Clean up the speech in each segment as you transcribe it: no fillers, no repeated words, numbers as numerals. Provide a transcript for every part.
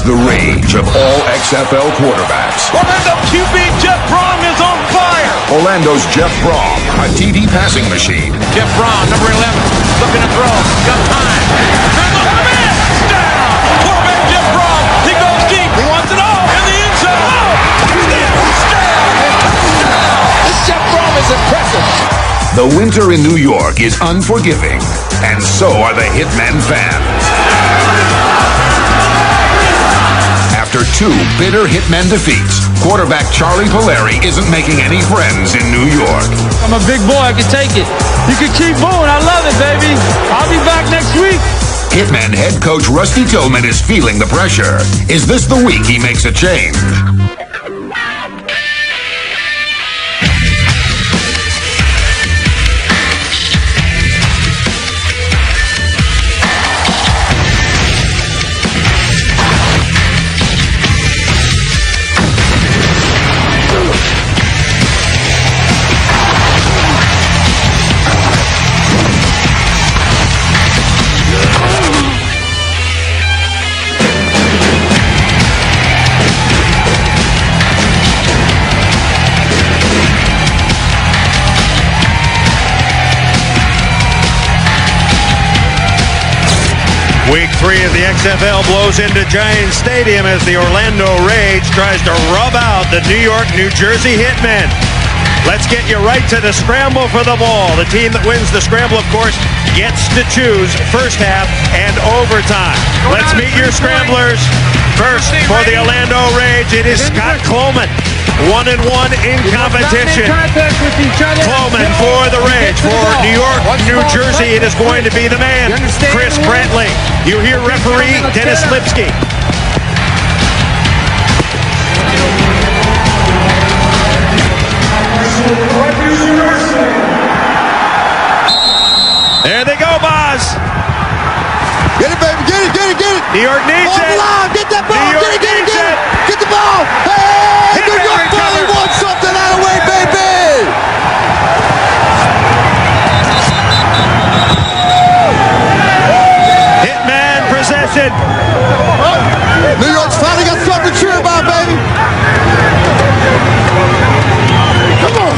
is the rage of all XFL quarterbacks. Orlando QB Jeff Brom is on fire. Orlando's Jeff Brom, a TD passing machine. Jeff Brom, number 11, looking to throw. Got time. Down. Quarterback Jeff Brom. He goes deep. He wants it all in the end zone. Touchdown. This Jeff Brom is impressive. The winter in New York is unforgiving, and so are the Hitmen fans. After 2 bitter Hitmen defeats, quarterback Charlie Puleri isn't making any friends in New York. I'm a big boy, I can take it. You can keep moving, I love it, baby. I'll be back next week. Hitmen head coach Rusty Tillman is feeling the pressure. Is this the week he makes a change? Week 3 of the XFL blows into Giant Stadium as the Orlando Rage tries to rub out the New York, New Jersey Hitmen. Let's get you right to the scramble for the ball. The team that wins the scramble, of course, gets to choose first half and overtime. Let's meet your scramblers. First, for the Orlando Rage, it is Scott Coleman. 1-1 in competition. Coleman for the Rage. For New York, New Jersey, it is going to be the man, Chris Brantley. You hear referee Dennis Lipsky. There they go, Boz. Get it, baby. Get it, get it, get it. New York needs it. Get that ball. New York Get it, get it, needs get it. it. Get the ball. Hey, New York finally recover. won something out of the way, baby. Hitman possession. New York's finally got something to cheer about, baby. Come on.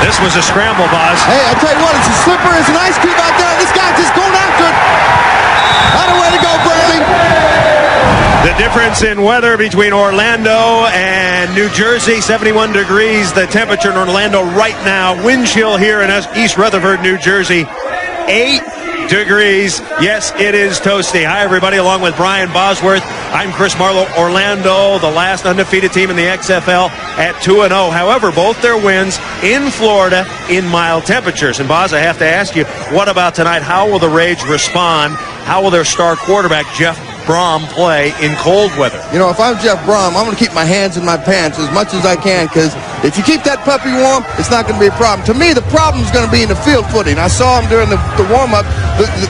This was a scramble, Boz. Hey, I tell you what, it's a slipper, it's an ice cube out there. This guy's just going after it. Out of way to go, Bradley. The difference in weather between Orlando and New Jersey, 71 degrees. The temperature in Orlando right now. Wind chill here in East Rutherford, New Jersey, 8 degrees. Yes, it is toasty. Hi, everybody, along with Brian Bosworth. I'm Chris Marlowe. Orlando, the last undefeated team in the XFL at 2-0. However, both their wins in Florida in mild temperatures. And, Boz, I have to ask you, what about tonight? How will the Rage respond? How will their star quarterback, Jeff Brom, play in cold weather? You know, if I'm Jeff Brom, I'm going to keep my hands in my pants as much as I can, because if you keep that puppy warm, it's not going to be a problem. To me, the problem is going to be in the field footing. I saw them during the warm-up.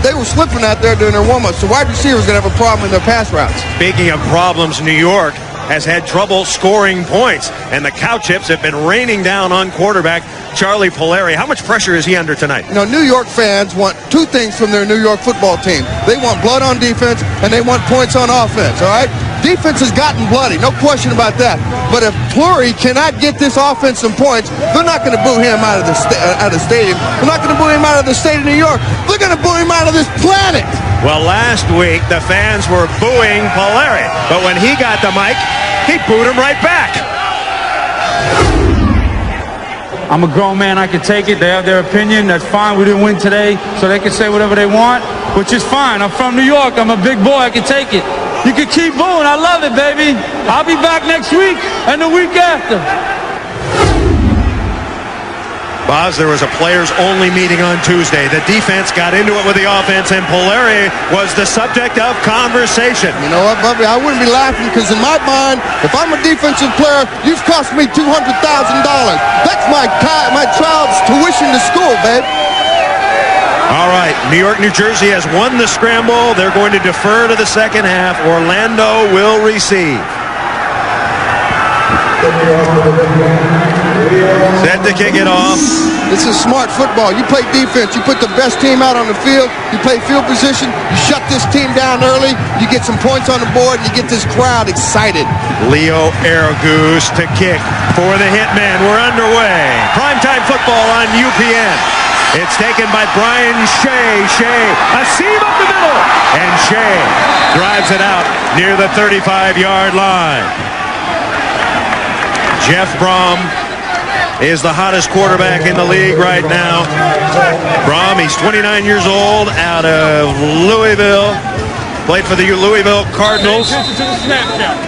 They were slipping out there during their warm-up, so wide receivers going to have a problem in their pass routes. Speaking of problems, New York has had trouble scoring points, and the cow chips have been raining down on quarterback Charlie Puleri. How much pressure is he under tonight? You know, New York fans want 2 things from their New York football team. They want blood on defense, and they want points on offense, all right? Defense has gotten bloody, no question about that. But if Puleri cannot get this offense some points, they're not going to boo him out of the stadium. They're not going to boo him out of the state of New York. They're going to boo him out of this planet. Well, last week, the fans were booing Puleri, but when he got the mic, he booed him right back. I'm a grown man, I can take it. They have their opinion, that's fine. We didn't win today, so they can say whatever they want, which is fine. I'm from New York, I'm a big boy, I can take it. You can keep booing, I love it, baby. I'll be back next week and the week after. Boz, there was a players-only meeting on Tuesday. The defense got into it with the offense, and Puleri was the subject of conversation. You know what, Bubby? I wouldn't be laughing, because in my mind, if I'm a defensive player, you've cost me $200,000. That's my child's tuition to school, babe. All right, New York, New Jersey has won the scramble. They're going to defer to the second half. Orlando will receive. Set to kick it off. This is smart football. You play defense. You put the best team out on the field. You play field position. You shut this team down early. You get some points on the board, and you get this crowd excited. Leo Aragoose to kick for the Hitmen. We're underway. Primetime football on UPN. It's taken by Brian Shea. Shea, a seam up the middle. And Shea drives it out near the 35-yard line. Jeff Brom is the hottest quarterback in the league right now. Brom, he's 29 years old, out of Louisville. Played for the Louisville Cardinals. Attention to the snap count.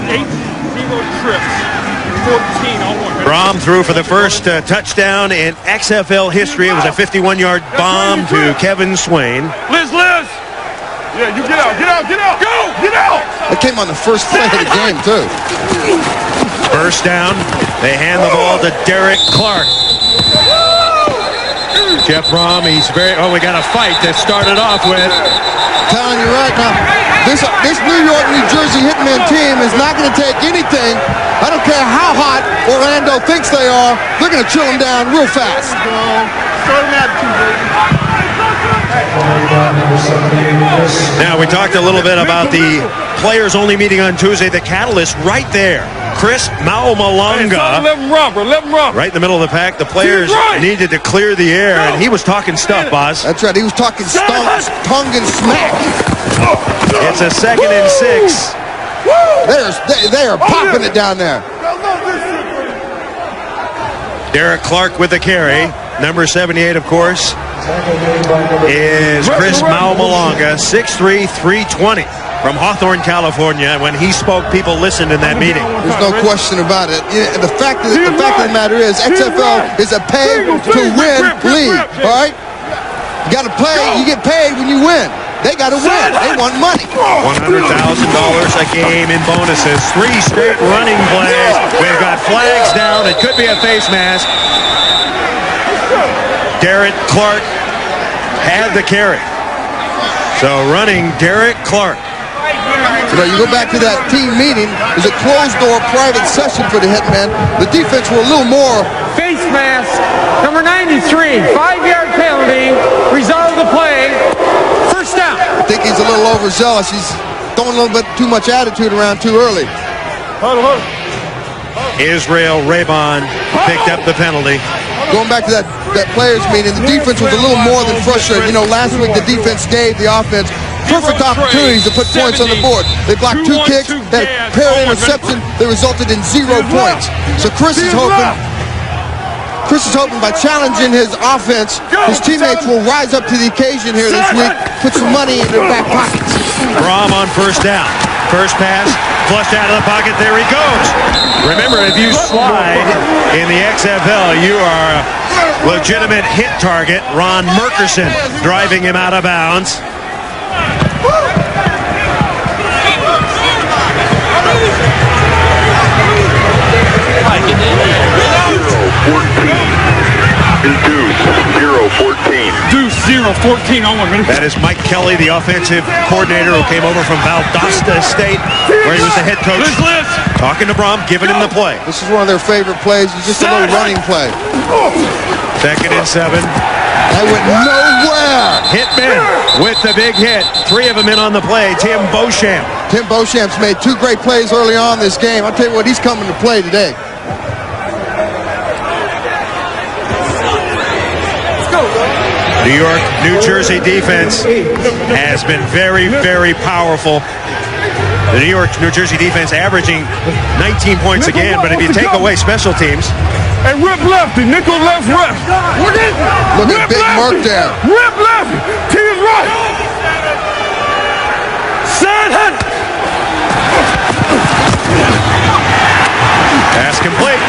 8-0 trips. 14 on one. Brom threw for the first touchdown in XFL history. It was a 51-yard bomb to Kevin Swain. Liz! Yeah, you get out! Go! Get out! It came on the first play of the game, too. First down. They hand the ball to Derek Clark. Jeff Brom, he's very... Oh, we got a fight to start it off with. Telling you right now, this New York, New Jersey Hitmen team is not going to take anything. I don't care how hot Orlando thinks they are. They're going to chill them down real fast. Now, we talked a little bit about the players only meeting on Tuesday. The catalyst right there. Chris Maumalanga. Let him run, bro. Right in the middle of the pack. The players needed to clear the air, and he was talking stuff, Boz. That's right. He was talking tongue and smack. It's a 2nd and 6. They are popping it down there. Derek Clark with the carry. Number 78, of course, is Chris Maumalanga, 6'3", 320. From Hawthorne, California. When he spoke, people listened in that meeting. There's no question about it. Yeah, the fact of the matter is, XFL is a pay-to-win league. All right, you got to play. You get paid when you win. They got to win. They want money. $100,000 a game in bonuses. 3 straight running plays. We've got flags down. It could be a face mask. Derek Clark had the carry. So running Derek Clark. You go back to that team meeting. It was a closed-door private session for the Hitmen. The defense were a little more. Face mask, number 93, 5-yard penalty, result of the play, first down. I think he's a little overzealous. He's throwing a little bit too much attitude around too early. Israel Rabon picked up the penalty. Going back to that players meeting, the defense was a little more than frustrated. You know, last week the defense gave the offense perfect opportunities to put points on the board. They blocked 2 kicks, had a pair of interceptions that resulted in 0 points. So Chris is hoping by challenging his offense, his teammates will rise up to the occasion here this week, put some money in their back pockets. Brom on first down. First pass, flushed out of the pocket. There he goes. Remember, if you slide in the XFL, you are a legitimate hit target. Ron Merkerson driving him out of bounds. Deuce 0-14 on one. That is Mike Kelly, the offensive coordinator who came over from Valdosta State, where he was the head coach. Talking to Brom, giving him the play. This is one of their favorite plays. It's just a little running play. 2nd and 7. That went nowhere. Hitmen with the big hit. 3 of them in on the play. Tim Beauchamp. Tim Beauchamp's made 2 great plays early on this game. I'll tell you what, he's coming to play today. New York, New Jersey defense has been very, very powerful. The New York, New Jersey defense averaging 19 points again, but if you take away special teams. And rip lefty, nickel left ref. Look at Big Mark there. Rip lefty, to his right. Side hunt. Pass complete.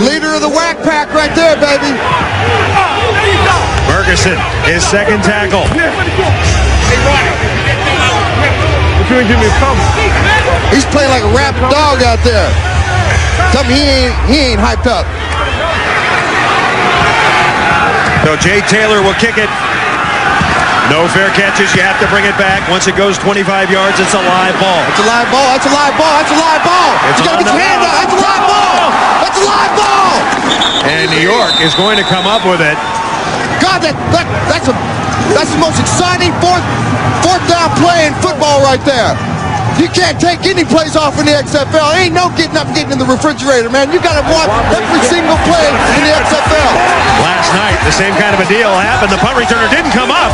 Leader of the whack pack right there, baby. Ferguson, his 2nd tackle. He's playing like a rabid dog out there. Tell me he ain't hyped up. So Jay Taylor will kick it. No fair catches. You have to bring it back. Once it goes 25 yards, it's a live ball. It's a live ball. That's a live ball. That's a live ball. You got to get your hand out. That's a live ball. That's a live ball. And New York is going to come up with it. God, that's the most exciting fourth down play in football right there. You can't take any plays off in the XFL. Ain't no getting up and getting in the refrigerator, man. You got to watch every single play in the XFL. Last night, the same kind of a deal happened. The punt returner didn't come up,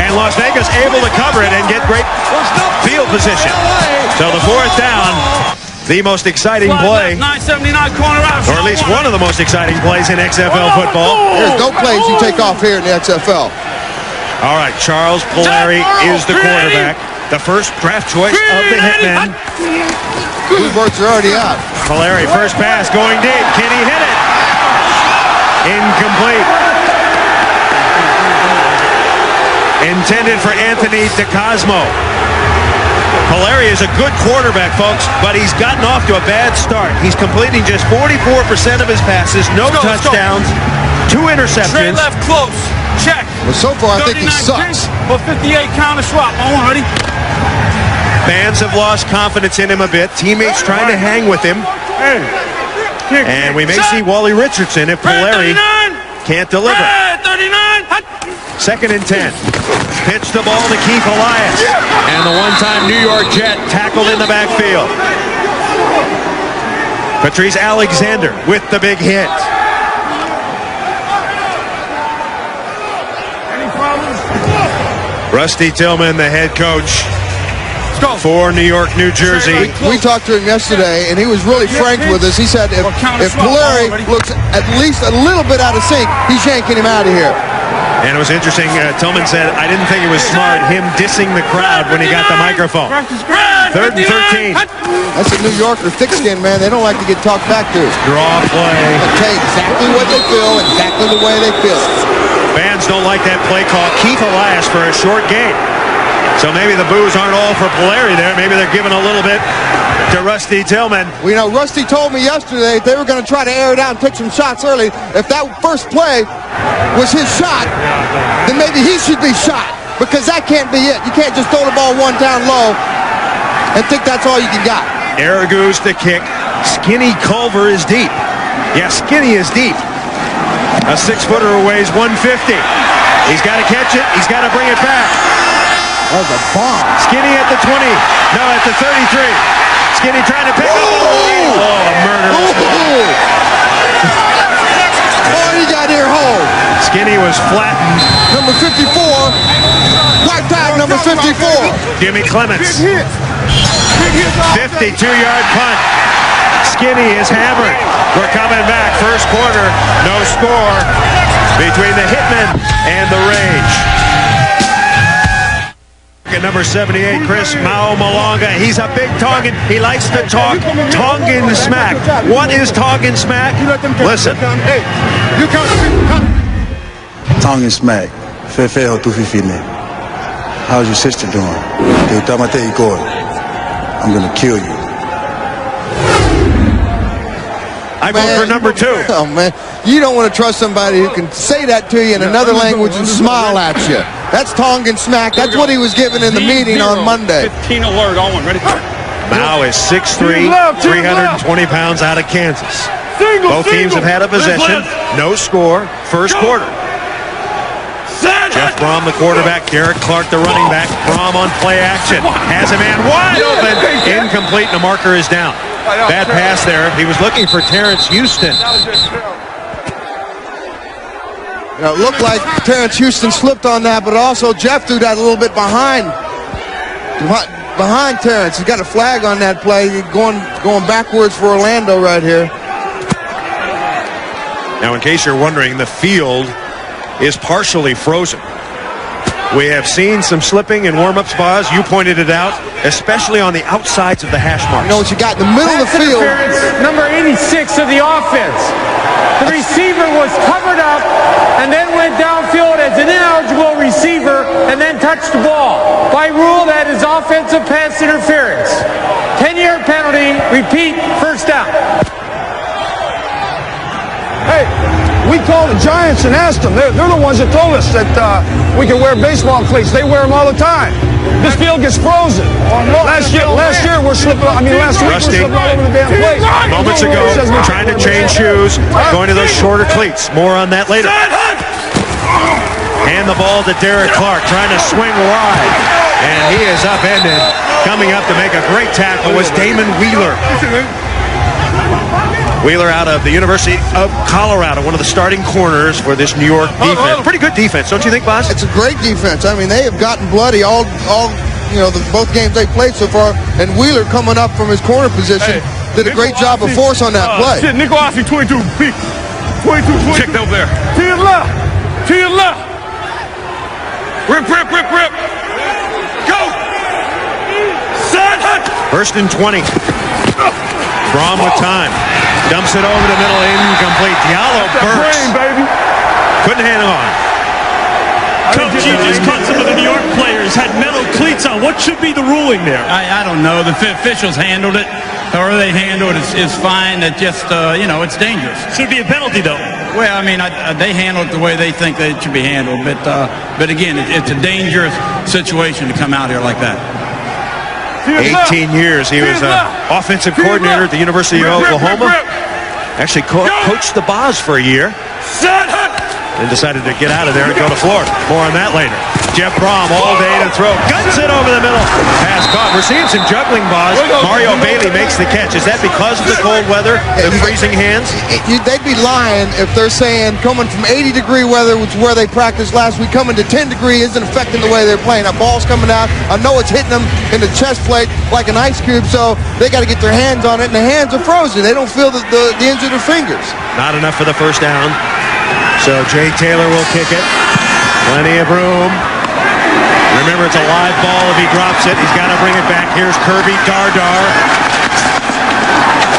and Las Vegas able to cover it and get great field position. So the fourth down, the most exciting play, 979 corner out. or at least one of the most exciting plays in XFL football. There's no plays you take off here in the XFL. All right, Charles Puleri is the quarterback. The first draft choice of the Hitmen. Two birds are already out. Puleri, first pass going deep. Can he hit it? Incomplete. Intended for Anthony DeCosmo. Puleri is a good quarterback, folks, but he's gotten off to a bad start. He's completing just 44% of his passes, no touchdowns, 2 interceptions. Straight left close. Check. Well, so far, I think he sucks. For 58 counter swap. On, ready? Fans have lost confidence in him a bit. Teammates trying to hang with him. And we may see Wally Richardson if Puleri can't deliver. 39. Second and 10. Pitch the ball to Keith Elias. And the one-time New York Jet tackled in the backfield. Patrice Alexander with the big hit. Rusty Tillman, the head coach for New York, New Jersey. We talked to him yesterday, and he was really frank with us. He said if Puleri looks at least a little bit out of sync, he's yanking him out of here. And it was interesting, Tillman said, I didn't think it was smart, him dissing the crowd when he got the microphone. Third and 13. That's a New Yorker thick-skinned, man. They don't like to get talked back to. Draw play. Okay, exactly what they feel, exactly the way they feel. Fans don't like that play call. Keith Elias for a short gain. So maybe the boos aren't all for Puleri there. Maybe they're giving a little bit to Rusty Tillman. Well, you know, Rusty told me yesterday they were going to try to air it out and take some shots early. If that first play was his shot, then maybe he should be shot, because that can't be it. You can't just throw the ball one down low and think that's all you can got. Aragoose the kick. Skinny Culver is deep. Yeah, Skinny is deep. A 6-footer who weighs 150. He's got to catch it. He's got to bring it back. That was a bomb. Skinny at the 20. No, at the 33. Skinny trying to pick up. Oh, a murder. Oh, he got here home. Skinny was flattened. Number 54. White tag number 54. Jimmy Clements. 52-yard punt. Skinny is hammered. We're coming back. First quarter, no score between the Hitmen and the Rage. At number 78, Chris Mao Malonga. He's a big Tongan. He likes to talk Tongan smack. What is Tongan smack? Listen. Tongan smack. How's your sister doing? I'm gonna kill you. I vote for number 2. Oh, man. You don't want to trust somebody who can say that to you in another language and smile at you. That's Tongan smack. That's what he was given in the meeting on Monday. 15 alert. On, ready? Mao is 6'3", 320 pounds out of Kansas. Both teams have had a possession. No score. First quarter. Jeff Brom, the quarterback. Derek Clark, the running back. Brom on play action. Has a man wide open. Incomplete, and the marker is down. Bad pass there. He was looking for Terrence Houston. You know, it looked like Terrence Houston slipped on that, but also Jeff threw that a little bit behind Terrence. He's got a flag on that play. Going backwards for Orlando right here. Now, in case you're wondering, the field is partially frozen. We have seen some slipping in warm-up spots. You pointed it out, especially on the outsides of the hash marks. You know what you got in the middle of the field? Number 86 of the offense. The receiver was covered up and then went downfield as an ineligible receiver and then touched the ball. By rule, that is offensive pass interference. 10-yard penalty. Repeat, first down. Hey, We called the Giants and asked them. They're the ones that told us that we can wear baseball cleats. They wear them all the time. This field gets frozen. Last year we're slipping. I mean, last week Rusty, we're slipping all over the damn place. Moments ago, trying to change shoes, going to those shorter cleats. More on that later. Hand the ball to Derek Clark, trying to swing wide. And he is upended. Coming up to make a great tackle was Damon Wheeler. Wheeler out of the University of Colorado, one of the starting corners for this New York defense. Pretty good defense, don't you think, boss? It's a great defense. I mean, they have gotten bloody all both games they played so far. And Wheeler coming up from his corner position did a great job of force on that play. Shit, Nico Ossie, 22, peek. 22. Checked over there. To your left. To your left. Rip, rip, rip, rip. Go. Son. First and 20. Brom with time. Dumps it over the middle, incomplete. Diallo bursts. Couldn't hang on. Coach, you just caught some of the New York players had metal cleats on. What should be the ruling there? I don't know. The officials handled it. However they handled it is fine. It just, it's dangerous. Should be a penalty, though. Well, I mean, they handle it the way they think that it should be handled. But again, it's a dangerous situation to come out here like that. 18 years. He was an offensive coordinator at the University of Oklahoma. Actually coached the Boz for a year. And decided to get out of there and go to Florida. More on that later. Jeff Brom all day to throw. Guns it over the middle. Pass caught. We're seeing some juggling, Boz. Mario Bailey makes the catch. Is that because of the cold weather, the freezing hands? They'd be lying if they're saying coming from 80-degree weather, which is where they practiced last week, coming to 10-degree isn't affecting the way they're playing. That ball's coming out. I know it's hitting them in the chest plate like an ice cube, so they got to get their hands on it, and the hands are frozen. They don't feel the ends of their fingers. Not enough for the first down. So Jay Taylor will kick it. Plenty of room. Remember, it's a live ball. If he drops it, he's got to bring it back. Here's Kirby Dardar.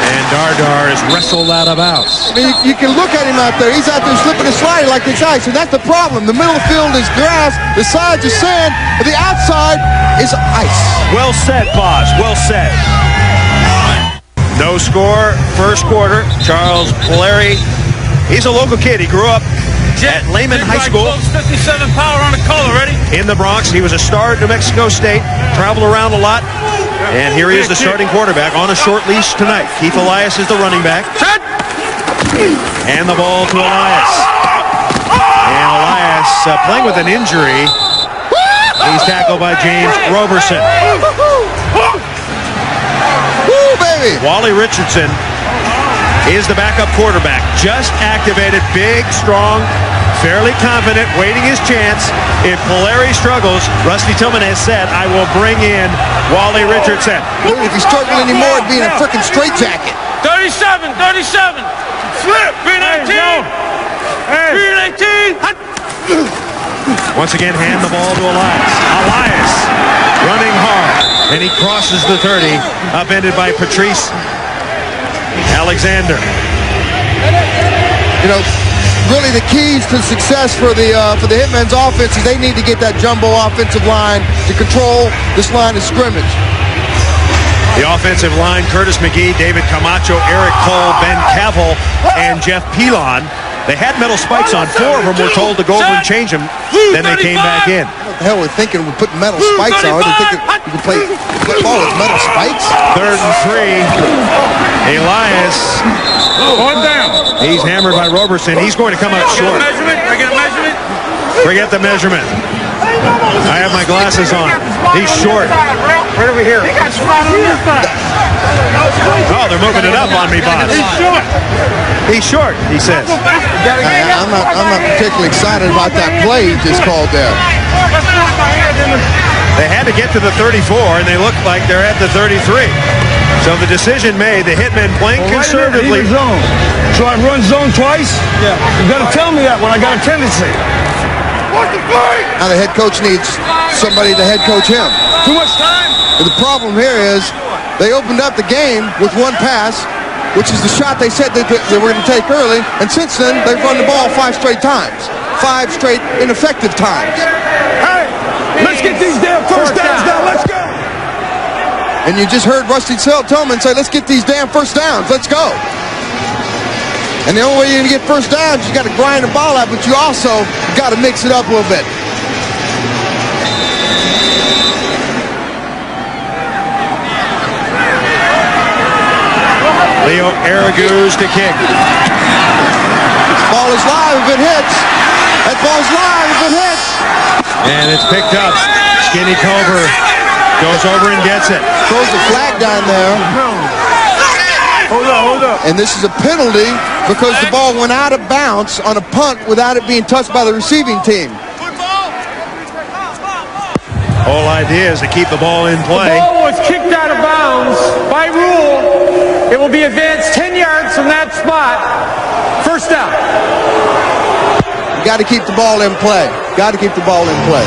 And Dardar is wrestled out of bounds. I mean, you can look at him out there. He's out there slipping and sliding like it's ice, and that's the problem. The middle of the field is grass. The sides are sand. But the outside is ice. Well said, Boz. Well said. No score, first quarter. Charles Puleri. He's a local kid. He grew up at Lehman High School. 57 power on the collar, ready? In the Bronx. He was a star at New Mexico State. Traveled around a lot. And here he is, the starting quarterback, on a short leash tonight. Keith Elias is the running back. And the ball to Elias. And Elias playing with an injury. He's tackled by James Roberson. Woo, baby! Wally Richardson is the backup quarterback. Just activated, big, strong, fairly confident, waiting his chance. If Puleri struggles, Rusty Tillman has said, I will bring in Wally Richardson. If he's struggling anymore, it'd be in a freaking straitjacket. 37. Flip. 318. Once again, hand the ball to Elias. Elias running hard, and he crosses the 30, upended by Patrice Alexander. Really the keys to success for the Hitmen's offense is they need to get that jumbo offensive line to control this line of scrimmage. The offensive line, Curtis McGee, David Camacho, Eric Cole, Ben Cavell, and Jeff Pilon. They had metal spikes on. 4 of them were told to go over and change them. Then they came back in. What the hell we're thinking we're putting metal spikes on? They think you can play football with metal spikes? 3rd and 3. Elias. One down. He's hammered by Roberson. He's going to come up short. I get a measurement. Forget the measurement. I have my glasses on. He's short. Right over here. Oh, they're moving it up on me, Bob. He's short, he says. I'm not particularly excited about that play he just called there. They had to get to the 34, and they look like they're at the 33. So the decision made, the Hitmen playing conservatively. Zone. So I run zone twice? Yeah. You got to tell me that when I got a tendency. Now the head coach needs somebody to head coach him. Too much time. But the problem here is they opened up the game with one pass, which is the shot they said that they were going to take early, and since then they've run the ball 5 straight times. 5 straight ineffective times. Hey, let's get these damn first downs now. Let's go. And you just heard Rusty Tillman say, let's get these damn first downs. Let's go. And the only way you're going to get first downs, you got to grind the ball out, but you also got to mix it up a little bit. Leo Araguz to kick. Ball is live if it hits. That ball's live if it hits. And it's picked up. Skinny Culver goes over and gets it. Throws the flag down there. Hold up. And this is a penalty because the ball went out of bounds on a punt without it being touched by the receiving team. Whole idea is to keep the ball in play. The ball was kicked out of bounds. By rule, it will be advanced 10 yards from that spot. First down. You got to keep the ball in play. Got to keep the ball in play.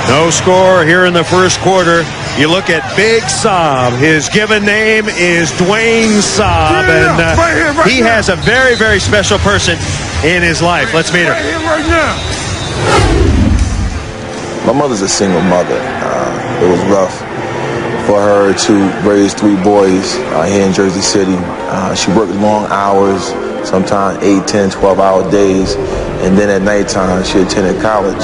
No score here in the first quarter. You look at Big Saab. His given name is Dwayne Saab, and he has a very, very special person in his life. Let's meet her. Right now. My mother's a single mother. It was rough for her to raise 3 boys here in Jersey City. She worked long hours, sometimes 8, 10, 12-hour days, and then at nighttime she attended college.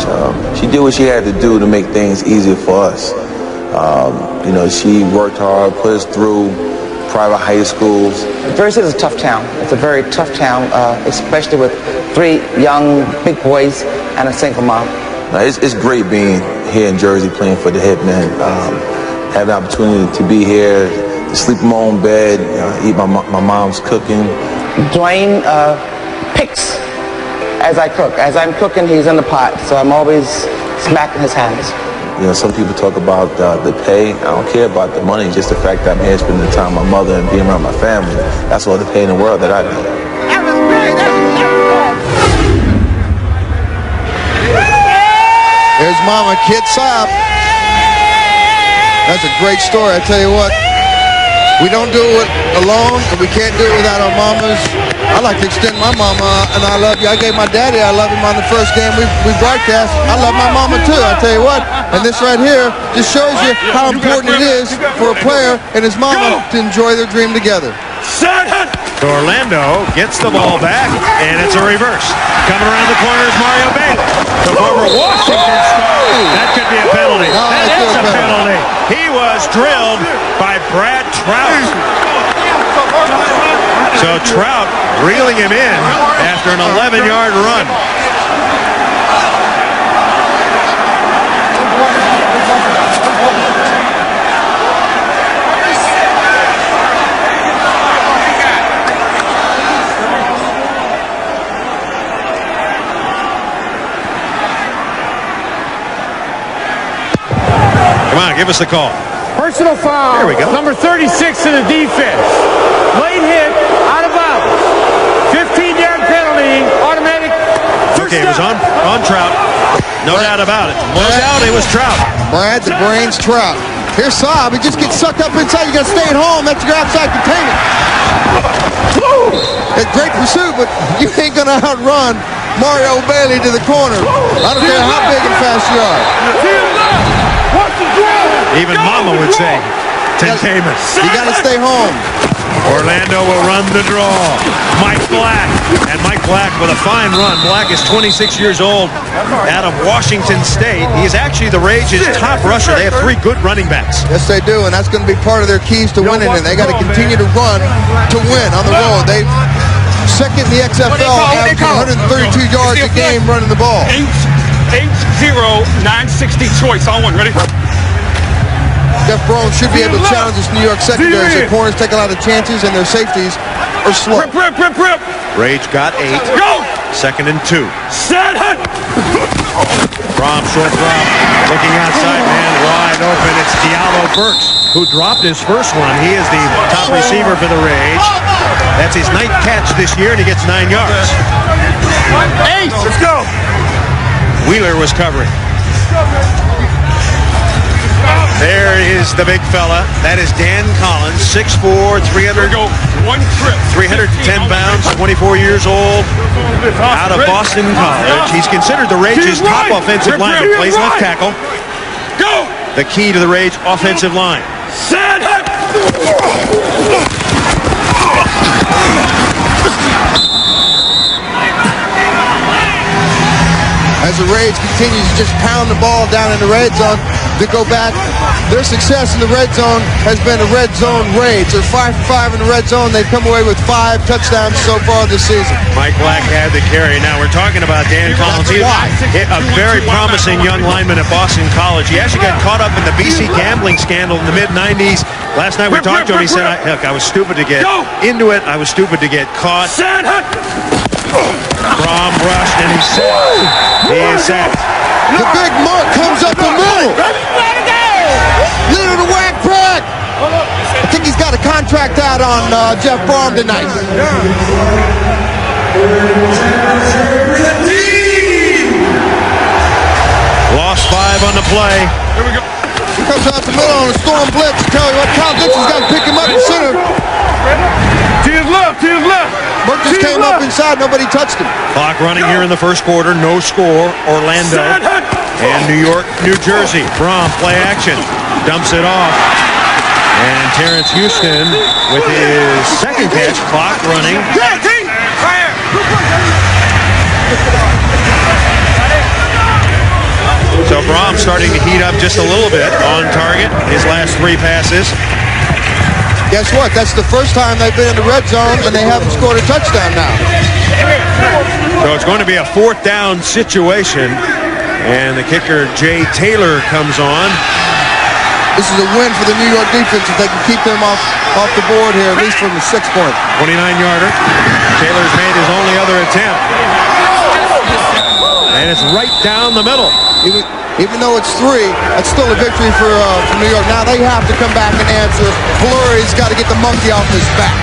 She did what she had to do to make things easier for us. You know, she worked hard, put us through private high schools. Jersey is a tough town. It's a very tough town, especially with 3 young big boys and a single mom. It's great being here in Jersey playing for the Hitmen. Have the opportunity to be here, to sleep in my own bed, eat my mom's cooking. Dwayne picks as I cook. As I'm cooking, he's in the pot, so I'm always smacking his hands. You know, some people talk about the pay. I don't care about the money, just the fact that I'm here spending time with my mother and being around my family. That's all the pay in the world that I do. There's Mama Kid Saab. That's a great story, I tell you what. We don't do it alone, and we can't do it without our mamas. I like to extend my mama, and I love you. I gave my daddy, I love him on the first game we broadcast. I love my mama too, I tell you what. And this right here just shows you how important it is for a player and his mama to enjoy their dream together. Orlando gets the ball back, and it's a reverse. Coming around the corner is Mario Bailey. The former Washington star. That could be a penalty. No, that is a penalty. He was drilled by Brad Trout. So Trout reeling him in after an 11-yard run. Come on, give us the call. Personal foul. There we go. Number 36 in the defense. Late hit, out of bounds. 15-yard penalty, automatic. Okay, it was on Trout. No doubt about it. No doubt it was Trout. Brad the Brains Trout. Here's Saab. He just gets sucked up inside. You got to stay at home. That's your outside containment. It's great pursuit, but you ain't going to outrun Mario Bailey to the corner. I don't care how big and fast you are. Even Mama would say, containment. You got to stay home. Orlando will run the draw. Mike Black. And Mike Black with a fine run. Black is 26 years old out of Washington State. He is actually the Rage's top rusher. They have 3 good running backs. Yes, they do, and that's going to be part of their keys to winning, and they got to continue to run to win on the road. They second in the XFL, averaging 132 yards a game running the ball. 8-0-960 choice on one. Ready? Jeff Brown should be able to challenge this New York secondary. Their corners take a lot of chances, and their safeties are slow. Rip. Rage got 8. Go! 2nd and 2. Set it! Short drop. Looking outside, man, wide open. It's Diallo Burks, who dropped his first one. He is the top receiver for the Rage. That's his 9th catch this year, and he gets 9 yards. Ace! Let's go! Wheeler was covering. There is the big fella. That is Dan Collins, 6'4", 310 pounds, 24 years old, out of Boston College. He's considered the Rage's top offensive lineman. Plays left tackle. Go! The key to the Rage offensive line. Set it! As the Raids continues to just pound the ball down in the red zone, to go back, their success in the red zone has been a red zone Raids. They're 5 for 5 in the red zone. They've come away with 5 touchdowns so far this season. Mike Black had the carry. Now we're talking about Dan Collins. He's a very promising young lineman at Boston College. He actually got caught up in the BC gambling scandal in the mid-90s. Last night we talked to him. He said, look, I was stupid to get into it. I was stupid to get caught. Brom rushed and he's set. He is set. The big mark comes up the middle. Leader to whack Pratt. I think he's got a contract out on Jeff Brom tonight. Lost 5 on the play. Here we go. He comes out the middle on a storm blitz. Tell you what, Kyle Dixon's got to pick him up in center. To his left, to his left. Burke just came up inside. Nobody touched him. Clock running here in the first quarter. No score. Orlando and New York, New Jersey. Brom, play action. Dumps it off. And Terrence Houston with his second catch. Clock running. So Brom starting to heat up just a little bit on target. His last 3 passes. Guess what? That's the first time they've been in the red zone and they haven't scored a touchdown now. So it's going to be a 4th down situation. And the kicker, Jay Taylor, comes on. This is a win for the New York defense if they can keep them off the board here, at least from the 6-point. 29-yarder. Taylor's made his only other attempt. And it's right down the middle. Even though it's 3, that's still a victory for New York. Now they have to come back and answer. Puleri's got to get the monkey off his back.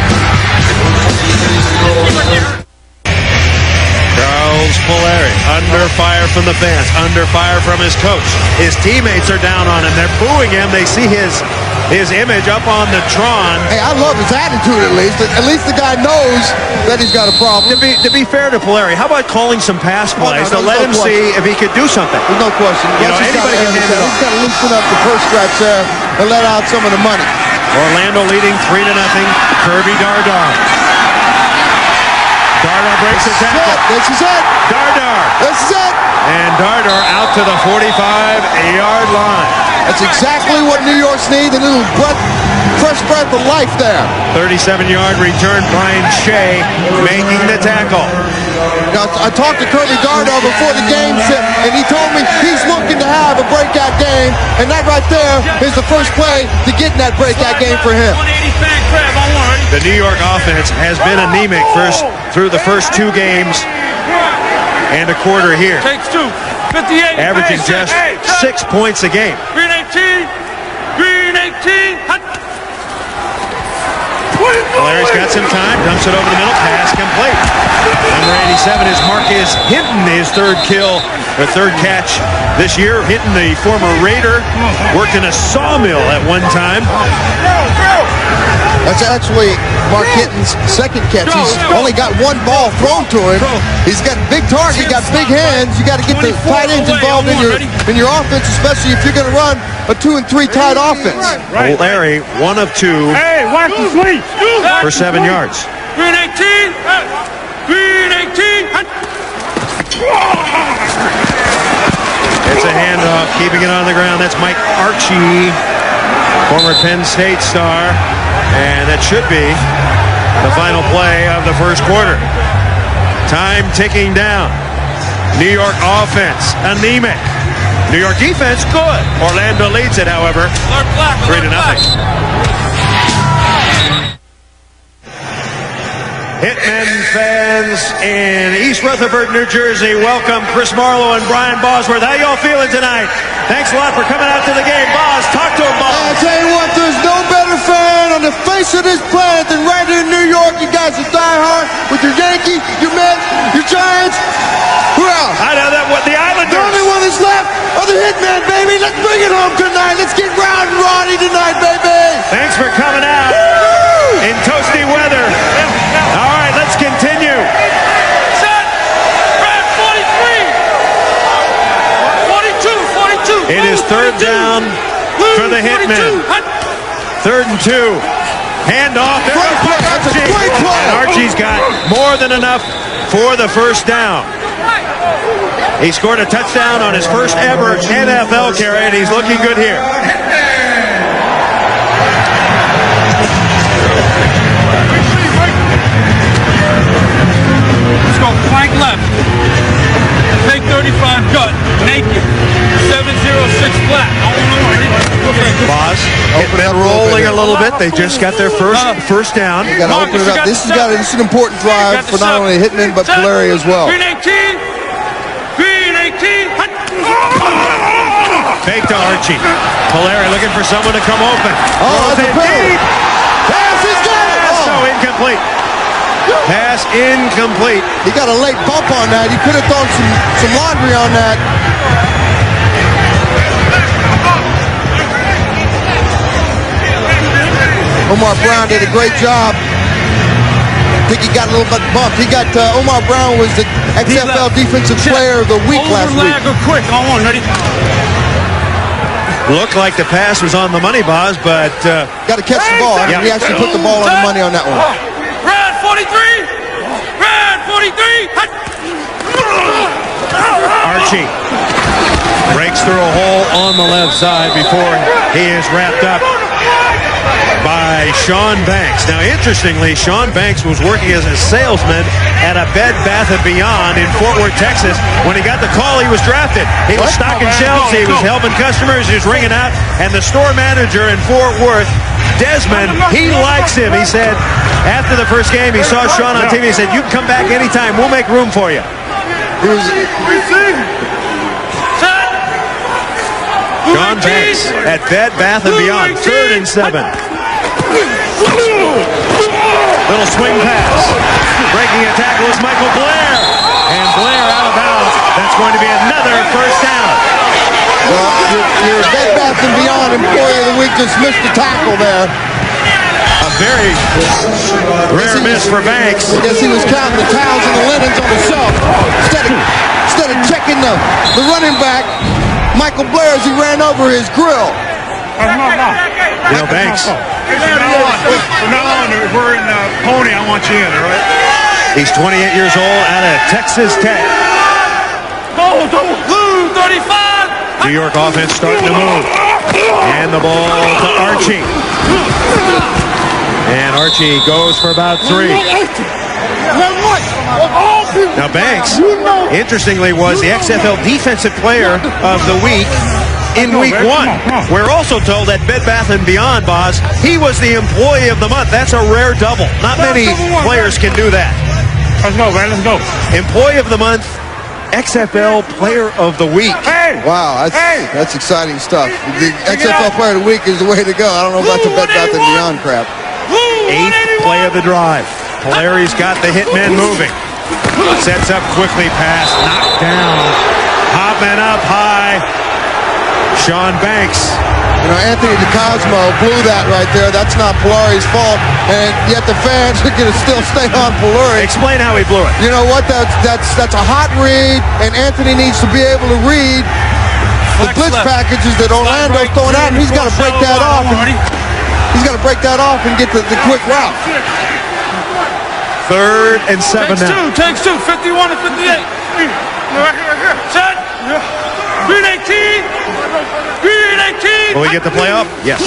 Charles Puleri under fire from the fans, under fire from his coach. His teammates are down on him. They're booing him. They see his image up on the Tron. Hey, I love his attitude at least. At least the guy knows that he's got a problem. To be fair to Puleri, how about calling some pass plays to let him see if he could do something? There's no question. Anybody can handle it. He's got to loosen up the first stretch there and let out some of the money. Orlando leading 3-0. Kirby Dardar. Dardar breaks the tackle. This is it. Dardar. This is it. And Dardar out to the 45-yard line. That's exactly what New York's need. A little fresh breath of life there. 37-yard return. Brian Shea making the tackle. Now, I talked to Kirby Dardar before the game, and he told me he's looking to have a breakout game, and that right there is the first play to get in that breakout game for him. The New York offense has been anemic through the first 2 games and a quarter here. Takes 2. 58. Averaging just 6 points a game. Green 18. Green 18. Larry's got some time. Dumps it over the middle. Pass complete. Number 87 is Marcus Hinton, his 3rd kill, or 3rd catch this year. Hinton, the former Raider, worked in a sawmill at one time. That's actually Mark Hinton's 2nd catch. He's only got 1 ball thrown to him. He's got big target, got big hands. You got to get the tight ends involved in your offense, especially if you're going to run a 2 and 3 tight offense. Larry, 1 of 2 for 7 yards. Green 18. Green 18. It's a handoff, keeping it on the ground. That's Mike Archie, former Penn State star. And that should be the final play of the first quarter. Time ticking down. New York offense, anemic. New York defense, good. Orlando leads it, however, 3-0. Hitmen fans in East Rutherford, New Jersey, welcome Chris Marlowe and Brian Bosworth. How y'all feeling tonight? Thanks a lot for coming out to the game. Boz, talk to him, Boz. I tell you what, there's no better fan on the face of this planet than right here in New York. You guys are diehard with your Yankees, your Mets, your Giants. Who else? I know that. What the Islanders? The only one that's left are the Hitmen, baby. Let's bring it home tonight. Let's get round and Roddy tonight, baby. Thanks for coming out in toasty weather. All right, let's continue. Set. Red 43. 42. It is 3rd down for the Hitmen. 3rd and 2. Handoff. There Great play. That's a great play. And Archie's got more than enough for the first down. He scored a touchdown on his first ever NFL carry, and he's looking good here. Let's go flank left. Take 35 gut. Naked. 706 flat. Boss, Hitmen rolling a little bit. They just got their first down. You got to open it up. This is an important drive for not only Hitmen but Puleri as well. Green 18. Green 18. Fake to Archie. Puleri looking for someone to come open. Oh, that's a penalty. Pass is good. So incomplete. Pass incomplete. He got a late bump on that. He could have thrown some laundry on that. Omar Brown did a great job. I think he got a little bit bumped. He got Omar Brown was the XFL Defensive Player of the Week last week. Quick, on one, ready? Looked like the pass was on the money, Boz, but got to catch the ball. I mean, he actually put the ball on the money on that one. Red 43. Red 43. Archie breaks through a hole on the left side before he is wrapped up by Sean Banks. Now, interestingly, Sean Banks was working as a salesman at a Bed Bath & Beyond in Fort Worth, Texas. When he got the call, he was drafted. He was stocking shelves. He was helping customers. He was ringing out. And the store manager in Fort Worth, Desmond, he likes him. He said, after the first game, he saw Sean on TV. He said, you can come back anytime. We'll make room for you. Sean Banks at Bed Bath & Beyond. 3rd and 7. Little swing pass. Breaking a tackle is Michael Blair. And Blair out of bounds. That's going to be another first down. Well, your Bed Bath & Beyond Employee of the Week just missed the tackle there. A very rare miss for Banks. I guess he was counting the towels and the linens on the shelf. Instead of checking the running back, Michael Blair, as he ran over his grill. You know, Banks. From now on, if we're in Pony, I want you in, all right? He's 28 years old out of Texas Tech. Blue 35. New York offense starting to move. And the ball to Archie. And Archie goes for about 3. Now Banks, interestingly, was the XFL Defensive Player of the Week in Week 1. We're also told that Bed Bath & Beyond, Boz, he was the Employee of the Month. That's a rare double. Not many players can do that. Let's go, man. Let's go. Employee of the Month, XFL Player of the Week. Wow, that's exciting stuff. The XFL Player of the Week is the way to go. I don't know about the Bed Bath & Beyond crap. 8th play of the drive. Polari's got the Hitmen moving. Sets up quickly, pass, knocked down. Hopping up high. Sean Banks. You know, Anthony DeCosmo blew that right there. That's not Polari's fault, and yet the fans are going to still stay on Puleri. Explain how he blew it. You know what? That's a hot read, and Anthony needs to be able to read the blitz packages that Orlando's throwing out, and he's got to break that off. He's got to break that off and get the quick route. 3rd and 7 now. Takes two, 51 to 58. Right here. Set. Green 18. Green 18. Will we get the play up? Yes.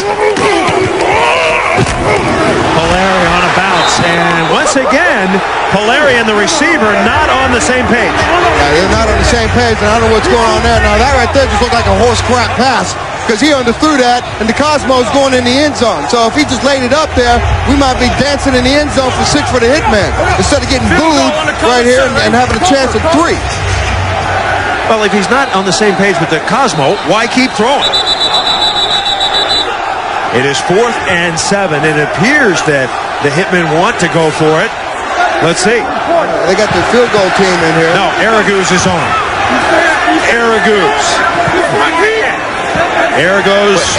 Puleri on a bounce. And once again, Puleri and the receiver not on the same page. Yeah, they're not on the same page, and I don't know what's going on there. Now, that right there just looked like a horse crap pass, because he underthrew that, and DeCosmo's going in the end zone. So if he just laid it up there, we might be dancing in the end zone for 6 for the Hitman, instead of getting booed right here and having a chance at 3. Well, if he's not on the same page with DeCosmo, why keep throwing? It is 4th and 7. It appears that the Hitmen want to go for it. Let's see. They got the field goal team in here. No, Araguz is on. Araguz.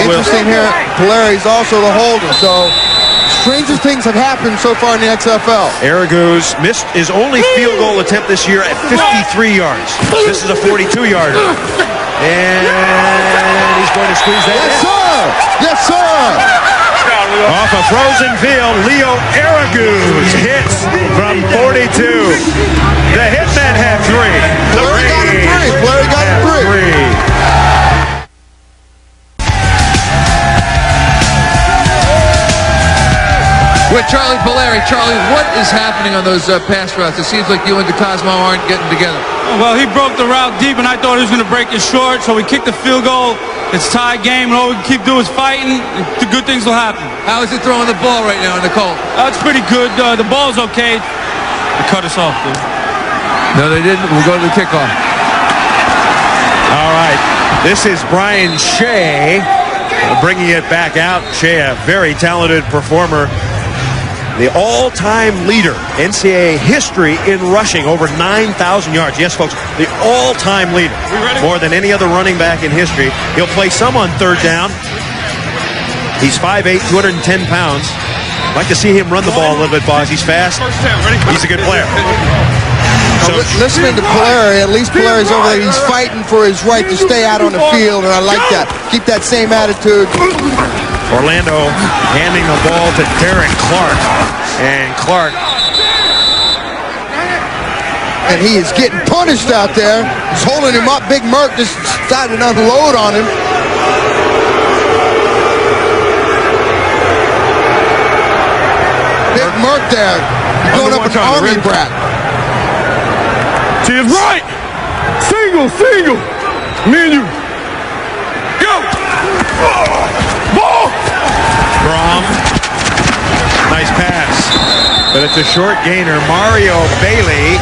Interesting here, Polari's also the holder, so stranger things have happened so far in the XFL. Araguz missed his only field goal attempt this year at 53 yards. This is a 42-yarder. And he's going to squeeze that in. Yes, sir! Off a frozen field, Leo Araguz hits from 42. The Hitmen have 3. The Puleri got 3. With Charlie Puleri. Charlie, what is happening on those pass routes? It seems like you and DeCosmo aren't getting together. Well, he broke the route deep, and I thought he was going to break it short, so we kicked the field goal. It's tied game, and all we can keep doing is fighting, and the good things will happen. How is he throwing the ball right now in the Colt? That's pretty good. The ball's okay. They cut us off, dude. No, they didn't. We'll go to the kickoff. All right. This is Brian Shea bringing it back out. Shea, a very talented performer. The all-time leader, NCAA history in rushing, over 9,000 yards. Yes, folks, the all-time leader. More than any other running back in history. He'll play some on third down. He's 5'8", 210 pounds. I'd like to see him run the ball a little bit, Boz. He's fast. He's a good player. So, listening to Puleri, at least Puleri's over there. He's fighting for his right to stay out on the field, and I like that. Keep that same attitude. Orlando handing the ball to Derek Clark. And Clark. And he is getting punished out there. He's holding him up. Big Merck just decided to unload on him. Big Merck there. Going up with an Army brat. To his right. Single. Me and you. Go. Ball. Brom. Nice pass. But it's a short gainer. Mario Bailey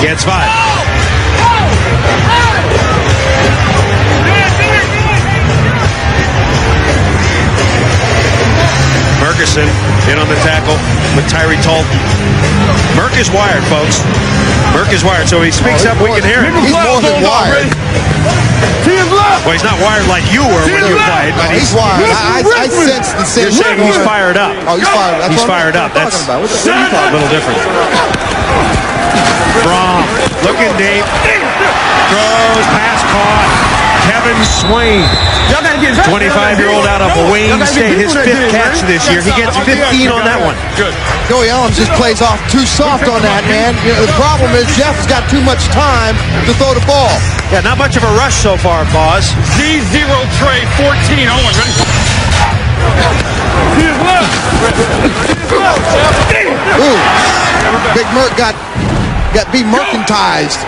gets 5. Murkison in on the tackle with Tyree Talton. Merck is wired, folks. Merck is wired, so he speaks up, we can hear him. He's more than wired. Well, he's not wired like you were when you played, but he's wired. I sense the same. You're saying he's fired up. Oh, he's fired up. He's fired up. That's a little different. Brom looking deep. Throws, pass caught. Kevin Swain, 25-year-old out of Wayne State, his 5th catch this year. He gets 15 on that one. Good. Joey Elms just plays off too soft on that, man. You know, the problem is Jeff has got too much time to throw the ball. Yeah, not much of a rush so far, Boz. Z0 Trey 14. Owen, ready? To his left. Ooh. Big Merck got be-mercantized.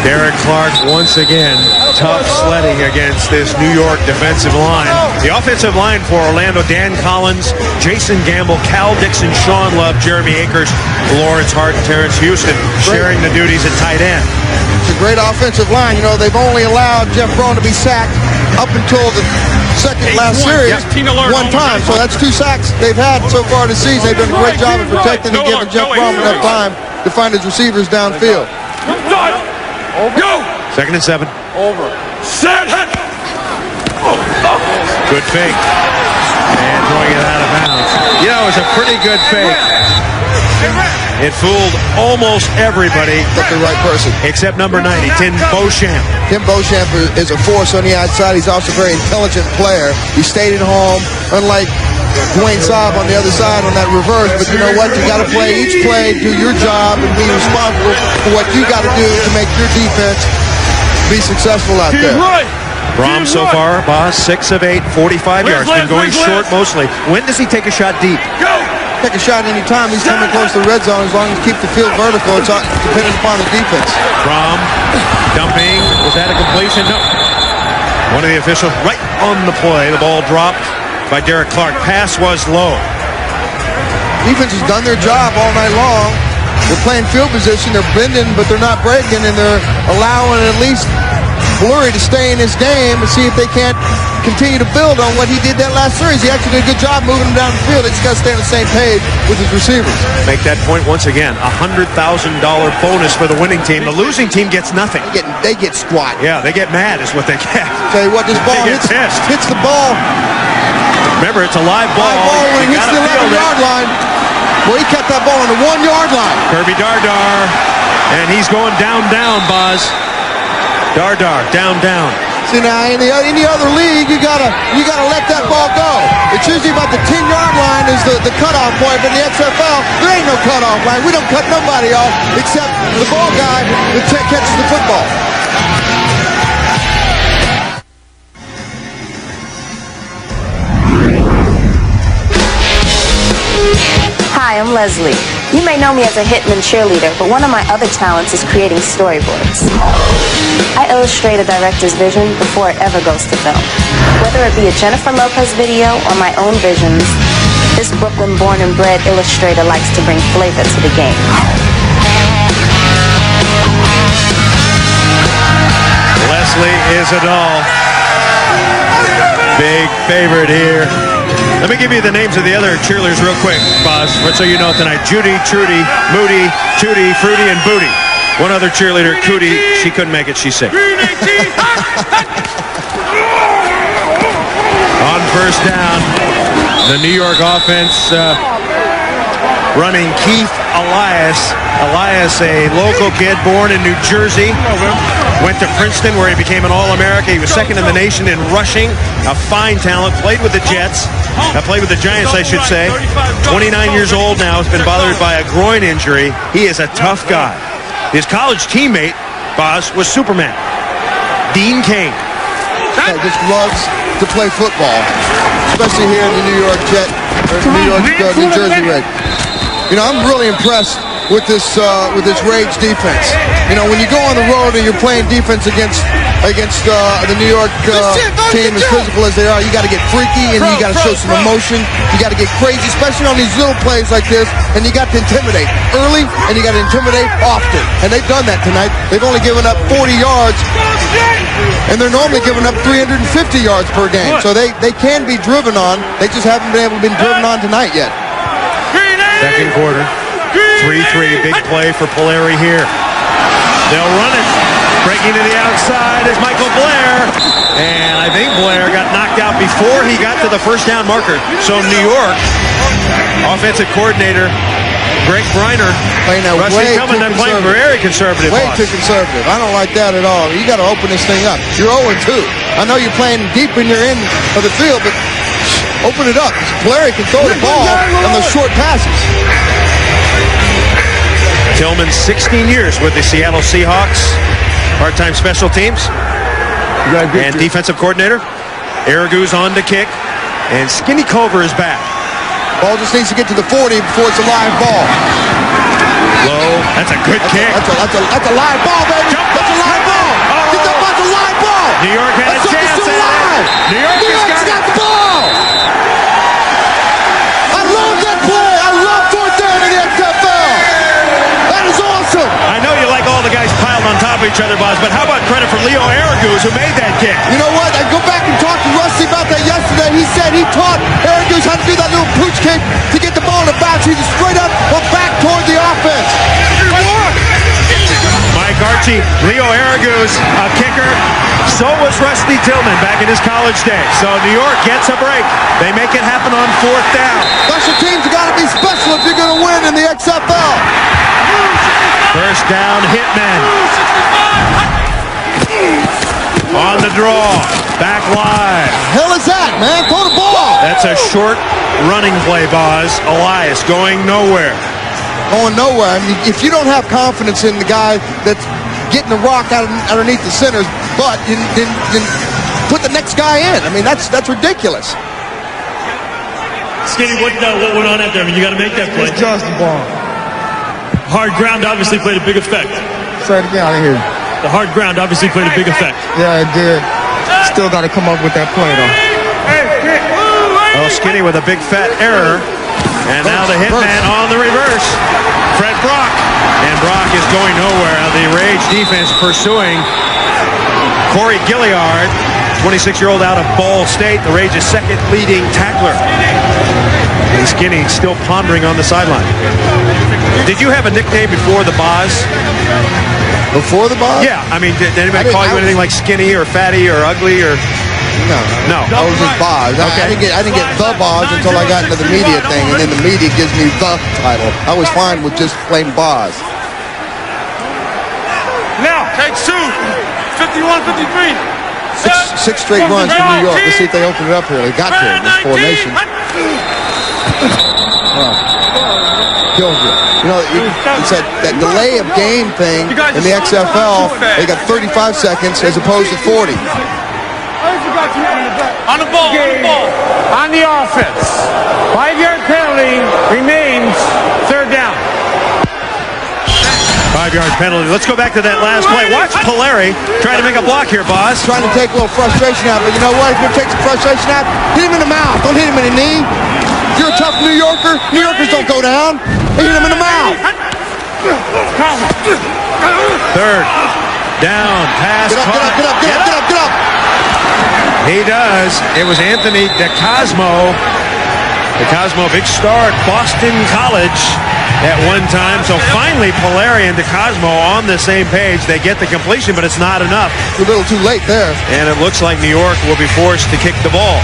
Derek Clark once again tough sledding against this New York defensive line. The offensive line for Orlando: Dan Collins, Jason Gamble, Cal Dixon, Sean Love, Jeremy Akers, Lawrence Hart, and Terrence Houston sharing the duties at tight end. It's a great offensive line. You know, they've only allowed Jeff Braun to be sacked up until the last series one time. So that's 2 sacks they've had so far this season. They've done a great job of protecting and giving Jeff Braun enough time to find his receivers downfield. Go. 2nd and 7. Over. Set. Good fake. And throwing it out of bounds. You know, it was a pretty good fake. It fooled almost everybody. But the right person. Except number 90, Tim Beauchamp. Tim Beauchamp is a force on the outside. He's also a very intelligent player. He stayed at home, unlike Dwayne Saab on the other side on that reverse. But you know what? You got to play each play, do your job, and be responsible for what you got to do to make your defense be successful out there. Brom so far, Boz, 6 of 8, 45 yards. Been going short mostly. When does he take a shot deep? Take a shot any time he's coming close to the red zone, as long as he keeps the field vertical. It's dependent upon the defense. Brom dumping. Was that a completion? No. One of the officials right on the play. The ball dropped by Derek Clark. Pass was low. Defense has done their job all night long. They're playing field position. They're bending, but they're not breaking, and they're allowing at least Puleri to stay in this game and see if they can't continue to build on what he did that last series. He actually did a good job moving them down the field. They just got to stay on the same page with his receivers. Make that point once again. $100,000 bonus for the winning team. The losing team gets nothing. They get squat. Yeah, they get mad is what they get. Tell you what, this ball hits the ball. Remember, it's a live ball. When it hits the 11-yard line. Well, he kept that ball on the 1-yard line. Kirby Dardar, and he's going down, Boz. Dardar, down. See now, in any other league, you gotta let that ball go. It's usually about the 10-yard line is the cutoff point, but in the XFL, there ain't no cutoff line. We don't cut nobody off except the ball guy that catches the football. Hi, I'm Leslie. You may know me as a Hitmen cheerleader, but one of my other talents is creating storyboards. I illustrate a director's vision before it ever goes to film. Whether it be a Jennifer Lopez video or my own visions, this Brooklyn born and bred illustrator likes to bring flavor to the game. Leslie is a doll. Big favorite here. Let me give you the names of the other cheerleaders real quick, Boz, so you know tonight. Judy, Trudy, Moody, Tootie, Fruity, and Booty. One other cheerleader, Cootie, she couldn't make it, she's sick. On first down, the New York offense running Keith Elias. Elias, a local kid born in New Jersey, went to Princeton where he became an All-America. He was second in the nation in rushing, a fine talent, played with the Jets, played with the Giants, I should say. 29 years old now, has been bothered by a groin injury. He is a tough guy. His college teammate, Boz, was Superman, Dean Cain. He just loves to play football, especially here in the New York New Jersey Red. You know, I'm really impressed with this Rage defense. You know, when you go on the road and you're playing defense against the New York team as physical as they are, you got to get freaky and you got to show some emotion. You got to get crazy, especially on these little plays like this, and you got to intimidate early and you got to intimidate often. And they've done that tonight. They've only given up 40 yards, and they're normally giving up 350 yards per game. So they can be driven on. They just haven't been able to be driven on tonight yet. Second quarter. 3-3, big play for Puleri here. They'll run it. Breaking to the outside is Michael Blair. And I think Blair got knocked out before he got to the first down marker. So New York, offensive coordinator Greg Briner, playing that Rusty Tillman, they're playing very conservative. Way too conservative. I don't like that at all. You got to open this thing up. You're 0-2. I know you're playing deep in your end of the field, but open it up. Puleri can throw the ball on those short passes. Tillman, 16 years with the Seattle Seahawks, part-time special teams, and defensive coordinator. Aragu's on to kick, and Skinny Culver is back. Ball just needs to get to the 40 before it's a live ball. Low, that's a good kick. That's a live ball, baby. That's a live ball. Get that bunch of live ball. New York had a chance at it. New York has got the ball. I love that play. I love fourth down in the XFL. That is awesome. I know you like all the guys piled on top of each other, Boz, but how about credit for Leo Aragus, who made that kick? You know what? I go back and talk to Rusty about that yesterday. He said he taught Aragus how to do that little pooch kick to get the ball in the bounce. He's straight up or back toward the offense. Mike Archie, Leo Aragus, a kicker. So was Rusty Tillman back in his college days. So New York gets a break. They make it happen on fourth down. Special teams have got to be special if you're going to win in the XFL. First down, Hitmen. On the draw. Back live. Hell is that, man? Throw the ball. That's a short running play, Boz. Elias going nowhere. Going nowhere. I mean, if you don't have confidence in the guy that's getting the rock out underneath the center's butt, then put the next guy in. I mean, that's ridiculous. Skinny, what went on out there? I mean, you got to make that play. It's just the ball. Hard ground obviously played a big effect. Say it again, I didn't hear you. The hard ground obviously played a big effect. Yeah, it did. Still got to come up with that play, though. Oh, Skinny with a big fat error. And now the Hitman on the reverse. Fred Brock. And Brock is going nowhere. The Rage defense pursuing Corey Gilliard, 26-year-old out of Ball State. The Rage's second leading tackler. And Skinny still pondering on the sideline. Did you have a nickname before the Boz? Before the Boz? Yeah. I mean, did anybody call you anything like Skinny or Fatty or Ugly or... No. I was just Boz. Okay. I didn't get the Boz until I got into the media thing, and then the media gives me the title. I was fine with just plain Boz. Now, take two. 51-53. Six straight runs from New York. Let's see if they open it up here. They got to in this formation. Kills you. You know, it's that delay of game thing in the XFL. They got 35 seconds as opposed to 40. On the ball, on the offense. 5-yard penalty remains third down. 5-yard penalty. Let's go back to that last play. Watch Puleri trying to make a block here, boss. Trying to take a little frustration out, but you know what? If you take some frustration out, hit him in the mouth. Don't hit him in the knee. If you're a tough New Yorker, New Yorkers don't go down. They hit him in the mouth. Third down, pass. Get up. He does. It was Anthony DeCosmo. DeCosmo, big star at Boston College at one time. So finally, Puleri and DeCosmo on the same page. They get the completion, but it's not enough. A little too late there. And it looks like New York will be forced to kick the ball.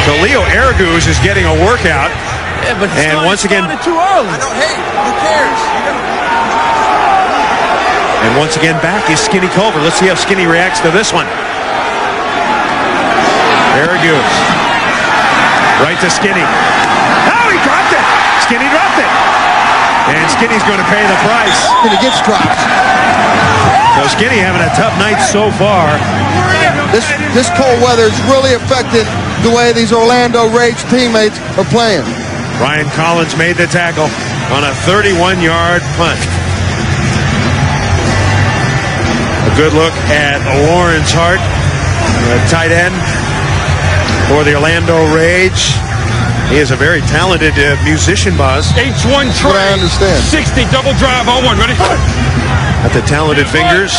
So Leo Araguz is getting a workout. Yeah, but and once again, too early. I don't hate. Who cares? And once again, back is Skinny Culver. Let's see how Skinny reacts to this one. Araguz. Right to Skinny. Oh, he dropped it. Skinny dropped it. And Skinny's going to pay the price. And he gets dropped. So Skinny having a tough night so far. This cold weather is really affecting the way these Orlando Rage teammates are playing. Ryan Collins made the tackle on a 31-yard punt. A good look at Lawrence Hart, the tight end for the Orlando Rage. He is a very talented musician, boss. H1 tray. I understand. 60 double drive on one. Ready? Got the talented fingers.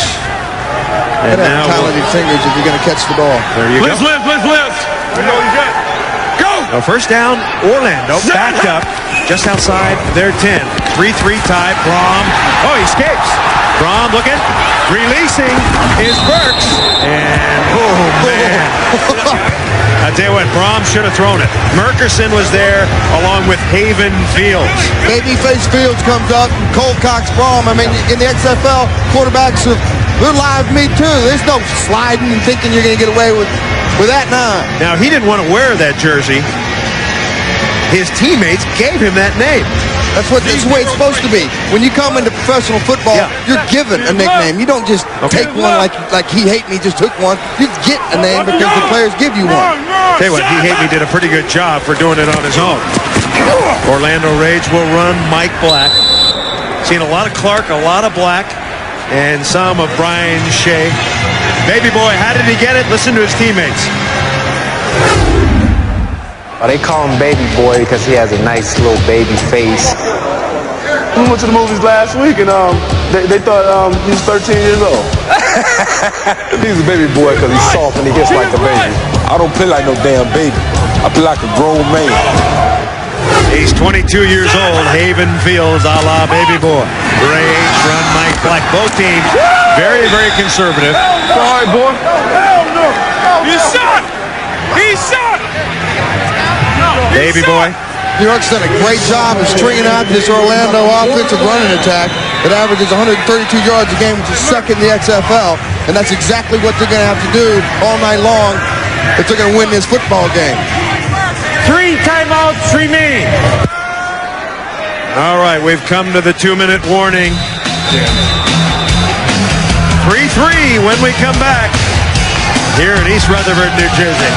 And now talented fingers if you're going to catch the ball. There you go. Lift. Go. First down, Orlando backed up just outside their 10. 3-3 tie. Brom. Oh, he escapes. Brom looking. Releasing is Burks. And, oh, man. I tell you what, Brom should have thrown it. Merkerson was there along with Haven Fields. Babyface Fields comes up, Cole Cox Brom. I mean, in the XFL, quarterbacks they're live meat too. There's no sliding and thinking you're going to get away with that nine. Now, he didn't want to wear that jersey. His teammates gave him that name. That's the way it's supposed to be. When you come into professional football, you're given a nickname. You don't just take one like He Hate Me just took one. You get a name because the players give you one. Tell you what, He Hate Me did a pretty good job for doing it on his own. Orlando Rage will run Mike Black. Seen a lot of Clark, a lot of Black, and some of Brian Shea. Baby boy, how did he get it? Listen to his teammates. They call him Baby Boy because he has a nice little baby face. We went to the movies last week and they thought he was 13 years old. He's a baby boy because he's soft and he gets like a baby. I don't play like no damn baby. I play like a grown man. He's 22 years old. Haven Fields a la Baby Boy. Rage run Mike Black. Both teams very, very conservative. Sorry, boy. Hell no. He's shot. He's shot. Baby boy. New York's done a great job of stringing out this Orlando offensive running attack that averages 132 yards a game, which is second in the XFL. And that's exactly what they're going to have to do all night long if they're going to win this football game. 3 timeouts remain. All right, we've come to the 2-minute warning. 3-3 when we come back here in East Rutherford, New Jersey.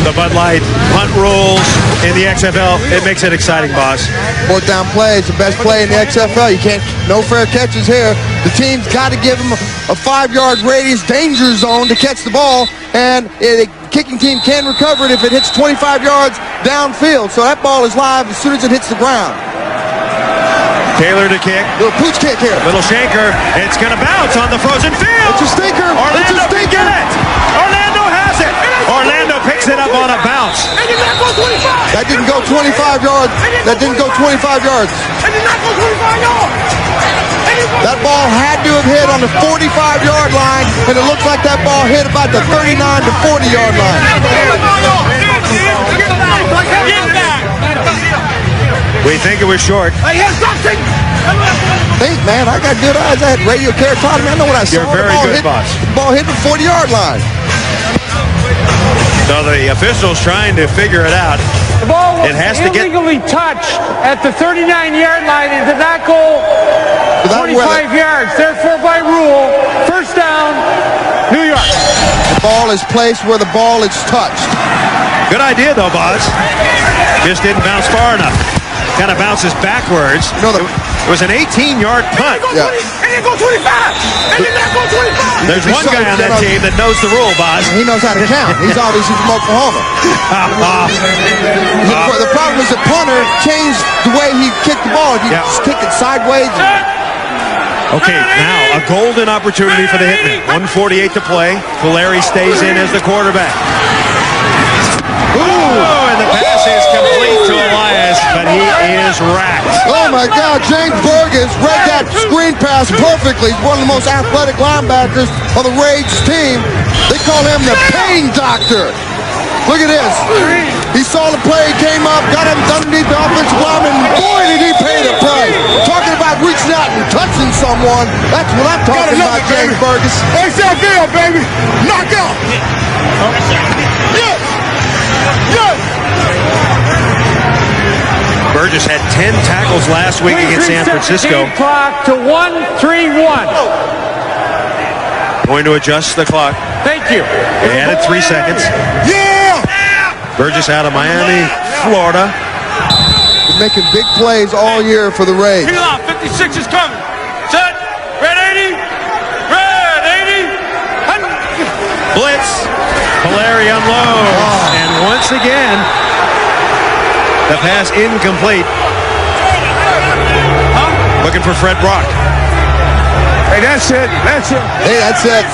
The Bud Light punt rules in the XFL, it makes it exciting, boss. Fourth down play is the best play in the XFL. You can't, no fair catches here. The team's got to give them a 5-yard radius danger zone to catch the ball, and the kicking team can recover it if it hits 25 yards downfield. So that ball is live as soon as it hits the ground. Taylor to kick. Little pooch kick here. Little shanker. It's going to bounce on the frozen field. It's a stinker. Orlando can get it. Orlando has it. Orlando picks it up on a bounce. That didn't go 25 yards. That didn't go 25 yards. That ball had to have hit on the 45-yard line, and it looks like that ball hit about the 39 to 40-yard line. We think it was short. think, man. I got good eyes. I had radio keratotomy. I know what I saw. You're very good, boss. The ball hit the 40-yard line. So the official's trying to figure it out. The ball was It has to get- illegally touched at the 39-yard line and did not go 25 yards. Therefore, by rule, first down, New York. The ball is placed where the ball is touched. Good idea, though, Boz. Just didn't bounce far enough. Kind of bounces backwards. It was an 18-yard punt. Yeah. And then go 25. And then not go 25. There's one guy on that team that knows the rule, Boz. He knows how to count. He's obviously from Oklahoma. The problem is the punter changed the way he kicked the ball. If you just kick it sideways. Okay, now a golden opportunity for the Hitmen. 1:48 to play. Puleri stays in as the quarterback. Oh, and the pass is complete to Elias, but he is racked. Oh my God, James Burgess read that screen pass perfectly. He's one of the most athletic linebackers of the Rage team. They call him the pain doctor. Look at this. He saw the play, came up, got him underneath the offensive lineman. Boy, did he pay the price. Talking about reaching out and touching someone. That's what I'm talking about, James Burgess. XFL, baby. Knock out. Yes. Yes. Burgess had 10 tackles last week against San Francisco. Clock to 1-3-1. Going to adjust the clock. Thank you. They added 3 seconds. Yeah. Burgess out of Miami, Florida. He's making big plays all year for the Rays. 56 is coming. Set. Red 80. Red 80. Blitz. Puleri unloads. And once again, the pass incomplete. Looking for Fred Brock. Hey, that's it. That's it. Hey, that's it.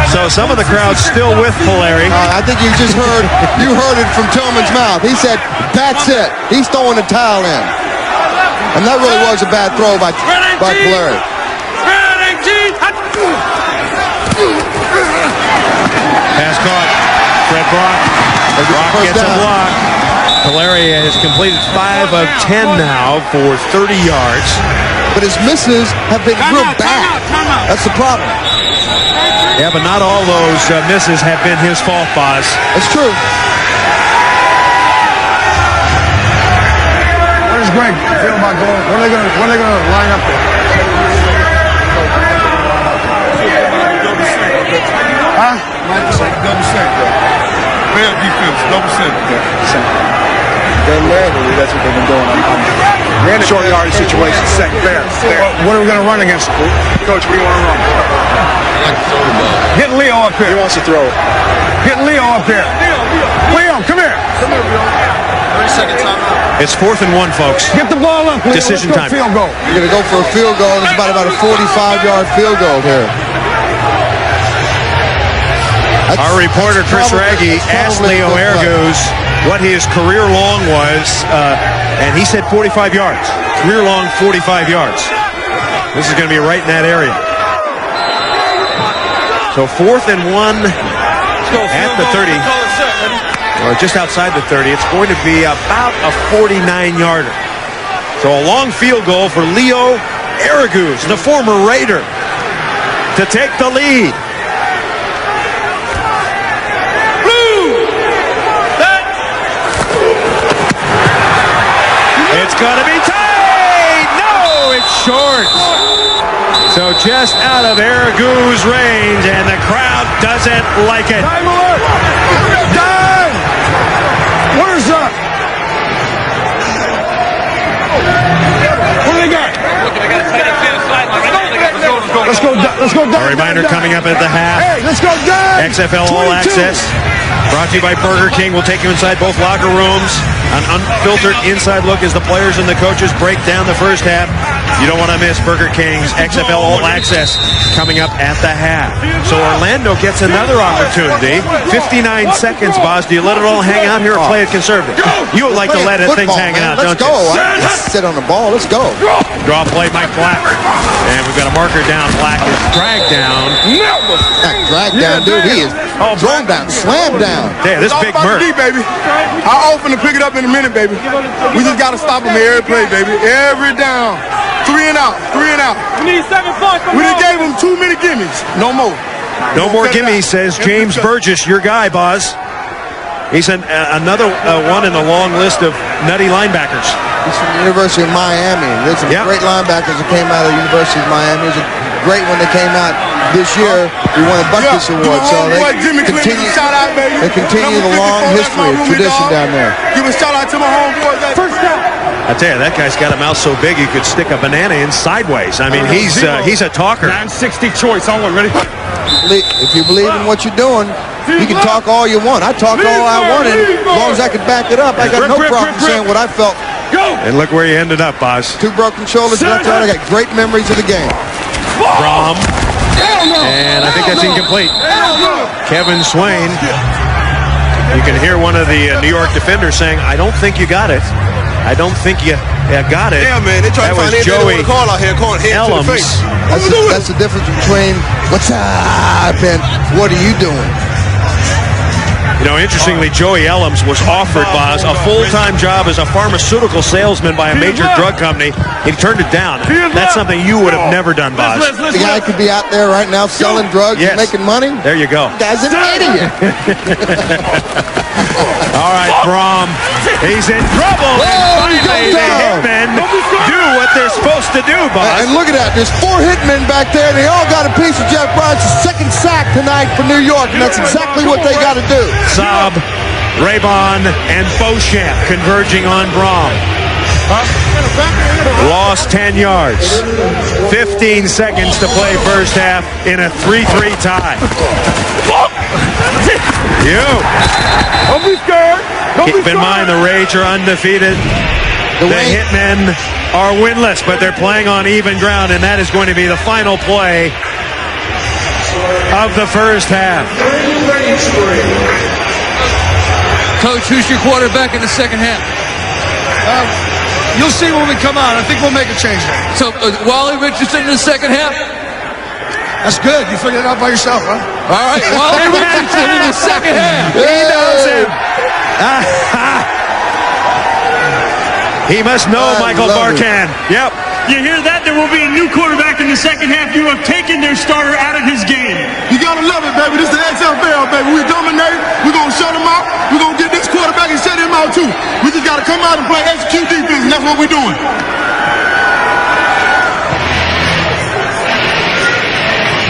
So some of the crowd's still with Puleri. I think you just heard it from Tillman's mouth. He said, that's it. He's throwing the towel in. And that really was a bad throw by Puleri. Pass caught. Fred Brock. Brock gets a block. Puleri has completed 5 of 10 now for 30 yards. But his misses have been real bad. That's the problem. Yeah, but not all those misses have been his fault, Boz. That's true. What is Greg feel about going? When are they going to line up there? Huh? Double center. Bad defense. Double center. That's what they've been doing. I'm short yardage situation, second fair. What are we going to run against? Coach, what do you want to run? Get Leo up here. He wants to throw. Get Leo up here. Leo, come here. 30-second timeout. It's 4th and 1, folks. Get the ball up, Leo. Decision Let's go time. field goal. You're going to go for a field goal. It's about a 45-yard field goal here. Our reporter, Chris Raggi, asked Leo Ergus what his career long was, and he said 45 yards. Career long, 45 yards. This is going to be right in that area. So 4th and 1 at the 30, or just outside the 30. It's going to be about a 49-yarder. So a long field goal for Leo Ergus, the former Raider, to take the lead. It's going to be tight! No, it's short. So just out of Ergus' range, and the crowd doesn't like it. Time alert! Time! Where's up? What do they got? Let's go down. A reminder coming up at the half. Hey, let's go down. XFL All 22. Access. Brought to you by Burger King. We'll take you inside both locker rooms. An unfiltered inside look as the players and the coaches break down the first half. You don't want to miss Burger King's XFL All Access coming up at the half. So Orlando gets another opportunity. 59 seconds, Boz. Do you let it all hang out here or play it conservative? You would like to let things hanging out, don't you? Let's sit on the ball. Let's go. Draw play, Mike Black. And we've got a marker down. Black is dragged down. Dragged down, dude. He is thrown down, slammed down. Yeah, this big Murph. Baby. I'll open to pick it up in a minute, baby. We just got to stop him every play, baby. Every down. 3 and out. 3 and out. We need 7 points. We done gave him too many gimmies. No more. No more gimmies, says James Burgess, your guy, Boz. He's another one in the long list of nutty linebackers. He's from the University of Miami. There's some great linebackers that came out of the University of Miami. There's a great one that came out this year. We won a Buckus Award. So they continue the long history of tradition down there. Give a shout out to my homeboys. First down. I tell you, that guy's got a mouth so big you could stick a banana in sideways. I mean, he's a talker. 960 choice. On one. Ready? If you believe in what you're doing, you can talk all you want. I talked all I wanted. As long as I could back it up, I got no problem saying what I felt. And look where you ended up, Boz. 2 broken shoulders left out. I got great memories of the game. Brom. And I think that's incomplete. Kevin Swain. You can hear one of the New York defenders saying, I don't think you got it. I don't think you got it. Yeah, man. They try to find Joey call out here, calling head to the face. That's the difference between what's up and what are you doing? You know, interestingly, Joey Ellums was offered, Boz, a full-time job as a pharmaceutical salesman by a major drug company. He turned it down. That's something you would have never done, Boz. The guy could be out there right now selling drugs and making money. There you go. The guy's an idiot. All right, Brom. He's in trouble. And finally, the Hitmen do what they're supposed to do, Boz. And look at that. There's 4 Hitmen back there. They all got a piece of Jeff Bryant's second sack tonight for New York, and that's exactly what they got to do. Saab, Raybon, and Beauchamp converging on Brom. Lost 10 yards. 15 seconds to play first half in a 3-3 tie. Don't be scared. Keep in mind, the Rage are undefeated. The Hitmen are winless, but they're playing on even ground, and that is going to be the final play of the first half. Coach, who's your quarterback in the second half? You'll see when we come out. I think we'll make a change there. So, Wally Richardson in the second half? That's good. You figured it out by yourself, huh? All right, Wally Richardson in the second half. He knows him. He must know Michael Barkan. Yep. You hear that? There will be a new quarterback in the second half. You have taken their starter out of his game. You gotta love it, baby. This is the XFL, baby. We dominate. We're gonna shut him out. We're gonna get this quarterback and shut him out too. We just gotta come out and play execute defense, and that's what we're doing.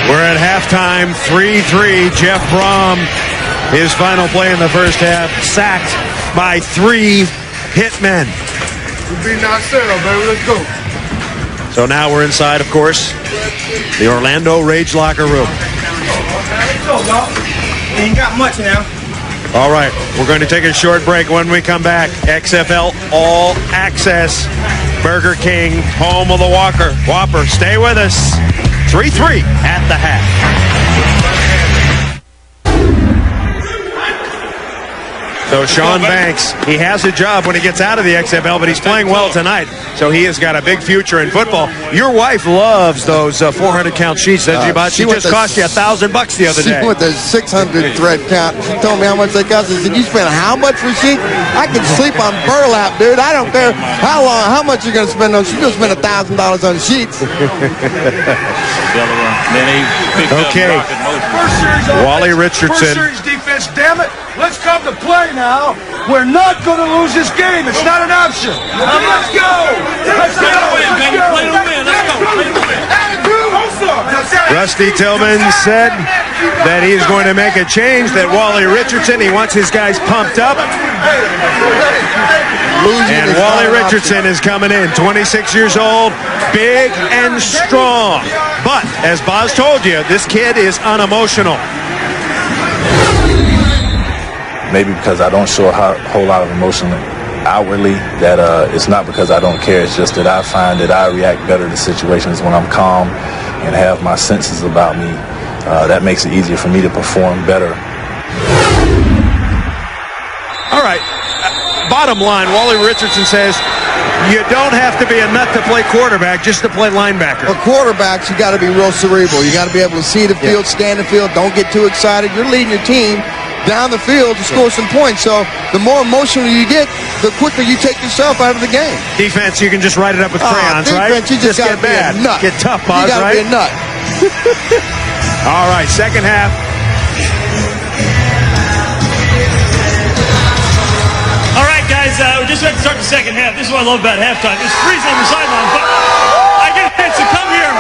We're at halftime, 3-3. Jeff Brom, his final play in the first half, sacked by 3 Hitmen. We're beating ourselves, baby. Let's go. So now we're inside, of course, the Orlando Rage locker room. Ain't got much now. All right, we're going to take a short break. When we come back, XFL All Access, Burger King, home of the Whopper. Stay with us. 3-3 at the half. So Sean Banks, he has a job when he gets out of the XFL, but he's playing well tonight. So he has got a big future in football. Your wife loves those 400-count sheets, doesn't she, Bud? She just cost you $1,000 the other day. She went the 600 thread count. She told me how much they cost. I said, you spend how much for a sheet? I can sleep on burlap, dude. I don't care how much you're going to spend on. She's going to spend $1,000 on sheets. Okay. Wally Richardson. First series defense, damn it. Let's come to play now. We're not going to lose this game. It's not an option. Let's go. Let's go. Play to win. Let's go. Play to win. Rusty Tillman said that he's going to make a change, that Wally Richardson, he wants his guys pumped up. And Wally Richardson is coming in, 26 years old, big and strong. But, as Boz told you, this kid is unemotional. Maybe because I don't show a whole lot of emotion outwardly, that it's not because I don't care. It's just that I find that I react better to situations when I'm calm and have my senses about me. That makes it easier for me to perform better. All right. Bottom line, Wally Richardson says you don't have to be a nut to play quarterback, just to play linebacker. For quarterbacks, you got to be real cerebral. You got to be able to see the field, scan the field. Don't get too excited. You're leading your team down the field to score some points. So the more emotional you get, the quicker you take yourself out of the game. Defense, you can just write it up with crayons, defense, right? You just get got to be bad. a nut. Get tough, Boz, You got to right? be a nut. All right, second half. All right, guys, we just had to start the second half. This is what I love about halftime. It's freezing on the sideline, but I get a chance to come here,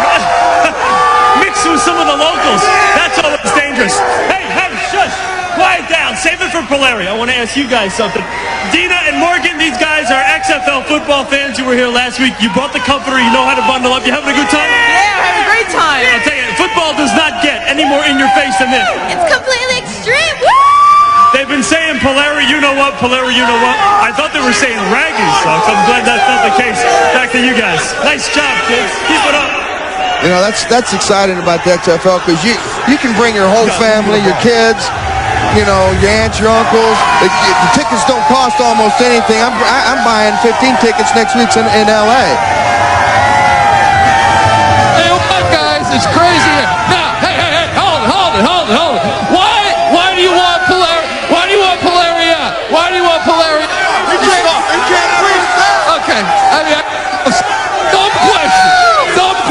mix with some of the locals. That's always dangerous. Hey, shush. Quiet down. Save it for Puleri. I want to ask you guys something. Dina and Morgan, these guys are XFL football fans who were here last week. You brought the comforter. You know how to bundle up. You having a good time? Yeah, we're having a great time. I'll tell you, football does not get any more in your face than this. It's completely extreme. Woo! They've been saying Puleri, you know what, Puleri, you know what. I thought they were saying Raggy sucks. I'm glad that's not the case. Back to you guys. Nice job, kids. Keep it up. You know, that's exciting about the XFL because you can bring your whole family, your kids, you know, your aunts, your uncles. The tickets don't cost almost anything. I'm buying 15 tickets next week in L.A. Hey, what, guys? It's crazy here. Now, hey, hold it. Why do you want Puleri? Why do you want Puleri out? Why do you want Puleri out? Okay. I mean, dumb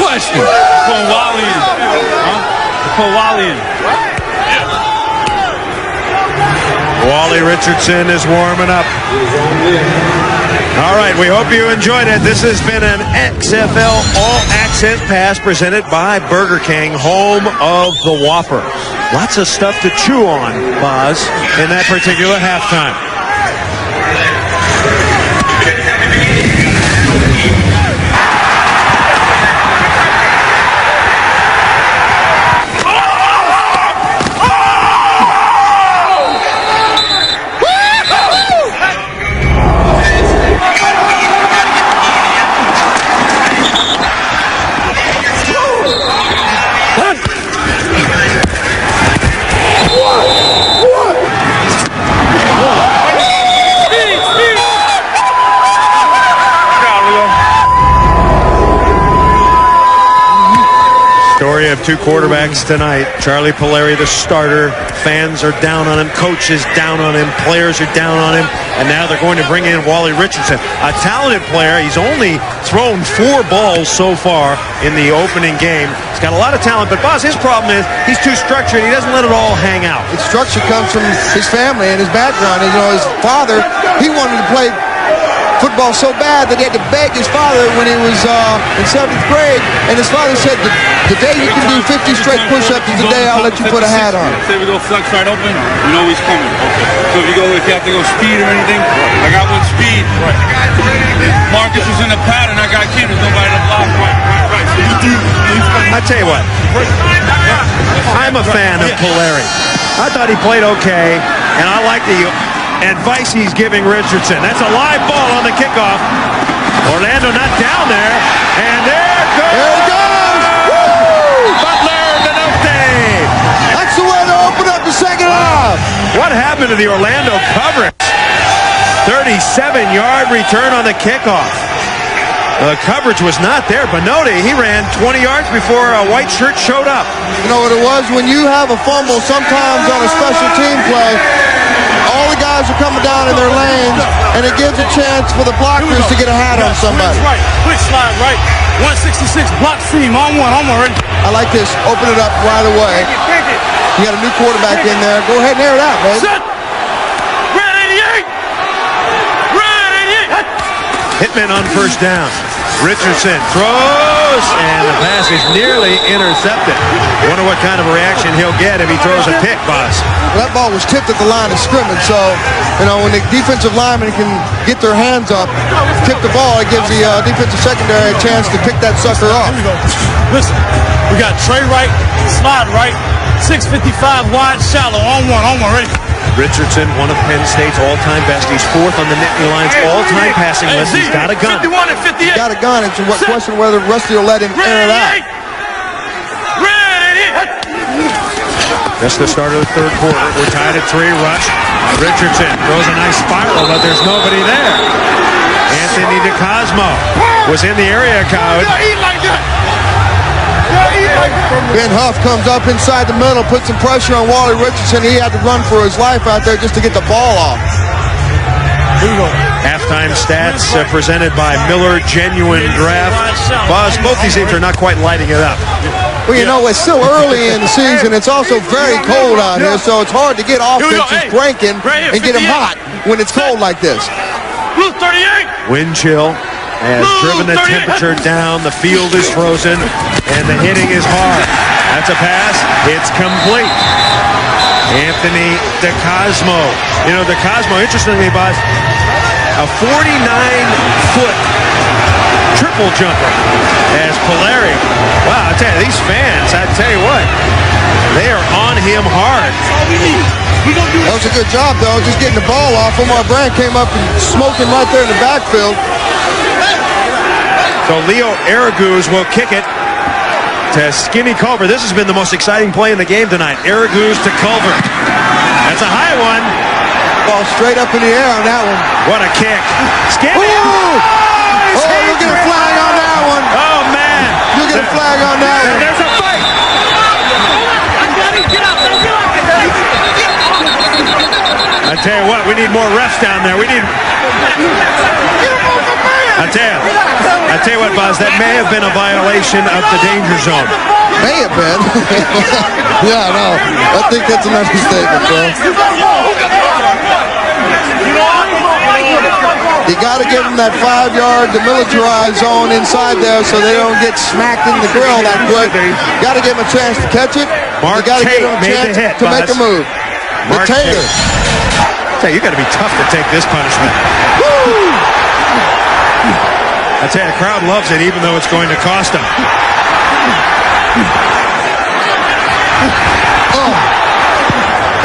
question. Put Wally in. Put Wally in. Wally Richardson is warming up. All right, we hope you enjoyed it. This has been an XFL All Access Pass presented by Burger King, home of the Whopper. Lots of stuff to chew on, Boz, in that particular halftime. Story of two quarterbacks tonight. Charlie Puleri, the starter. Fans are down on him. Coaches down on him. Players are down on him. And now they're going to bring in Wally Richardson, a talented player. He's only thrown 4 balls so far in the opening game. He's got a lot of talent, but Boz, his problem is he's too structured. He doesn't let it all hang out. His structure comes from his family and his background. You know, his father, he wanted to play football so bad that he had to beg his father when he was in 7th grade, and his father said, the day you can do 50 straight push-ups is the day I'll let you put a hat on. Say we go flex right open, you know he's coming. Okay. So if you have to go speed or anything, I got one speed. Right. Marcus was in the pattern, I got Kim, there's nobody to block. Right. So you do. I tell you what, I'm a fan of Puleri. I thought he played okay, and I like the advice he's giving Richardson. That's a live ball on the kickoff. Orlando not down there, and there it goes. There it goes. Woo! Butler Minote. That's the way to open up the second half. What happened to the Orlando coverage? 37-yard return on the kickoff. The coverage was not there. Minote, he ran 20 yards before a white shirt showed up. You know what it was? When you have a fumble sometimes on a special team play, all the guys are coming down in their lanes, and it gives a chance for the blockers to get a hat on somebody. Right, quick slide right, 166, block seam, on one, ready. I like this. Open it up right away. You got a new quarterback in there. Go ahead and air it out, man. Set. Red 88. Hitmen on first down. Richardson throws, and the pass is nearly intercepted. Wonder what kind of a reaction he'll get if he throws a pick, Boz. Well, that ball was tipped at the line of scrimmage, so, you know, when the defensive lineman can get their hands up, tip the ball, it gives the defensive secondary a chance to pick that sucker off. Here we go. Listen, we got Trey right, slide right, 655 wide, shallow, on one, ready. Richardson, one of Penn State's all-time best. He's fourth on the Nittany Lions all-time passing list. He's got a gun. 51 and 58. He's got a gun. It's a question whether Rusty will let him air it out. Just the start of the third quarter. We're tied at 3. Rush. Richardson throws a nice spiral, but there's nobody there. Anthony DeCosmo was in the area code. Ben Huff comes up inside the middle, puts some pressure on Wally Richardson. He had to run for his life out there just to get the ball off. Halftime stats presented by Miller Genuine Draft. Buzz, both these teams are not quite lighting it up. Well, you know, it's still early in the season. It's also very cold out here, so it's hard to get offenses cranking and get them hot when it's cold like this. Wind chill has driven the temperature down. The field is frozen, and the hitting is hard. That's a pass. It's complete. Anthony DeCosmo. You know, DeCosmo, interestingly, Buzz, a 49-foot triple jumper as Puleri. Wow, I tell you, these fans, I tell you what, they are on him hard. That was a good job, though, just getting the ball off. Omar Brand came up and smoked him right there in the backfield. So Leo Araguz will kick it to Skinny Culver. This has been the most exciting play in the game tonight. Araguz to Culver. That's a high one. Ball straight up in the air on that one. What a kick. Skinny. Oh, you'll get a flag on that one. Oh, man. You'll get a flag on that one. There's a fight. I tell you what, we need more refs down there. We need... I tell you what, Buzz, that may have been a violation of the danger zone. May have been. Yeah, no. I think that's an understatement, bro. You got to give them that 5-yard demilitarized zone inside there so they don't get smacked in the grill that quick. Got to give them a chance to catch it. You got to give them a chance to make a move. Mark Taylor. You got to be tough to take this punishment. Woo! I tell you, the crowd loves it, even though it's going to cost them. Oh,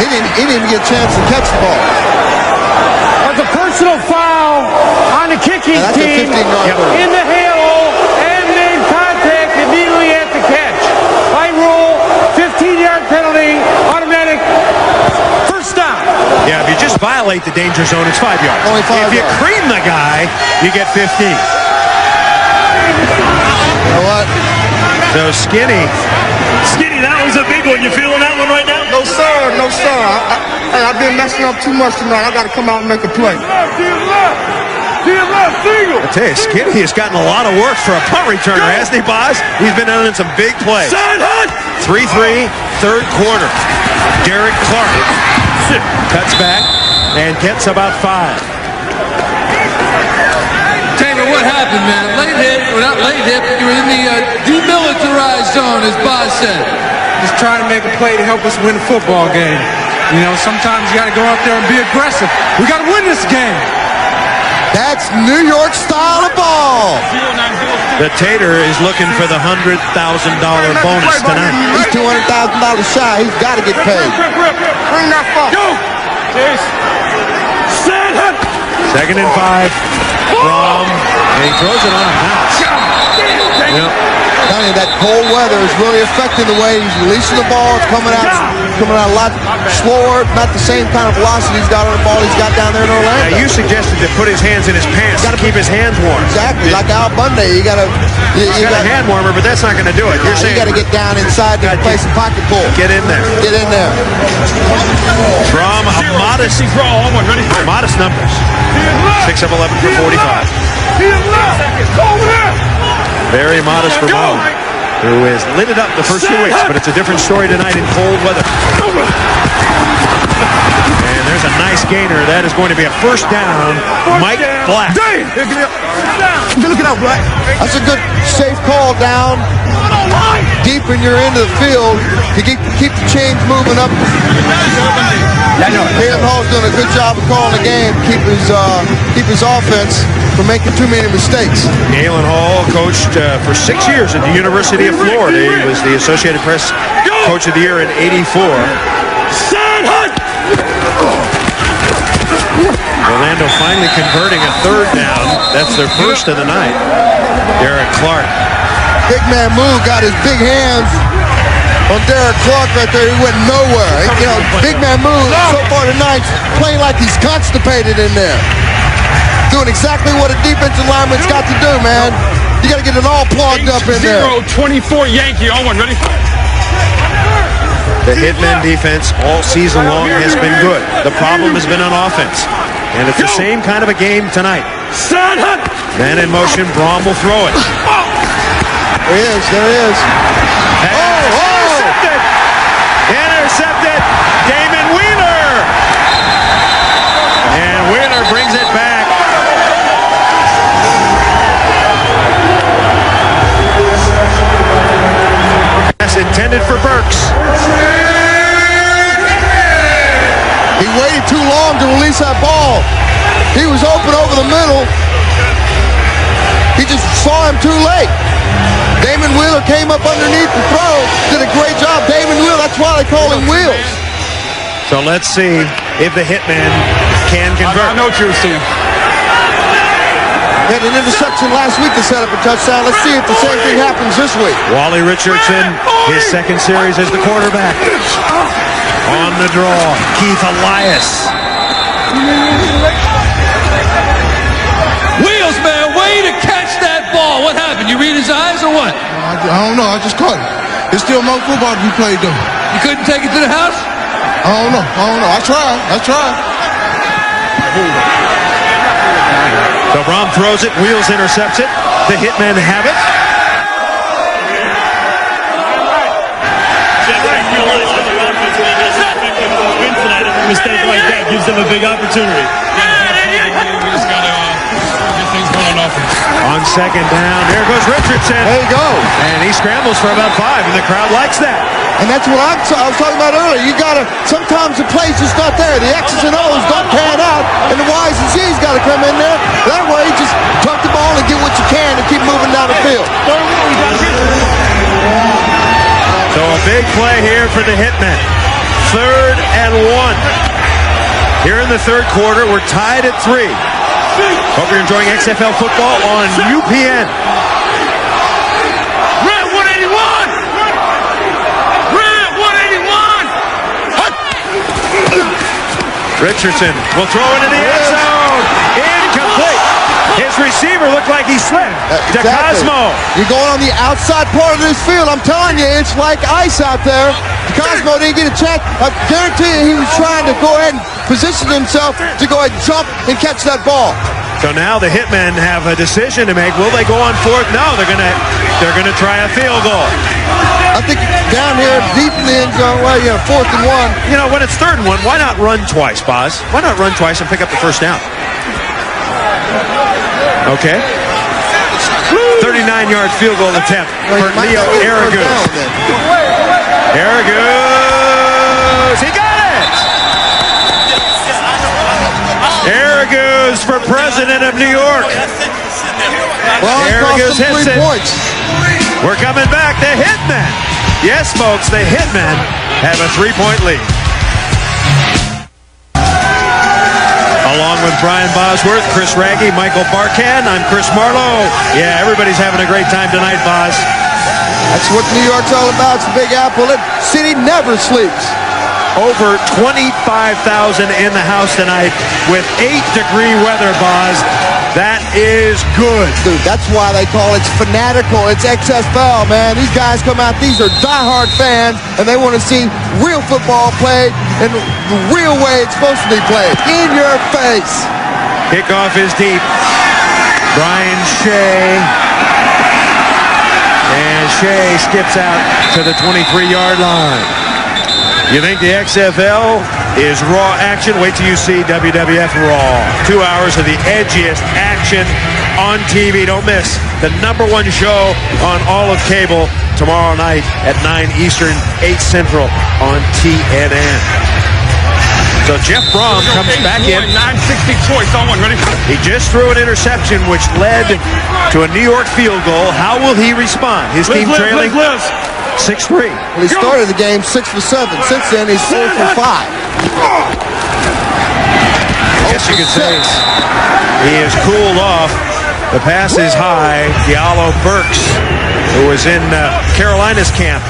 he didn't even get a chance to catch the ball. That's a personal foul on the kicking team in the halo and made contact immediately at the catch. By rule, 15-yard penalty, automatic first down. Yeah, if you just violate the danger zone, it's 5 yards. Only 5 if you yards. cream the guy, you get 15. You know what? So Skinny, that was a big one. You feeling that one right now? No, sir. No, sir. I've been messing up too much tonight. I got to come out and make a play. I tell you, Skinny has gotten a lot of work for a punt returner, hasn't he, Boz? He's been in some big plays. 3-3, third quarter. Derek Clark cuts back and gets about 5. Tamer, what happened, man? Late hit, well, not late hit, but you were in the demilitarized zone, as Boz said. Just trying to make a play to help us win a football game. You know, sometimes you got to go out there and be aggressive. We got to win this game. That's New York style of ball. The Tater is looking for the $100,000 bonus tonight. He's $200,000 shy. He's got to get paid. Bring that ball. Second and 5 from, and he throws it on a bounce. Telling you, that cold weather is really affecting the way he's releasing the ball. It's coming out a lot slower, not the same kind of velocity he's got on the ball he's got down there in Orlando. Now, you suggested to put his hands in his pants to keep his hands warm. Exactly, like Al Bundy. You got a hand warmer, but that's not going to do it. You're saying you got to get down inside and play some pocket pull. Get in there. Get in there. From a modest numbers. 6 of 11 for 45. Very modest for Mo, who has lit it up the first 2 weeks, but it's a different story tonight in cold weather. And there's a nice gainer. That is going to be a first down. Mike Black. Look it up, Black. That's a good, safe call down deep in your end of the field to keep the chains moving up. Galen Hall's doing a good job of calling the game, keep his offense from making too many mistakes. Galen Hall coached for 6 years at the University of Florida. He was the Associated Press Coach of the Year in '84. Orlando finally converting a third down. That's their first of the night. Derek Clark. Big man move, got his big hands on Derek Clark right there. He went nowhere. You know, big man move so far tonight, playing like he's constipated in there. Doing exactly what a defensive lineman's got to do, man. You got to get it all plugged up in there. 0-24 Yankee on one. Ready? The Hitmen defense all season long has been good. The problem has been on offense. And it's the same kind of a game tonight. Man in motion, Braum will throw it. There he is, there he is. Intercepted! Intercepted! Damon Wheeler! And Wheeler brings it back. Pass intended for Burks. He waited too long to release that ball. He was open over the middle. He just saw him too late. Damon Wheeler came up underneath the throw, did a great job. Damon Wheeler, that's why they call him Wheels. So let's see if the Hitmen can convert. I know what you were saying. He had an interception last week to set up a touchdown. Let's see if the same thing happens this week. Wally Richardson, his second series as the quarterback. On the draw, Keith Elias. Wheels, man, way to catch that ball. What happened? You read his eyes or what? I don't know. I just caught it. It's still more football to be played, though. You couldn't take it to the house? I don't know. I tried. So Braum throws it. Wheels intercepts it. The Hitmen have it. Mistake like that gives them a big opportunity. We just got to get things going on offense. On second down, there goes Richardson. There you go. And he scrambles for about 5, and the crowd likes that. And that's what I was talking about earlier. You got to, sometimes the play's just not there. The X's and O's don't pan out, and the Y's and Z's got to come in there. That way, you just tuck the ball and get what you can and keep moving down the field. So a big play here for the Hitmen. 3rd and 1. Here in the third quarter, we're tied at 3. Hope you're enjoying XFL football on UPN. Red 181! Red 181! Richardson will throw into the end zone. Incomplete. His receiver looked like he slipped. DeCosmo. You're going on the outside part of this field. I'm telling you, it's like ice out there. DeCosmo didn't get a chance. I guarantee you he was trying to go ahead and position himself to go ahead and jump and catch that ball. So now the Hitmen have a decision to make. Will they go on 4th? No, they're gonna try a field goal. I think down here deep in the end zone, well, you have 4th and 1. You know, when it's 3rd and 1, why not run twice, Boz? Why not run twice and pick up the first down? Okay. 39-yard field goal attempt for Leo Araguz. Araguz, he got it! Araguz for president of New York. Araguz hits it. We're coming back. The Hitmen. Yes, folks, the Hitmen have a 3-point lead. Along with Brian Bosworth, Chris Raggy, Michael Barkan, I'm Chris Marlowe. Yeah, everybody's having a great time tonight, Boz. That's what New York's all about. It's the Big Apple. That city never sleeps. Over 25,000 in the house tonight with 8-degree weather, Boz. That is good. Dude, that's why they call it fanatical. It's XFL, man. These guys come out, these are diehard fans, and they want to see real football played in the real way it's supposed to be played. In your face. Kickoff is deep. Brian Shea. And Shea skips out to the 23-yard line. You think the XFL is raw action? Wait till you see WWF Raw. 2 hours of the edgiest action on TV. Don't miss the #1 show on all of cable tomorrow night at 9 Eastern, 8 Central on TNN. So Jeff Braum comes back in. 960 choice on one. Ready? He just threw an interception which led to a New York field goal. How will he respond? His team trailing 6-3. Well, he started the game 6 for 7. Since then, he's 4 for 5. guess you could say he is cooled off. The pass is high. Diallo Burks, who was in Carolina's camp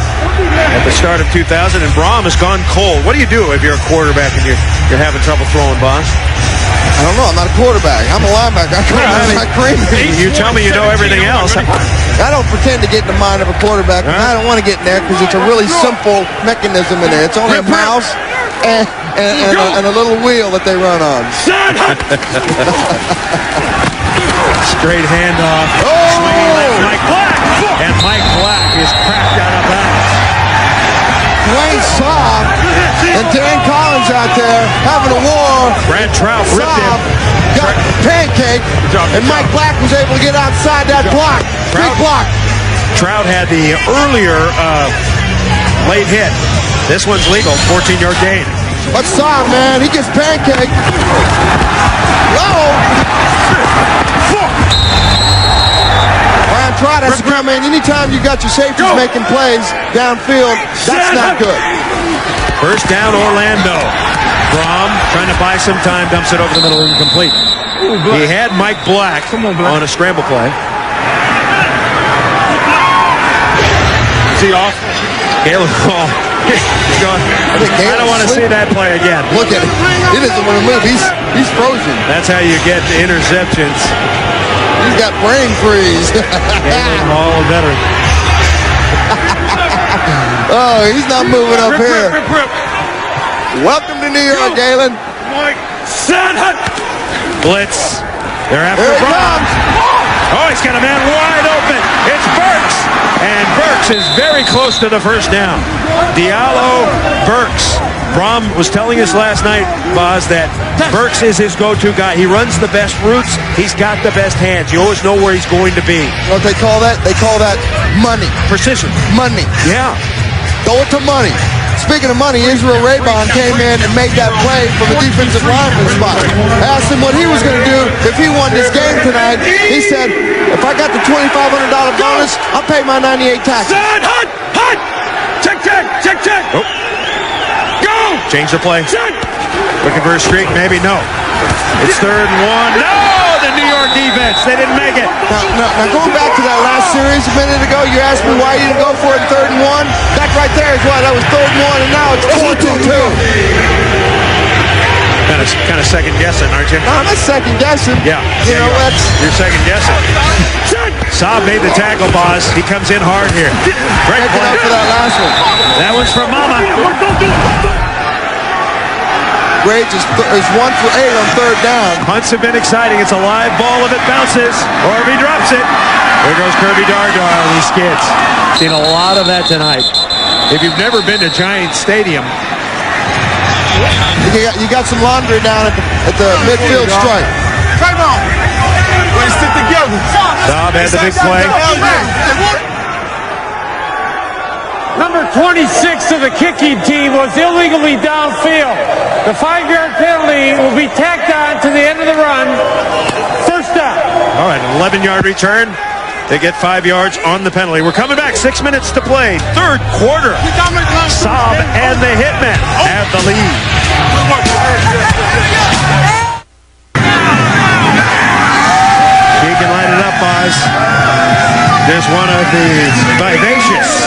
at the start of 2000, and Braum has gone cold. What do you do if you're a quarterback and you're having trouble throwing, boss? I don't know. I'm not a quarterback. I'm a linebacker. I cream. You tell me you know everything else. I don't pretend to get in the mind of a quarterback. I don't want to get in there because it's a really simple mechanism in there. It's only a mouse and a little wheel that they run on. Straight handoff. Oh! Mike Black. And Mike Black is cracked out of bounds. Dwayne Saab and Dan Collins out there having a war. Brad Trout ripped him. Got pancake, and Mike Black was able to get outside that block. Big block. Trout had the earlier late hit. This one's legal. 14-yard gain. But Saab, man, he gets pancake. Brian Trout has to come in. Anytime you got your safeties making plays downfield, that's not good. First down, Orlando. Braum trying to buy some time, dumps it over the middle, incomplete. He had Mike Black on a scramble play. Is he off? Caleb Hall. I don't want to see that play again. Look at it. He doesn't want to move. He's frozen. That's how you get the interceptions. He's got brain freeze. All veteran. Oh, he's not moving up here. Welcome to New York, Galen. Blitz. They're after Here he Braum. comes. Oh, he's got a man wide open. It's Burks. And Burks is very close to the first down. Diallo, Burks. Braum was telling us last night, Boz, that Burks is his go-to guy. He runs the best routes. He's got the best hands. You always know where he's going to be. You know what they call that? They call that money. Precision. Money. Yeah. Throw it to money. Speaking of money, Israel Raybon came in and made that play from the defensive lineman spot. I asked him what he was going to do if he won this game tonight. He said, if I got the $2,500 bonus, I'll pay my 98 taxes. Hut! Check! Oh. Go! Change the play. Looking for a streak, maybe no. It's 3rd and 1. No! The New York defense, they didn't make it. Now going back to that last series a minute ago, you asked me why you didn't go for it in 3rd and 1. That right there is why that was 3rd and 1, and now it's 4-2-2. Kind of second guessing, aren't you? No, I'm not second guessing. Yeah. You know, you're second guessing. Saab made the tackle, Boz. He comes in hard here. Great play. Out for that last one. That one's from Mama. Grades is 1 for 8 on 3rd down. Punts have been exciting. It's a live ball if it bounces or if he drops it. There goes Kirby Dargar and he skids. Seen a lot of that tonight. If you've never been to Giant Stadium, you got some laundry down at the midfield stripe. Come on. Let's stick together. Saab had the big play. Number 26 of the kicking team was illegally downfield. The 5-yard penalty will be tacked on to the end of the run. First down. All right, an 11-yard return. They get 5 yards on the penalty. We're coming back. 6 minutes to play. 3rd quarter. Saab and the Hitmen have the lead. He can light it up, Boz. There's one of the vivacious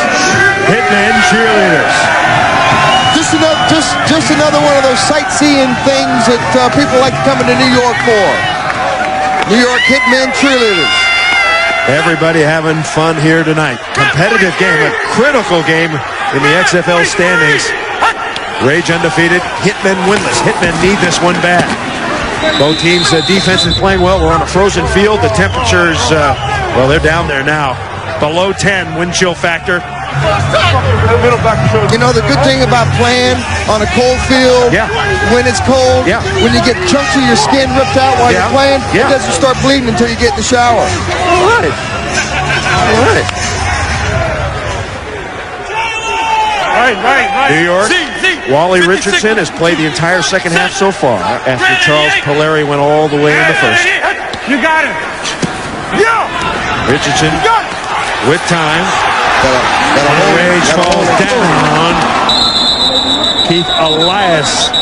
Hitmen cheerleaders. Just another one of those sightseeing things that people like to come into New York for. New York Hitmen cheerleaders. Everybody having fun here tonight. Competitive game, a critical game in the XFL standings. Rage undefeated, Hitmen winless. Hitmen need this one bad. Both teams' defense is playing well. We're on a frozen field. The temperatures, well, they're down there now. Below 10 wind chill factor. You know, the good thing about playing on a cold field, when it's cold, when you get chunks of your skin ripped out while you're playing, it doesn't start bleeding until you get in the shower. All right. New York, Wally Richardson has played the entire second half so far after Charles Puleri went all the way in the first. You got it. Richardson with time. Rage falls down. Keith Elias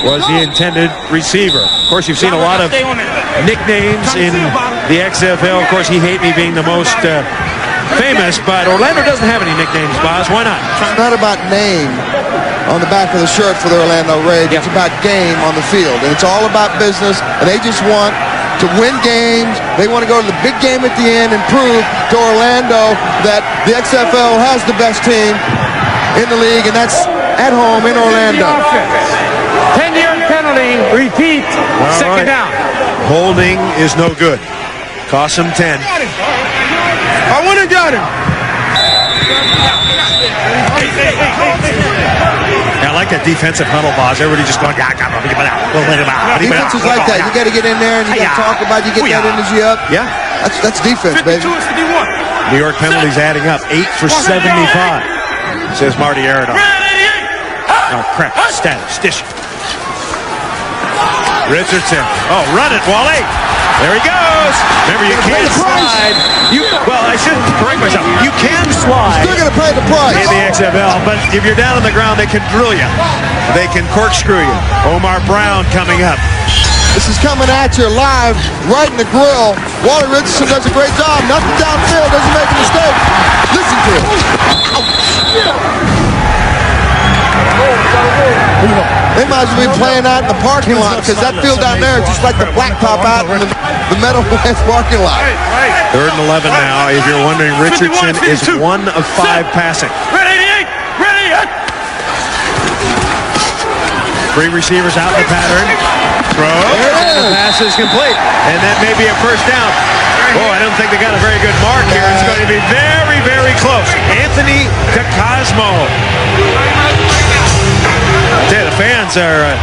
was the intended receiver. course, you've seen a lot of nicknames in the XFL. Of course, He Hate Me being the most famous, but Orlando doesn't have any nicknames, Boz. Why not? It's not about name on the back of the shirt for the Orlando Rage. It's about game on the field, and it's all about business, and they just want to win games. They want to go to the big game at the end and prove to Orlando that the XFL has the best team in the league, and that's at home in Orlando. 10-yard penalty, repeat, second down. Holding is no good. Cost him 10. I went and got him. I like that defensive huddle, Boz. Everybody just going, defense is like that. You got to get in there and you got to talk about it. You get that energy up. Yeah. That's defense, baby. New York penalties adding up. 8 for 75, says Marty Aradon. Oh, crap. Stish. Richardson. Oh, run it, Wally. There he goes. Remember, you can't slide. Well, I should correct myself. You can slide. Still going to pay the price in the XFL, but if you're down on the ground, they can drill you. They can corkscrew you. Omar Brown coming up. This is coming at you live, right in the grill. Wally Richardson does a great job. Nothing downfield, doesn't make a mistake. Listen to it. They might as well be playing out in the parking lot because that field down there is just like the blacktop out in the Meadowlands parking lot. 3rd and 11 now. If you're wondering, Richardson is 1 of 5 passing. 3 receivers out in the pattern. Throw. And the pass is complete. And that may be a first down. Oh, I don't think they got a very good mark here. It's going to be very, very close. Anthony DeCosmo. Yeah, the fans are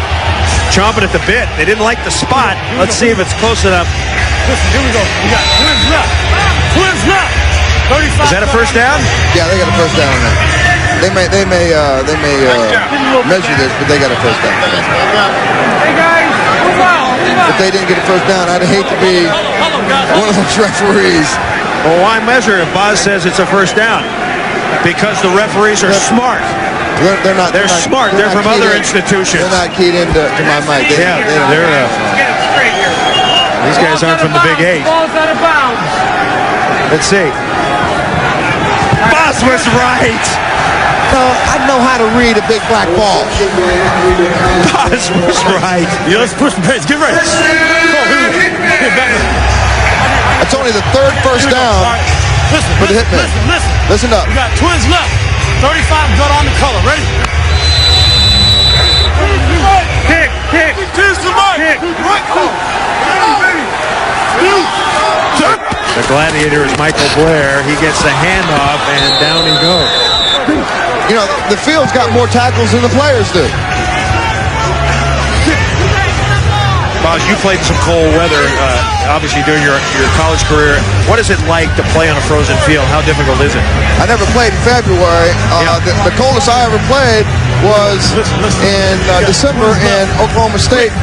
chomping at the bit. They didn't like the spot. Let's see if it's close enough. Listen, here we go. We got twins left. Twins left. 35. Is that a first down? Yeah, they got a first down on that. They may measure this, but they got a first down. Hey, guys, move out. If they didn't get a first down, I'd hate to be one of those referees. Well, why measure if Boz says it's a first down? Because the referees are smart. They're not. They're smart. They're from other institutions. They're not keyed into my mic. These guys aren't from the Big 8. Ball's out of bounds. Let's see. Boz was right. No, I know how to read a big black ball. Boz was right. Yeah, let's push the pace. Get ready. It's only the 3rd first down for the Hitmen. Listen up. We got twins left. 35 got on the color. Ready? Kick. Kiss the mic. Kick. The gladiator is Michael Blair. He gets the handoff, and down he goes. You know, the field's got more tackles than the players do. Boz, you played some cold weather, obviously during your college career. What is it like to play on a frozen field? How difficult is it? I never played in February. The coldest I ever played was in December in Oklahoma State.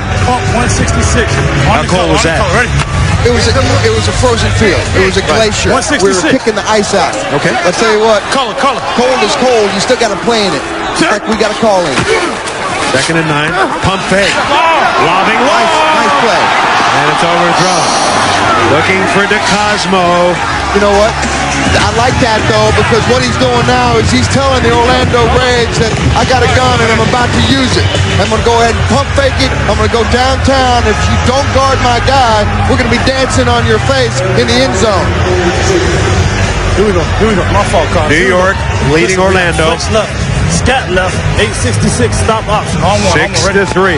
166. How cold was that? It was a frozen field. It was a glacier. 166. We were kicking the ice out. Okay. Let's tell you what. Color. Cold is cold. You still got to play in it. Just like we got to call in. 2nd and 9. Pump fake. Lobbing low. Nice play. And it's overthrown. Looking for DeCosmo. You know what? I like that, though, because what he's doing now is he's telling the Orlando Rage that I got a gun and I'm about to use it. I'm going to go ahead and pump fake it. I'm going to go downtown. If you don't guard my guy, we're going to be dancing on your face in the end zone. Here we go. My fault, Carl. New York leading Orlando. Flex left. Scat left. 866. Stop option. On one. 6-3.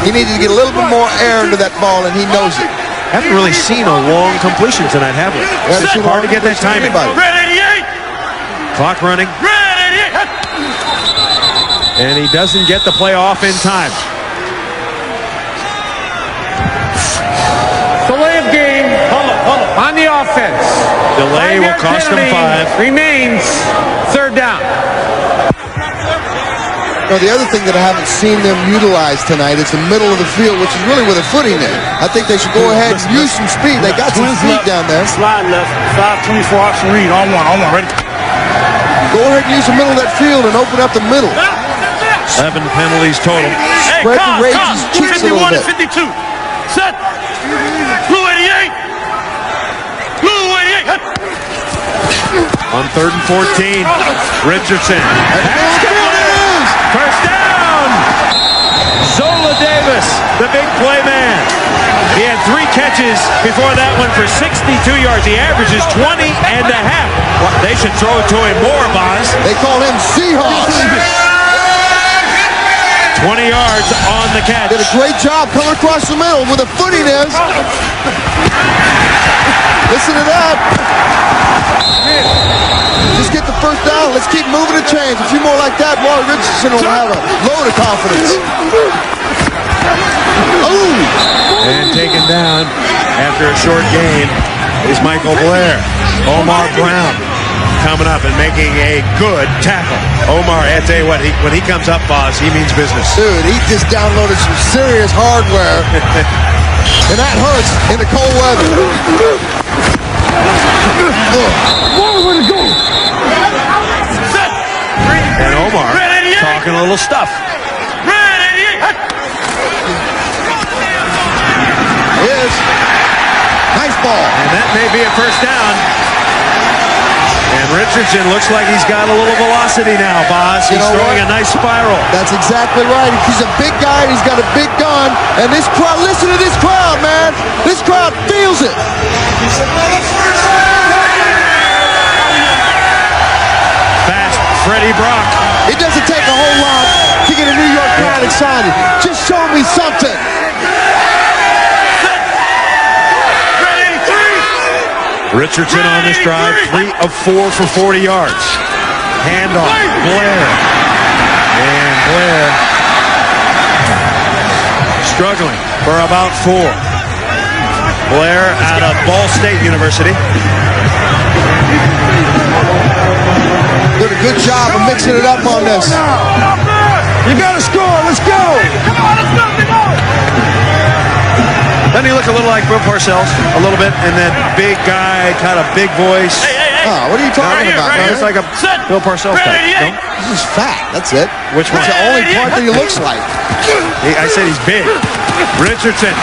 He needed to get a little bit more air into that ball, and he knows it. Haven't really seen a long completion tonight, have we? It's hard to get that timing. Red 88. Clock running. Red 88. And he doesn't get the play off in time. Delay of game on the offense. Delay will cost them 5. Remains 3rd down. No, the other thing that I haven't seen them utilize tonight is the middle of the field, which is really where the footing is. I think they should go ahead and use some speed. They got some speed down there. Slide left. 524 option read. On one. Ready? Go ahead and use the middle of that field and open up the middle. 11 penalties total. Spread the Rage's cheeks a little bit. 51 and 52. Set. Blue 88. Blue 88. On 3rd and 14, Richardson. First down. Zola Davis, the big play man. He had 3 catches before that one for 62 yards. He averages 20 and a half. Well, they should throw it to him more, Boz. They call him Seahawks. 20 yards on the catch. Did a great job coming across the middle with a footing is. Listen to that. Just get the first down. Let's keep moving the chains. A few more like that, Wally Richardson will have a load of confidence. Oh! And taken down after a short gain is Michael Blair. Omar Brown coming up and making a good tackle. Omar, I tell you what, when he comes up, Boss, he means business. Dude, he just downloaded some serious hardware. And that hurts in the cold weather. And Omar talking a little stuff. Is nice ball. And that may be a first down. And Richardson looks like he's got a little velocity now, Boz. He's throwing a nice spiral. That's exactly right. He's a big guy. He's got a big gun. And this crowd, listen to this crowd, man. This crowd feels it. Fast Freddie Brock. It doesn't take a whole lot to get a New York crowd excited. Just show me something. Richardson on this drive, 3 of 4 for 40 yards. Handoff, Blair. And Blair struggling for about 4. Blair out of Ball State University. Did a good job of mixing it up on this. You got to score. Let's go. Come on, let's go. Doesn't he look a little like Bill Parcells? A little bit. And then big guy, kind of big voice. Oh, what are you talking about, man? It's like a Bill Parcells type. No? He's just fat. That's it. Which one? That's the only part that he looks like. I said he's big. Richardson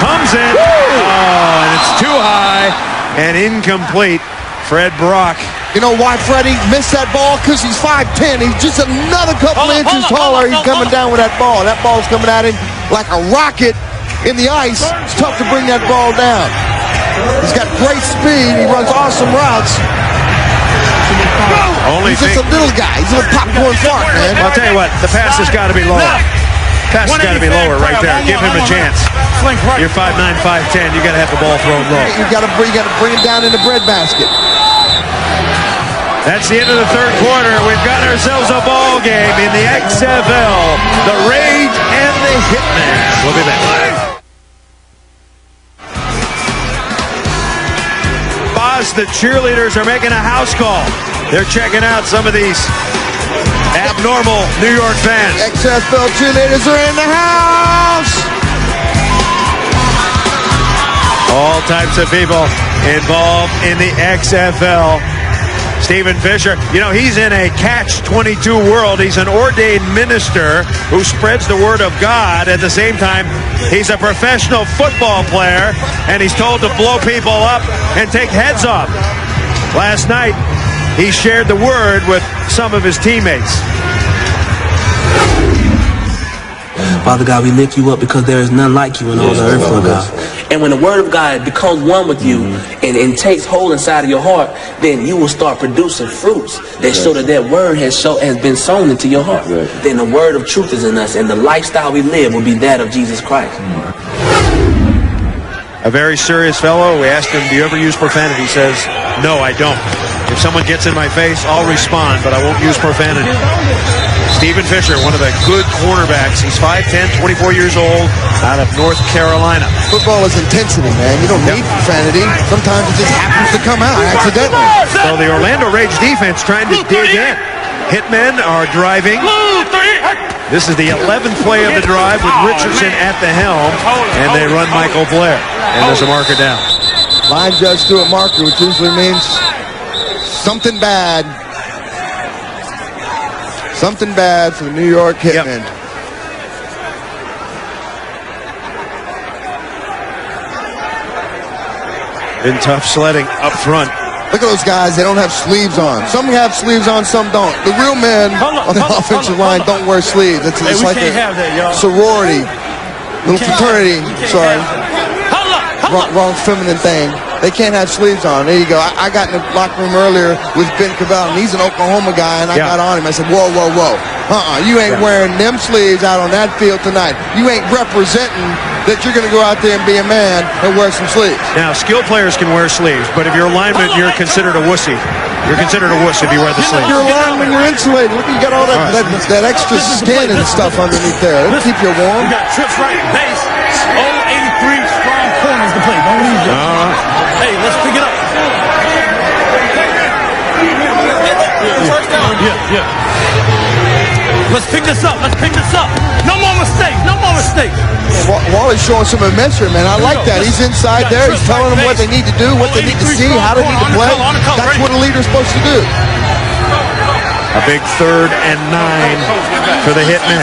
comes in. Oh, and it's too high and incomplete. Fred Brock. You know why Freddie missed that ball? Because he's 5'10". He's just another couple inches taller. He's coming down with that ball. That ball's coming at him like a rocket in the ice. It's tough to bring that ball down. He's got great speed. He runs awesome routes. He's just a little guy. He's a little popcorn fart, man. I'll tell you what, the pass has got to be lower. Pass has got to be lower right there. Give him a chance. You're 5'9", 5'10". You got to have the ball thrown low. You got to bring it down in the bread basket. That's the end of the third quarter. We've got ourselves a ball game in the XFL. The Rage and the Hitmen. We'll be back. Boz, the cheerleaders are making a house call. They're checking out some of these abnormal New York fans. XFL cheerleaders are in the house. All types of people involved in the XFL. Stephen Fisher, you know, he's in a catch-22 world. He's an ordained minister who spreads the word of God. At the same time, he's a professional football player, and he's told to blow people up and take heads off. Last night, he shared the word with some of his teammates. Father God, we lift you up because there is none like you in all the earth, Lord God. And when the word of God becomes one with you and takes hold inside of your heart, then you will start producing fruits that show that that word has been sown into your heart. Then the word of truth is in us, and the lifestyle we live will be that of Jesus Christ. A very serious fellow. We asked him, do you ever use profanity? He says, no, I don't. If someone gets in my face, I'll respond, but I won't use profanity. Stephen Fisher, one of the good cornerbacks. He's 5'10", 24 years old, out of North Carolina. Football is intensity, man. You don't need profanity. Sometimes it just happens to come out accidentally. So the Orlando Rage defense trying to dig in. Hitmen are driving. This is the 11th play of the drive with Richardson at the helm, and they run Michael Blair. And there's a marker down. Line judge to a marker, which usually means something bad. Something bad for the New York Hitmen. Been tough sledding up front. Look at those guys. They don't have sleeves on. Some have sleeves on, some don't. The real men on the offensive line don't wear sleeves. It's like a sorority, little fraternity. Sorry. Wrong feminine thing. They can't have sleeves on. There you go. I got in the locker room earlier with Ben Cavell, and he's an Oklahoma guy, and I got on him. I said, whoa, whoa, whoa. You ain't wearing them sleeves out on that field tonight. You ain't representing that you're going to go out there and be a man and wear some sleeves. Now, skilled players can wear sleeves, but if you're a lineman, you're considered a wussy. You're considered a wuss if you wear the sleeves. You're a lineman, you're insulated. Look, you got all that extra skin and stuff underneath there. It'll keep you warm. You got trips right, base. 083 strong corners to play. Don't leave them. Hey, let's pick it up. First down. Yeah. Let's pick this up. No more mistakes. Wally's showing some adventure, man. I like that. He's inside there. He's telling them what they need to do, what they need to see, how they need to play. That's what a leader's supposed to do. A big 3rd and 9 for the Hitmen.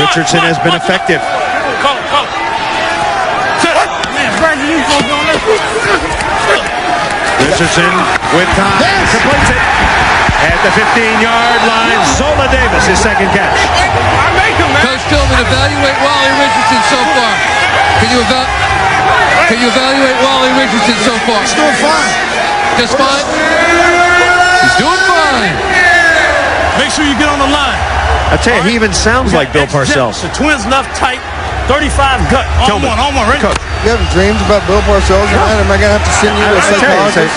Richardson has been effective. Richardson with time. Completes it. At the 15-yard line, Zola Davis, his second catch. Coach Tillman, evaluate Wally Richardson so far. Can you evaluate Wally Richardson so far? He's doing fine. Just fine? He's doing fine. Make sure you get on the line. I tell you, he even sounds like Bill Parcells. The twins left tight. 35 gut. On one. Ready? Coach. You having dreams about Bill Parcells? Am I going to have to send you a psychologist?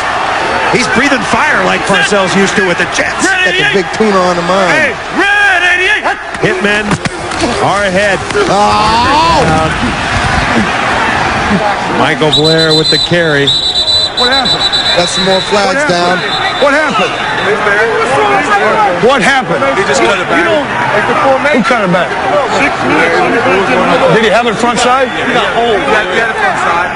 He's breathing fire like Parcells used to with the Jets. Got the big tuna on the mind. Hey, red 88. Hitmen are ahead. Oh! Michael Blair with the carry. What happened? Got some more flags down. What happened? What happened? He just cut it back. Who cut it back? Did he have it front side? He had it front side.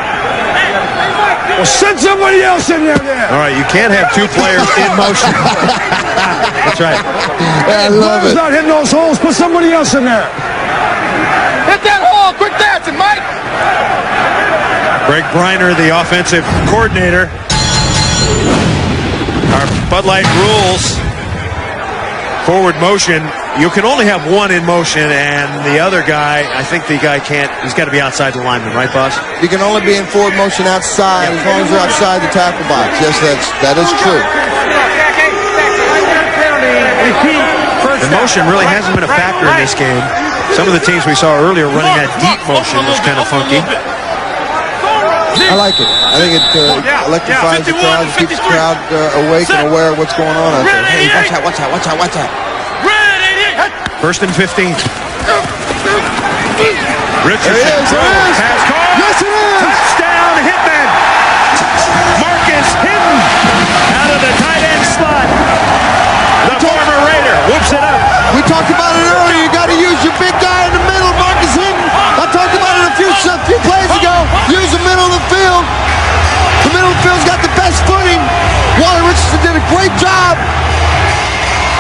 Well, send somebody else in there then. All right, you can't have two players in motion. That's right. I love it. Not hitting those holes. Put somebody else in there. Hit that hole. Quick dancing, Mike. Greg Briner, the offensive coordinator. Our Bud Light rules. Forward motion. You can only have one in motion, and the other guy, I think the guy can't. He's got to be outside the lineman, right, boss? You can only be in forward motion outside as long as you're outside the tackle box. Yes, that is true. The motion really hasn't been a factor in this game. Some of the teams we saw earlier running that deep motion was kind of funky. I like it. I think it electrifies the crowd, keeps the crowd awake and aware of what's going on out there. Hey, watch out. First and 15. Richardson throws. Pass call. Yes, it is. Touchdown, Hitmen. Marcus Hinton out of the tight end slot. The former Raider whoops it up. We talked about it earlier. You got to use your big guy in the middle, Marcus Hinton. I talked about it a few plays ago. Use the middle of the field. The middle of the field's got the best footing. Wally Richardson did a great job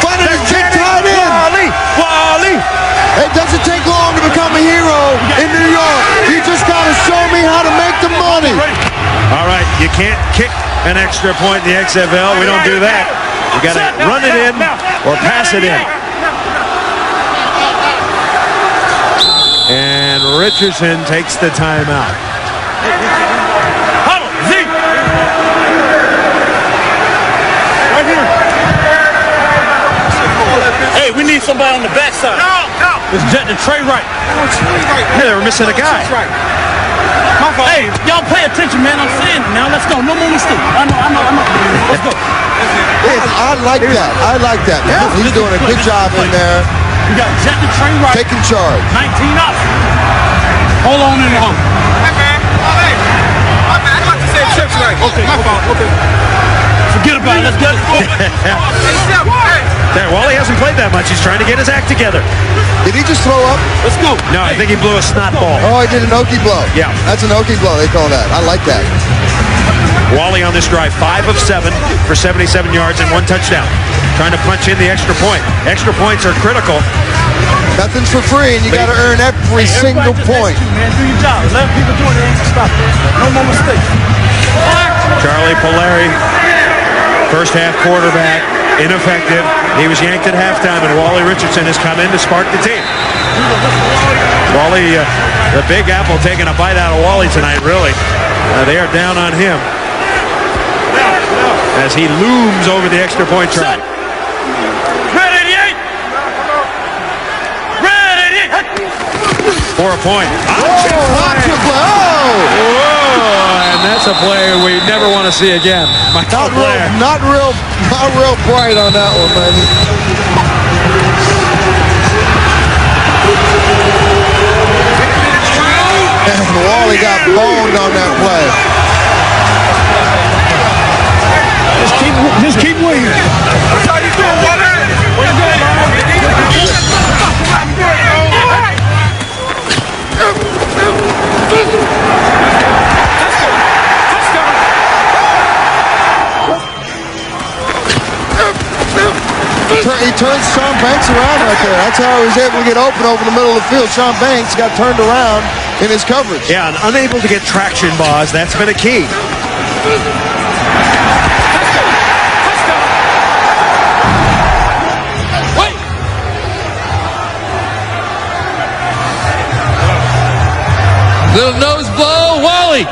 finding his big tight end. Wally. It doesn't take long to become a hero in New York. You just got to show me how to make the money. All right, you can't kick an extra point in the XFL. We don't do that. You got to run it in or pass it in. And Richardson takes the timeout. Hey, we need somebody on the backside. No. It's Jet and Trey Wright. Hey, they were missing a guy. My fault. Hey, y'all pay attention, man. I'm saying it now. Let's go. No more mistakes. I know. Let's go. I like that. Yeah. He's doing a good job in there. We got Jet and Trey Wright. Taking charge. 19 up. Hold on in the home. Hey, man. My bad. I'm about to say trips right. Okay, my fault. Okay. Forget about it. Let's get it. Wally hasn't played that much. He's trying to get his act together. Did he just throw up? Let's go. No, I think he blew a snot ball. Oh, he did an Okie blow. Yeah. That's an Okie blow, they call that. I like that. Wally on this drive, 5 of 7 for 77 yards and 1 touchdown. Trying to punch in the extra point. Extra points are critical. Nothing's for free, and you got to earn every single point. Man, do your job. Let people do it. They ain't stop it. No more mistakes. Charlie Puleri, first half quarterback, ineffective. He was yanked at halftime, and Wally Richardson has come in to spark the team. Wally, the Big Apple taking a bite out of Wally tonight, really. They are down on him as he looms over the extra point try. Red 88! Red 88! For a point. Oh! And that's a play we never want to see again. Not real bright on that one, baby. And Wally got boned on that play. Just keep waiting. How you doing, Wally? What you doing, He turns Sean Banks around right there. That's how he was able to get open over the middle of the field. Sean Banks got turned around in his coverage. Yeah, and unable to get traction, Boz. That's been a key. Wait! Little nose blow, Wally.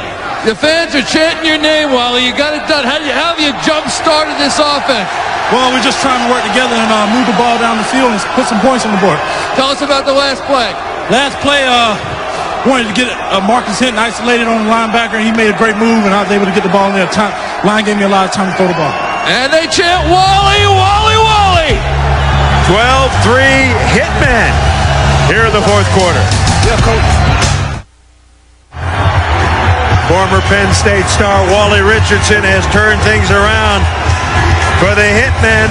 The fans are chanting your name, Wally. You got it done. How have you jump-started this offense? Well, we're just trying to work together and move the ball down the field and put some points on the board. Tell us about the last play. Last play, wanted to get Marcus Hinton isolated on the linebacker, and he made a great move, and I was able to get the ball in there. Line gave me a lot of time to throw the ball. And they chant, Wally, Wally, Wally! 12-3 Hitmen here in the fourth quarter. Yeah, coach. Former Penn State star Wally Richardson has turned things around for the Hitmen.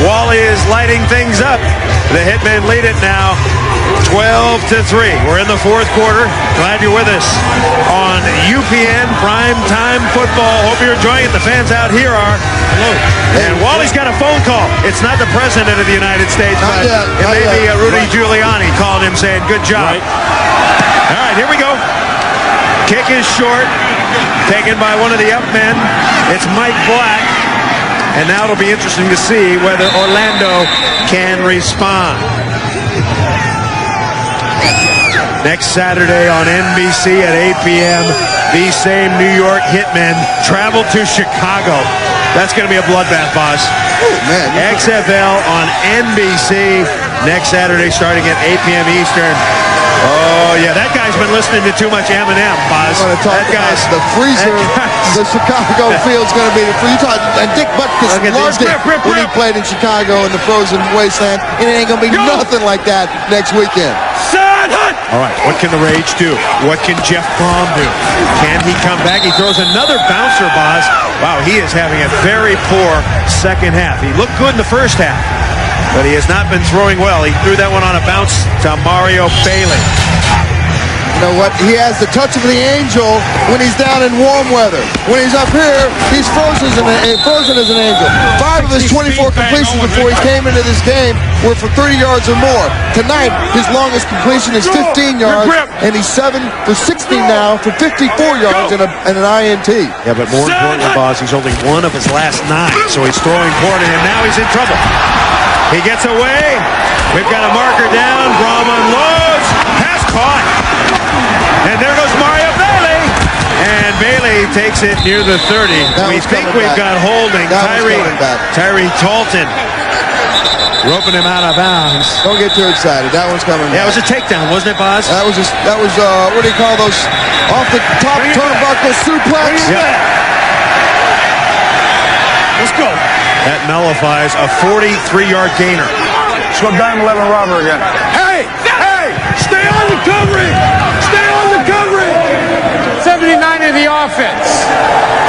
Wally is lighting things up. The Hitmen lead it now 12-3. We're in the fourth quarter. Glad you're with us on UPN Primetime Football. Hope you're enjoying it. The fans out here are. Hello. And Wally's got a phone call. It's not the President of the United States, but it may be Rudy Giuliani calling him saying, good job. All right, here we go. Kick is short. Taken by one of the up men. It's Mike Black. And now it'll be interesting to see whether Orlando can respond. Next Saturday on NBC at 8 p.m., these same New York Hitmen travel to Chicago. That's going to be a bloodbath, boss. Oh, man. XFL on NBC next Saturday starting at 8 p.m. Eastern. Oh, yeah, that guy's been listening to too much Eminem, Buzz. That guy's the freezer. The Chicago field's going to be the freezer. And Dick Butkus loved it when he played in Chicago in the frozen wasteland. And it ain't going to be nothing like that next weekend. All right, what can the Rage do? What can Jeff Brom do? Can he come back? He throws another bouncer, Buzz. Wow, he is having a very poor second half. He looked good in the first half, but he has not been throwing well. He threw that one on a bounce to Mario Bailey. You know what? He has the touch of the angel when he's down in warm weather. When he's up here, he's frozen as an angel. 5 of his 24 completions before he came into this game were for 30 yards or more. Tonight, his longest completion is 15 yards, and he's 7 for 16 now for 54 yards and an INT. Yeah, but more importantly, boss, he's only 1 of his last 9, so he's throwing poorly, and now he's in trouble. He gets away. We've got a marker down. Brom unloads. Pass caught. And there goes Mario Bailey. And Bailey takes it near the 30. We think we've got holding. Tyree Talton roping him out of bounds. Don't get too excited. That one's coming back. Yeah, it was a takedown, wasn't it, Boz? That was what do you call those? Off the top turnbuckle suplex? Yeah. Let's go. That nullifies a 43-yard gainer. It's what dime 11 robber again. Hey! Stay on the covering! Stay on the covering! 79 of the offense.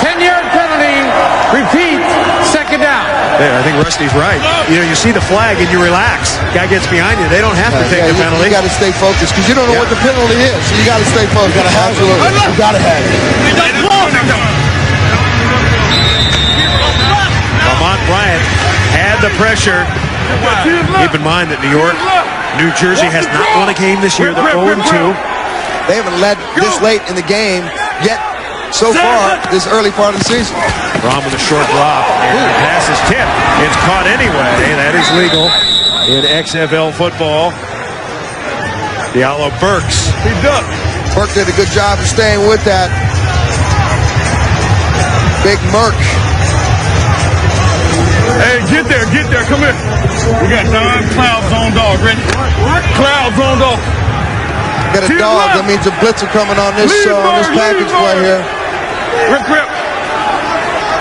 10-yard penalty. Repeat. Second down. Yeah, I think Rusty's right. You know, you see the flag and you relax. Guy gets behind you. They don't have to take the penalty. You got to stay focused because you don't know what the penalty is. So you got to stay focused. You got to have it. You got to have it. the pressure. Keep in mind that New Jersey has not won a game this year. They're 0-2. They haven't led this late in the game yet so far this early part of the season. Brom with a short drop. And the pass is tipped. It's caught anyway. That is legal in XFL football. Diallo Burks. He ducked. Burke did a good job of staying with that. Big Merc. Hey, get there, come here. We got Don Cloud Zone Dog, ready? Cloud Zone Dog. Got a dog, that means a blitzer coming on this package play here. Rip.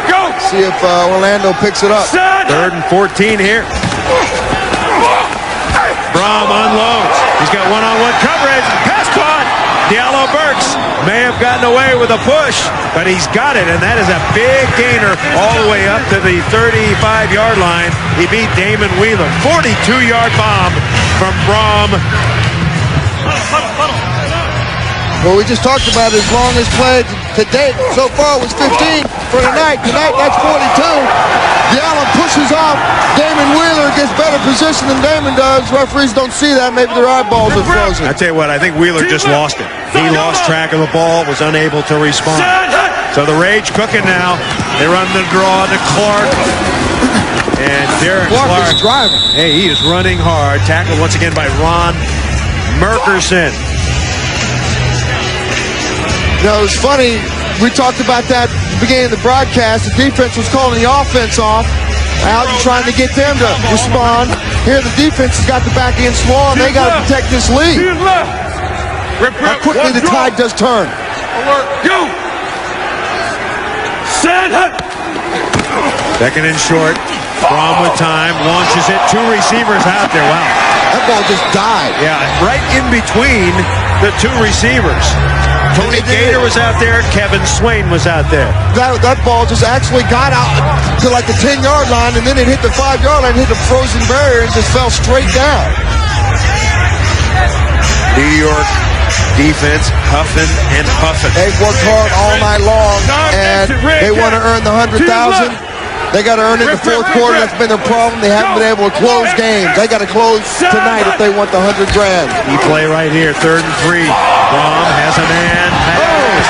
Go! See if Orlando picks it up. 3rd and 14 here. Brom unloads. He's got one-on-one coverage. Pass caught. Diallo Burks may have gotten away with a push, but he's got it, and that is a big gainer all the way up to the 35-yard line. He beat Damon Wheeler. 42-yard bomb from Brom. Well, we just talked about his longest play to date so far was 15 for tonight. Tonight, that's 42. Diallo pushes off. Damon Wheeler gets better position than Damon does. Referees don't see that. Maybe their eyeballs are frozen. I tell you what, I think Wheeler just lost it. He lost track of the ball, was unable to respond. So the rage cooking now. They run the draw to Clark. And Darren Clark is driving. Hey, he is running hard. Tackled once again by Ron Merkerson. You know, it's funny. We talked about that at the beginning of the broadcast. The defense was calling the offense off, out and trying to get them to respond. Here, the defense has got the back end small, and they got to protect this lead. How quickly the tide does turn. Go! Stand up! 2nd and short. Brom with time, launches it. 2 receivers out there. Wow. That ball just died. Yeah, right in between the 2 receivers. Tony Gator was out there. Kevin Swain was out there. That ball just actually got out to like the 10-yard line, and then it hit the 5-yard line, hit the frozen barrier, and just fell straight down. New York defense huffing and puffing. They've worked hard all night long, and they want to earn the 100,000. They got to earn it in the 4th quarter. That's been their problem. They haven't been able to close games. They got to close tonight if they want the 100 grand. You play right here, 3rd and 3. Brom has a man.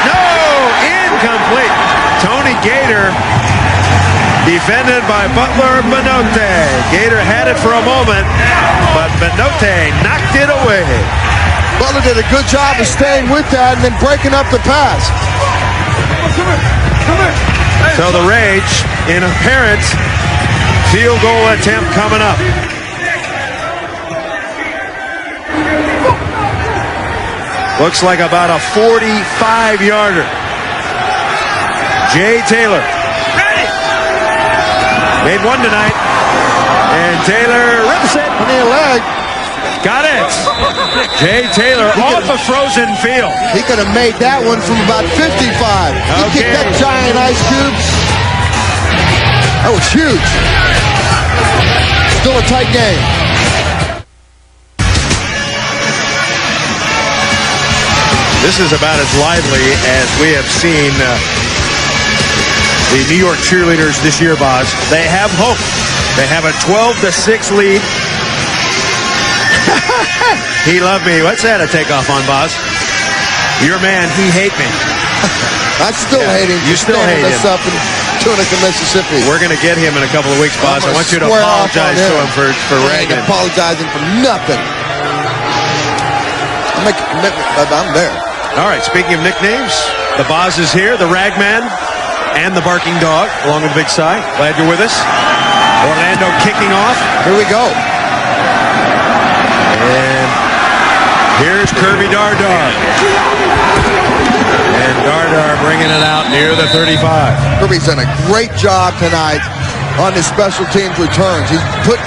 No! Incomplete. Tony Gator defended by Butler Benote. Gator had it for a moment, but Benote knocked it away. Butler did a good job of staying with that and then breaking up the pass. Come here. So the rage in apparent field goal attempt coming up. Looks like about a 45-yarder. Jay Taylor. Made one tonight. And Taylor rips it. On the leg. Got it. Jay Taylor off a frozen field. He could have made that one from about 55. He kicked that giant ice cube. That was huge. Still a tight game. This is about as lively as we have seen the New York cheerleaders this year, Boz. They have hope. They have a 12-6 lead. He loved me. What's that a takeoff on, Boz? Your man, he hate me. I still hate him. You still hate him. Up in Tunica, Mississippi. We're going to get him in a couple of weeks, Boz. I want you to apologize to him for ragging. Apologizing for nothing. I make a commitment, but I'm there. All right, speaking of nicknames, the Boz is here, the Ragman, and the Barking Dog, along with Big Cy. Glad you're with us. Orlando kicking off. Here we go. And here's Kirby Dardar. And Dardar bringing it out near the 35. Kirby's done a great job tonight on his special teams returns. He's put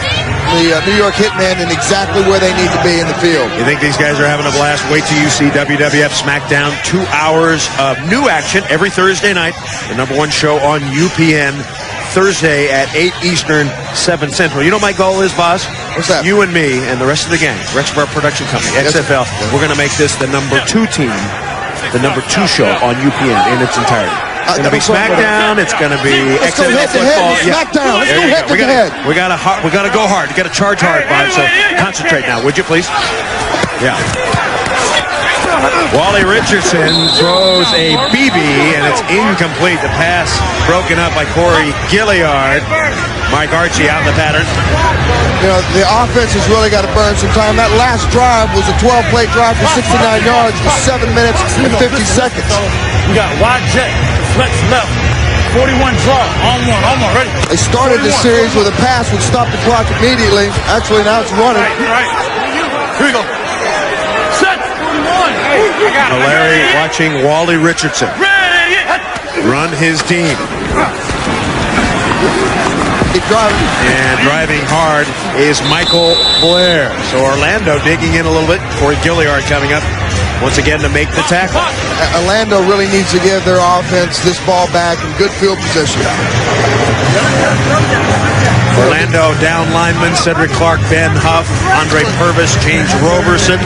the New York Hitmen in exactly where they need to be in the field. You think these guys are having a blast? Wait till you see WWF SmackDown. 2 hours of new action every Thursday night. The #1 show on UPN. Thursday at 8 Eastern, 7 Central. You know what my goal is, Boz? What's that? You and me and the rest of the gang, rest of our production company, XFL, we're going to make this the #2 team, the #2 show on UPN in its entirety. It's going to be SmackDown. It's going to be Let's go XFL head to football. head. SmackDown. Let's go head to head. We got to go hard. We got to charge hard, Bob. So concentrate now, would you please? Yeah. Wally Richardson throws a BB, and it's incomplete. The pass broken up by Corey Gilliard. Mike Archie out in the pattern. You know, the offense has really got to burn some time. That last drive was a 12-play drive for 69 yards for 7 minutes and 50 seconds. We got wide jet, flex left, 41 draw, on one, ready. They started the series with a pass which stopped the clock immediately. Actually, now it's running. Right. Here we go. Set. 41. Puleri watching Wally Richardson run his team. And driving hard is Michael Blair. So Orlando digging in a little bit. Corey Gilliard coming up once again to make the tackle. Orlando really needs to give their offense this ball back in good field position. Orlando down linemen, Cedric Clark, Ben Huff, Andre Purvis, James Roberson.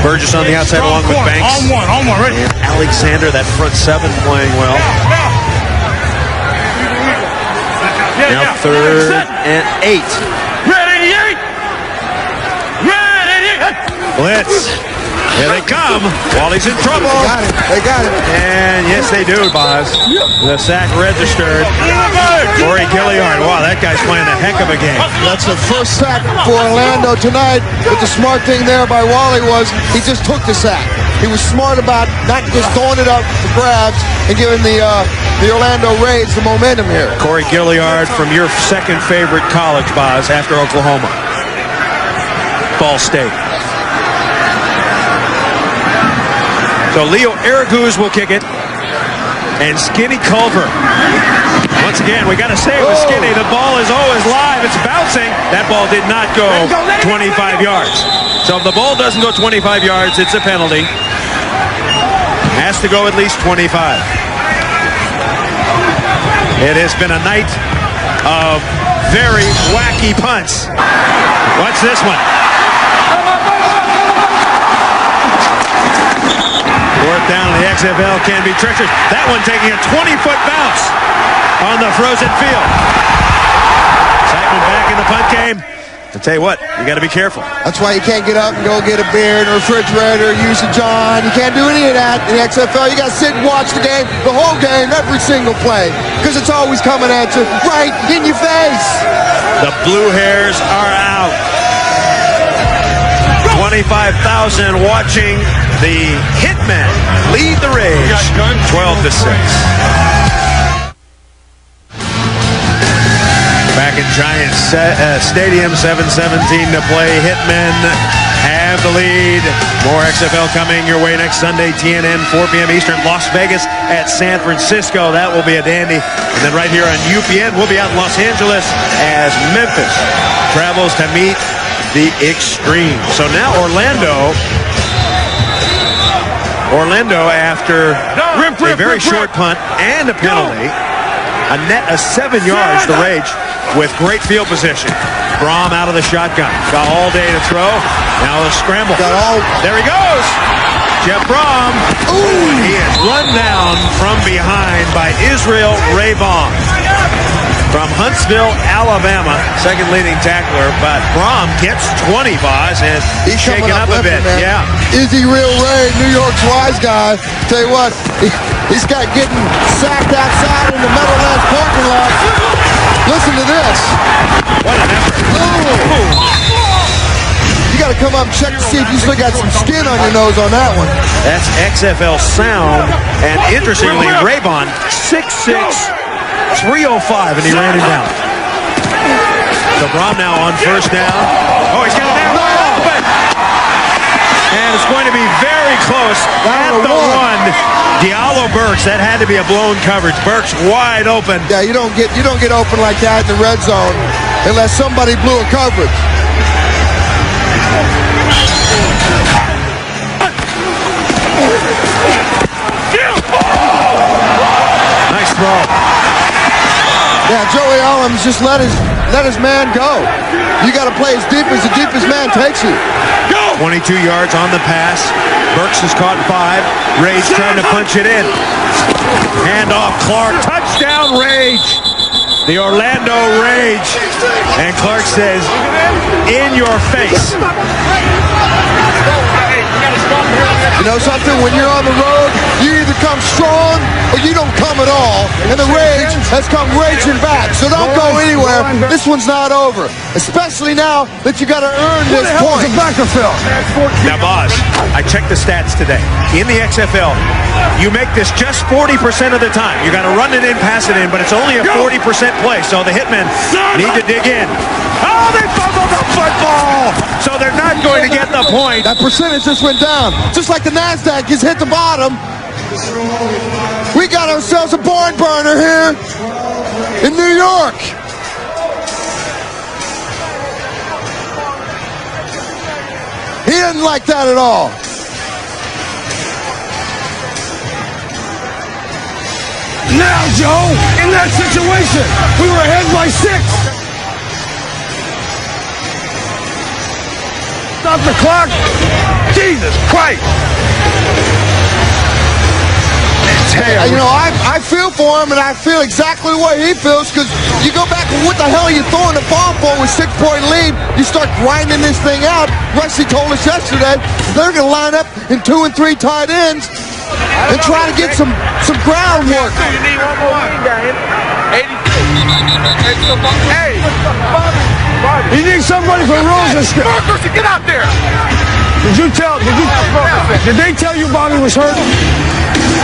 Burgess on the outside along with Banks. On one, ready. And Alexander, that front seven, playing well. Now 3rd and 8. Ready. Blitz. Here they come. Wally's in trouble. They got it. And yes, they do, Boz. The sack registered. Corey Gilliard. Wow, that guy's playing a heck of a game. That's the first sack for Orlando tonight. But the smart thing there by Wally was he just took the sack. He was smart about not just throwing it up for grabs and giving the Orlando Raids the momentum here. Corey Gilliard from your second favorite college, Boz, after Oklahoma. Ball State. So Leo Araguz will kick it. And Skinny Culver. Once again, we got to say it was Skinny. The ball is always live. It's bouncing. That ball did not go 25 yards. So if the ball doesn't go 25 yards, it's a penalty. Has to go at least 25. It has been a night of very wacky punts. Watch this one. Fourth down in the XFL can be treacherous. That one taking a 20-foot bounce on the frozen field. Hitmen back in the punt game. I tell you what, you got to be careful. That's why you can't get up and go get a beer in a refrigerator, use a John. You can't do any of that in the XFL. You got to sit and watch the game, the whole game, every single play, because it's always coming at you right in your face. The blue hairs are out. 25,000 watching the Hitmen lead the Rage 12-6. Back in Giants Stadium, 7:17 to play. Hitmen have the lead. More XFL coming your way next Sunday, TNN, 4 p.m. Eastern, Las Vegas at San Francisco. That will be a dandy. And then right here on UPN, we'll be out in Los Angeles as Memphis travels to meet the Xtreme. So now Orlando after a very short punt and a penalty, a net of 7 yards, the Rage, with great field position. Brom out of the shotgun. Got all day to throw. Now a scramble. There he goes. Jeff Brom. Ooh. He is run down from behind by Israel Raybon from Huntsville, Alabama. Second leading tackler, but Brom gets 20, Boz, and he's shaking up a bit. Man. Yeah. Is he real Ray, New York's wise guy? Tell you what, he's got getting sacked outside in the Meadowlands parking lot. Listen to this. What an effort. You got to come up and check to see if you still got some skin on your nose on that one. That's XFL sound. And interestingly, Raybon, 6'6", 305, and he ran him down. So Brom now on first down. Oh, he's got it down wide open. And it's going to be very close at the one. Diallo Burks, that had to be a blown coverage. Burks wide open. Yeah, you don't get open like that in the red zone unless somebody blew a coverage. Nice throw. Yeah, Joey Allums just let his man go. You got to play as deep as the deepest man takes you. Go! 22 yards on the pass. Burks has caught 5. Rage trying to punch it in. Hand off Clark. Touchdown, Rage. The Orlando Rage. And Clark says, in your face. You know something? When you're on the road, you either come strong or you don't come at all. And the Rage has come raging back. So don't go anywhere. This one's not over. Especially now that you got to earn this point. Now, Boz, I checked the stats today. In the XFL, you make this just 40% of the time. You got to run it in, pass it in, but it's only a 40% play. So the Hitmen need to dig in. Oh, they fumbled the football! So they're not going to get the point. That percentage just went down. Just like the NASDAQ has hit the bottom. We got ourselves a barn burner here in New York. He didn't like that at all. Now, Joe, in that situation, we were ahead by 6. Stop the clock. Jesus Christ. You know, I feel for him, and I feel exactly what he feels, because you go back and what the hell are you throwing the ball for with 6-point lead? You start grinding this thing out. Rusty told us yesterday they're going to line up in 2 and 3 tight ends and try to get some groundwork. You need one more game. 82. Hey, you need somebody from Rosenstein. Marcus, get out there. Did they tell you Bobby was hurt?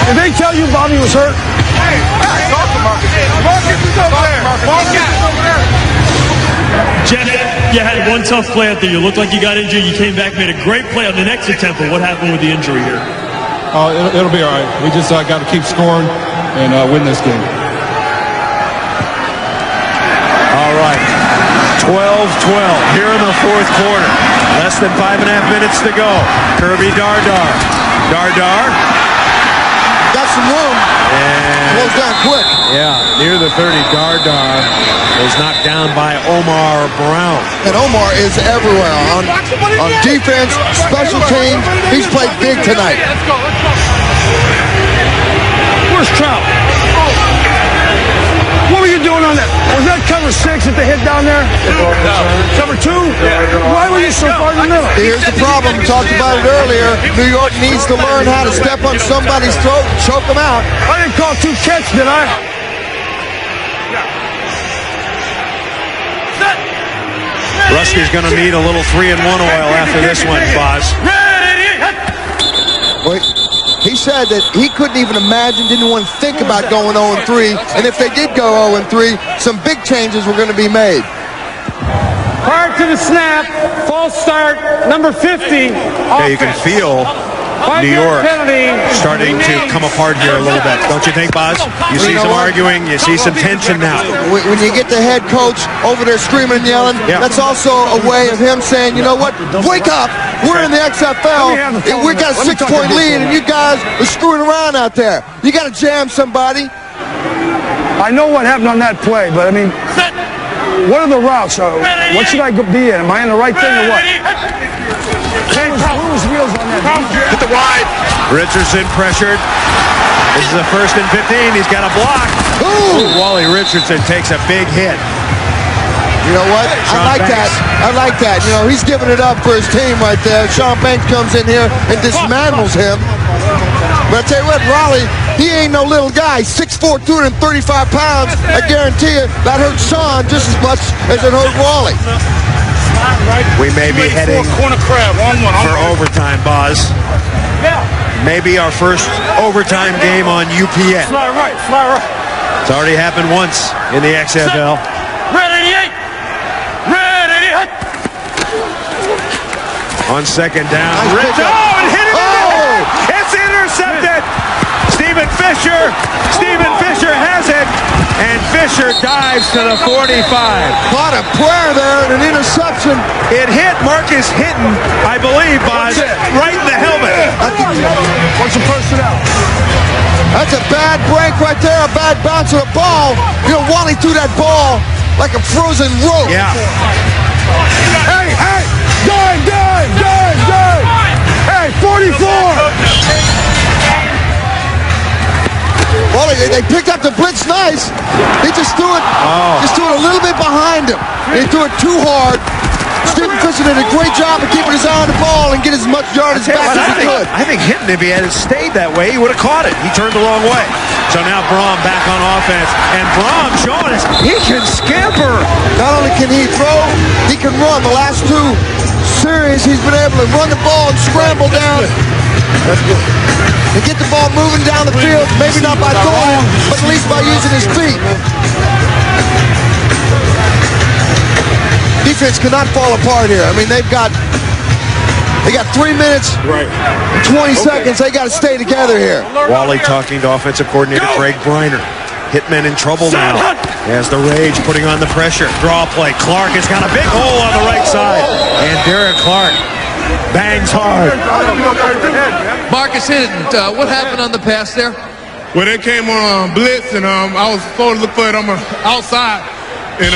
Did they tell you Bobby was hurt? Hey, talk to Marcus. Marcus is over there. Marcus is over there. Jeff, you had one tough play out there. You looked like you got injured. You came back, made a great play on the next attempt. But what happened with the injury here? It'll be all right. We just got to keep scoring and win this game. All right. 12-12 here in the fourth quarter. Less than 5.5 minutes to go. Kirby Dardar. Got some room. And close down quick. Yeah, near the 30. Dardar is knocked down by Omar Brown. And Omar is everywhere on defense, special teams. He's played big tonight. Where's Trout? What were you doing on that? Was that cover 6 that they hit down there? Cover 2? Why were you so far in the middle? Here's the problem. We talked about it earlier. New York needs to learn how to step on somebody's throat and choke them out. I didn't call 2 catch, did I? Rusty's going to need a little 3-in-1 oil after this one, Boz. Wait. He said that he couldn't even imagine, didn't want to think about going 0-3. And if they did go 0-3, some big changes were going to be made. Prior to the snap, false start, number 50. Yeah, you can feel New York starting to come apart here a little bit. Don't you think, Boz? You see some arguing, you see some tension now. When you get the head coach over there screaming and yelling, that's also a way of him saying, you know what, wake up. We're in the XFL. We got a 6-point lead, and you guys are screwing around out there. You got to jam somebody. I know what happened on that play, but I mean, what are the routes? What should I be in? Am I in the right thing or what? Who's wheels on that? Hit the wide. Richardson pressured. This is a 1st and 15. He's got a block. Ooh, Wally Richardson takes a big hit. You know what? I like that. You know, he's giving it up for his team right there. Sean Banks comes in here and dismantles him. But I tell you what, Raleigh, he ain't no little guy. 6'4", 235 pounds. I guarantee you that hurt Sean just as much as it hurt Raleigh. We may be heading for overtime, Boz. Maybe our first overtime game on UPN. Fly right. It's already happened once in the XFL. Red 88. On second down. And hit it in. It's intercepted. Stephen Fisher has it. And Fisher dives to the 45. Caught a prayer there and an interception. It hit Marcus Hitmen, I believe, Boz, right in the helmet. What's the personnel? That's a bad break right there, a bad bounce of the ball. You know, Wally threw that ball like a frozen rope. Yeah. Hey! Dive! Well, they picked up the blitz nice. He just threw it a little bit behind him. He threw it too hard. Stephen Fisher did a great job of keeping his eye on the ball and get as much yardage back as he could. I think Hitmen, if he had stayed that way, he would have caught it. He turned the wrong way. So now Braum back on offense. And Braum showing us he can scamper. Not only can he throw, he can run. The last two series, he's been able to run the ball and scramble down. That's good. And get the ball moving down the field, maybe not by throwing, but at least by using his feet. Defense cannot fall apart here. I mean, they got 3 minutes, 20 seconds. They got to stay together here. Wally talking to offensive coordinator Greg Briner. Hitmen in trouble now as the Rage putting on the pressure. Draw play. Clark has got a big hole on the right side. And Derek Clark bangs hard. Marcus Hitmen, what happened on the pass there? Well, they came on blitz, and I was supposed to look for it on the outside. And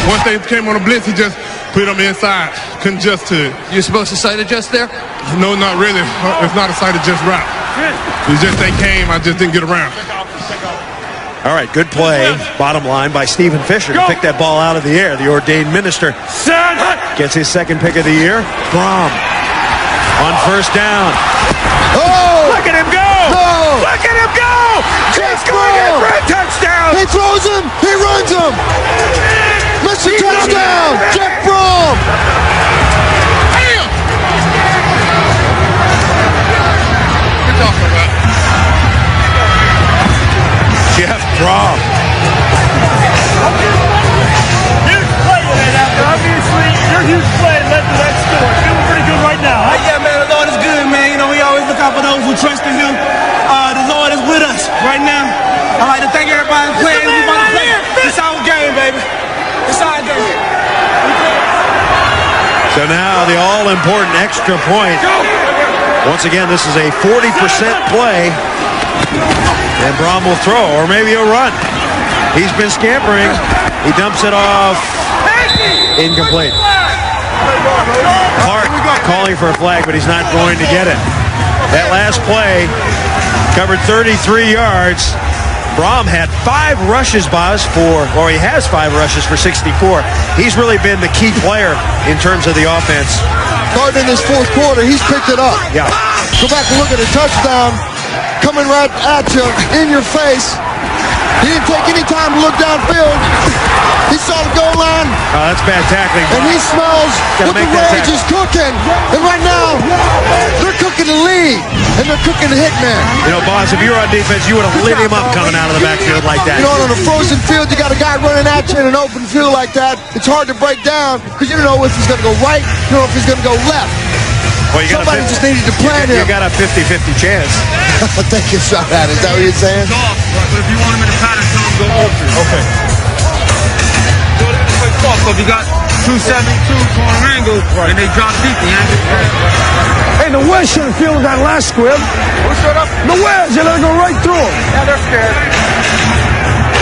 once they came on a blitz, he just put it on the inside. Couldn't adjust to it. You're supposed to sight adjust there? No, not really. It's not a sight adjust route. It's just they came, I just didn't get around. All right, good play, bottom line, by Stephen Fisher to pick that ball out of the air. The ordained minister gets his second pick of the year. Braum on first down. Oh! Look at him go! No! Look at him go! He's going in for a touchdown! He throws him! He runs him! Mr. Touchdown! Jeff Braum! Damn! Good talk about it. Jeff Braum. Huge play today, after obviously your huge play led to that score. Feeling pretty good right now, huh? Yeah, man, the Lord is good, man. You know, we always look out for those who trust in Him. The Lord is with us right now. I'd like to thank everybody who's playing. We want to play. It's our game, baby. It's our game. So now the all-important extra point. Once again, this is a 40% play. And Braum will throw, or maybe he'll run. He's been scampering. He dumps it off. Incomplete. Clark calling for a flag, but he's not going to get it. That last play covered 33 yards. Braum had 5 rushes, he has 5 rushes for 64. He's really been the key player in terms of the offense. Starting in this fourth quarter, he's picked it up. Yeah. Go back and look at the touchdown. Coming right at you, in your face. He didn't take any time to look downfield. He saw the goal line. Oh, that's bad tackling. And he smells what the Rage is cooking. And right now, they're cooking the lead. And they're cooking the Hitman. You know, boss, if you were on defense, you would have lit him up coming out of the backfield like that. You know, on a frozen field, you got a guy running at you in an open field like that. It's hard to break down because you don't know if he's going to go right, you don't know if he's going to go left. Well, somebody just needed to plan him. You got a 50-50 chance. Take a shot at it. Is that what you're saying? But if you want him in the pattern, tell him go open. Okay. So if you got 272 corner angles and they drop deep, the angle. Hey, the West should have fielded that last squib. Who showed up? The West, they let it go right through them. Yeah, they're scared.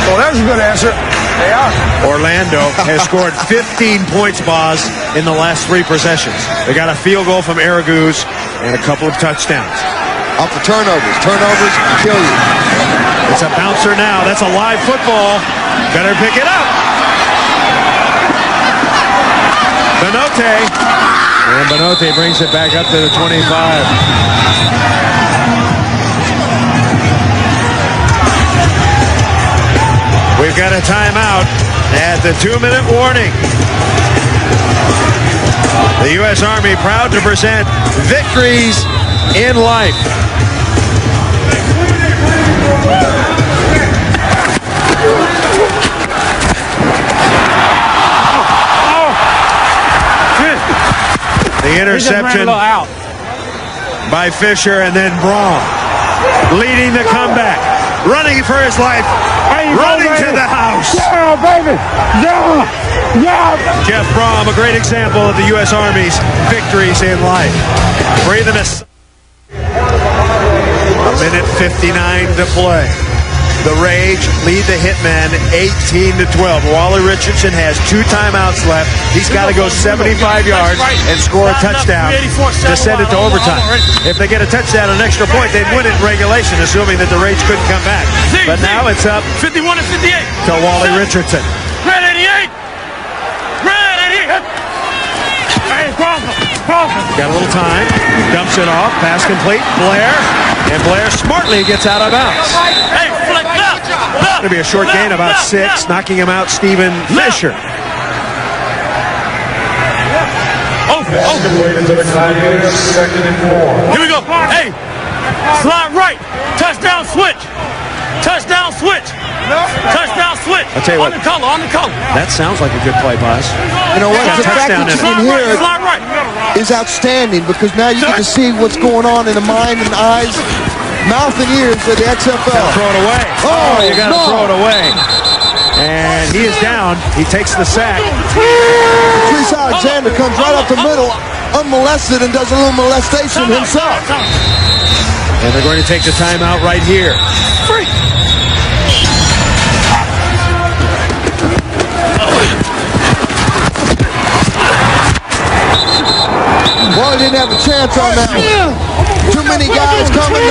Oh, that's a good answer. They are. Orlando has scored 15 points, Boz, in the last 3 possessions. They got a field goal from Araguz and a couple of touchdowns. Off the turnovers. Turnovers kill you. It's a bouncer now. That's a live football. Better pick it up. Benote. And Benote brings it back up to the 25. We've got a timeout at the 2-minute warning. The U.S. Army proud to present victories in life. The interception by Fisher, and then Braum leading the comeback, running for his life, running to the house. Yeah, baby. Yeah. Yeah. Jeff Braum, a great example of the U.S. Army's victories in life. Breathing a minute 59 to play. The Rage lead the Hitmen 18-12. Wally Richardson has 2 timeouts left. He's got to go 75 yards and score a touchdown to send it to overtime. If they get a touchdown, an extra point, they'd win it in regulation, assuming that the Rage couldn't come back. But now it's up 51 and 58 to Wally Richardson. Red 88. Red 88. Hey, Crawford. Got a little time. Dumps it off. Pass complete. Blair. And Blair smartly gets out of bounds. Hey, flick left. Going to be a short gain, about 6, knocking him out, Stephen Fisher. Here we go. Hey, slide right. Touchdown switch. Touchdown switch. Touchdown switch. I'll tell you what. On the color. That sounds like a good play, boss. You know what? Got The fact touchdown that you in can it. hear Slide right. is outstanding because now you get to see what's going on in the mind and eyes, mouth and ears of the XFL. Throw it away. Oh, you got to no. throw it away. And he is down. He takes the sack. Patrice Alexander comes right up the middle, unmolested, and does a little molestation himself. And they're going to take the timeout right here. Boy, didn't have a chance on that one. Too many guys coming.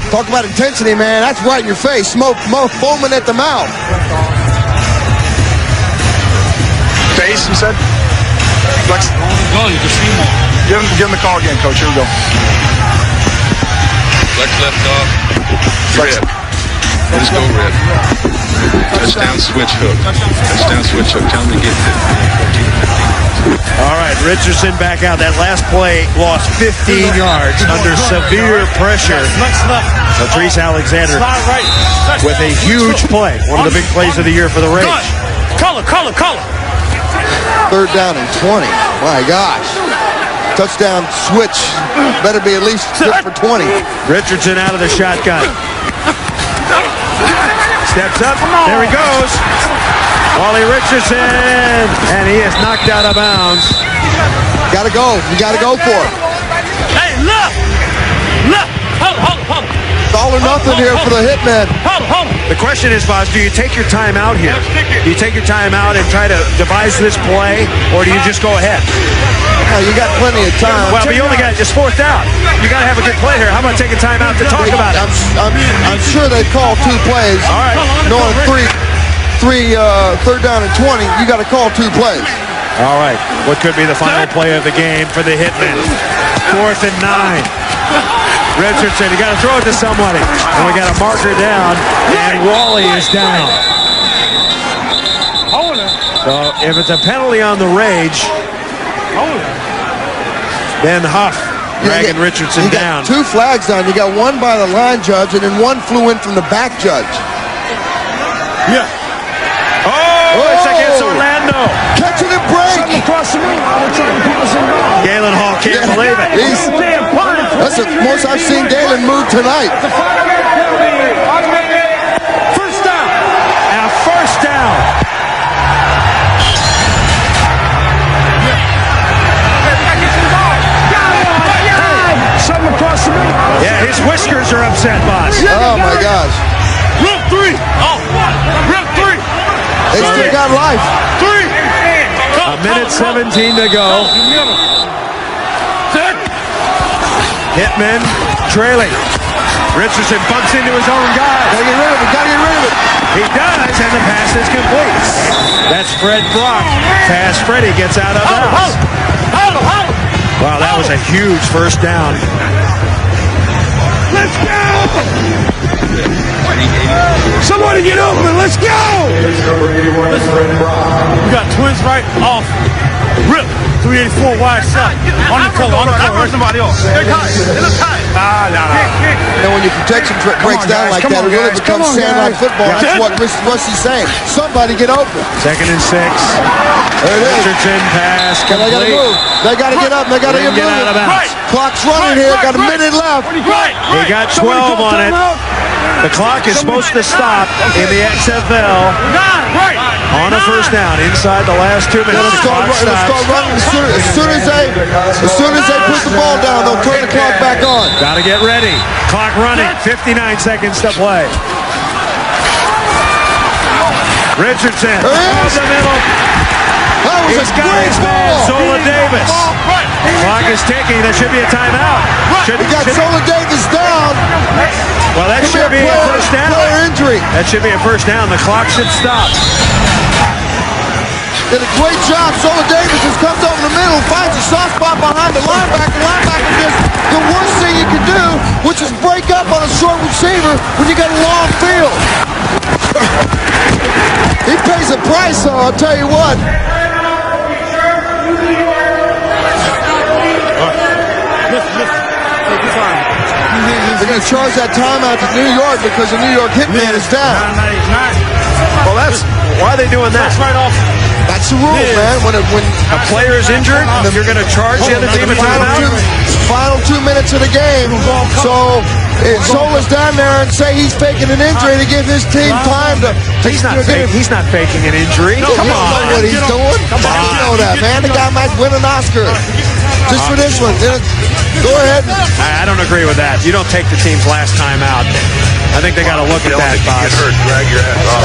Talk about intensity, man. That's right in your face. Smoke foaming at the mouth. Face, you said? Flex. Go, you can see more. Give him the call again, coach. Here we go. Flex left off. Flex. Let's go red. Touchdown switch hook. Touchdown switch hook. Tell him to get All right, Richardson back out. That last play lost 15 yards under severe pressure. Patrice Alexander with a huge play. One of the big plays of the year for the Rage. Color. 3rd down and 20. My gosh. Touchdown switch. Better be at least good for 20. Richardson out of the shotgun. Steps up. There he goes. Wally Richardson. And he is knocked out of bounds. Got to go. You got to go for it. Hey, look. Hold. It's all or nothing here for the Hitmen. Hold. The question is, Boz, do you take your time out here? Do you take your time out and try to devise this play, or do you just go ahead? Well, you got plenty of time. Well, but you only got just 4th down. You got to have a good play here. How about taking time out to talk about it? I'm sure they call 2 plays. All right. Knowing 3rd down and 20, you got to call 2 plays. All right. What could be the final play of the game for the Hitmen? 4th and 9. Richardson, you got to throw it to somebody. And we got a marker down, and Wally is down. So if it's a penalty on the Rage, then Huff dragging Richardson down. You got 2 flags down. You got one by the line judge, and then one flew in from the back judge. Yeah. Oh, it's against Orlando. Catch it and break. Galen Hall can't believe it. That's the most I've seen Galen move tonight. First down. Now first down. Yeah, his whiskers are upset, boss. Oh, my gosh. Rip 3. Rip 3. They still got life. 3. A minute 17 to go. Hitmen trailing. Richardson bumps into his own guy. Gotta get rid of it. He does, and the pass is complete. That's Fred Brock. Pass Freddie gets out of bounds. Wow, that was a huge first down. Let's go! Somebody get open. Let's go! We got twins right off. Rip. 384 wide shot. On the color. Somebody else. They're tight. They look tight. And when your protection breaks down like that, it really becomes sandlot football. That's what Rusty's saying. Somebody get open. 2nd and 6. There it is. Richardson pass complete. They got to move. They got to get up. They got to get moving. Out of bounds. Clock's running here. Got a minute left. They got 12 on it. The clock is supposed to stop in the XFL on a first down inside the last 2 minutes. It'll start running as soon as they put the ball down. They'll turn the clock back on. Got to get ready. Clock running. running. 59 seconds to play. Richardson across the middle. He's got his man, Zola Davis. Clock is ticking. There should be a timeout. We got Zola Davis down. Well, that should be a first down. Injury. That should be a first down. The clock should stop. Did a great job. Zola Davis just comes over the middle, finds a soft spot behind the linebacker. The linebacker does the worst thing you can do, which is break up on a short receiver when you got a long field. He pays a price, though, I'll tell you what. They're going to charge that timeout to New York because the New York Hitman is down. Well, why are they doing that? That's the rule, man. When a player is injured, you're going to charge the other team a timeout? Final 2 minutes of the game. So if Zola's down there and say he's faking an injury to give his team time to... He's not faking an injury. No, Come on. know what he's doing. Come on. You know that, man. The guy might win an Oscar. Just for this one. Go ahead. I don't agree with that. You don't take the team's last time out. I think they got to look at that, boss.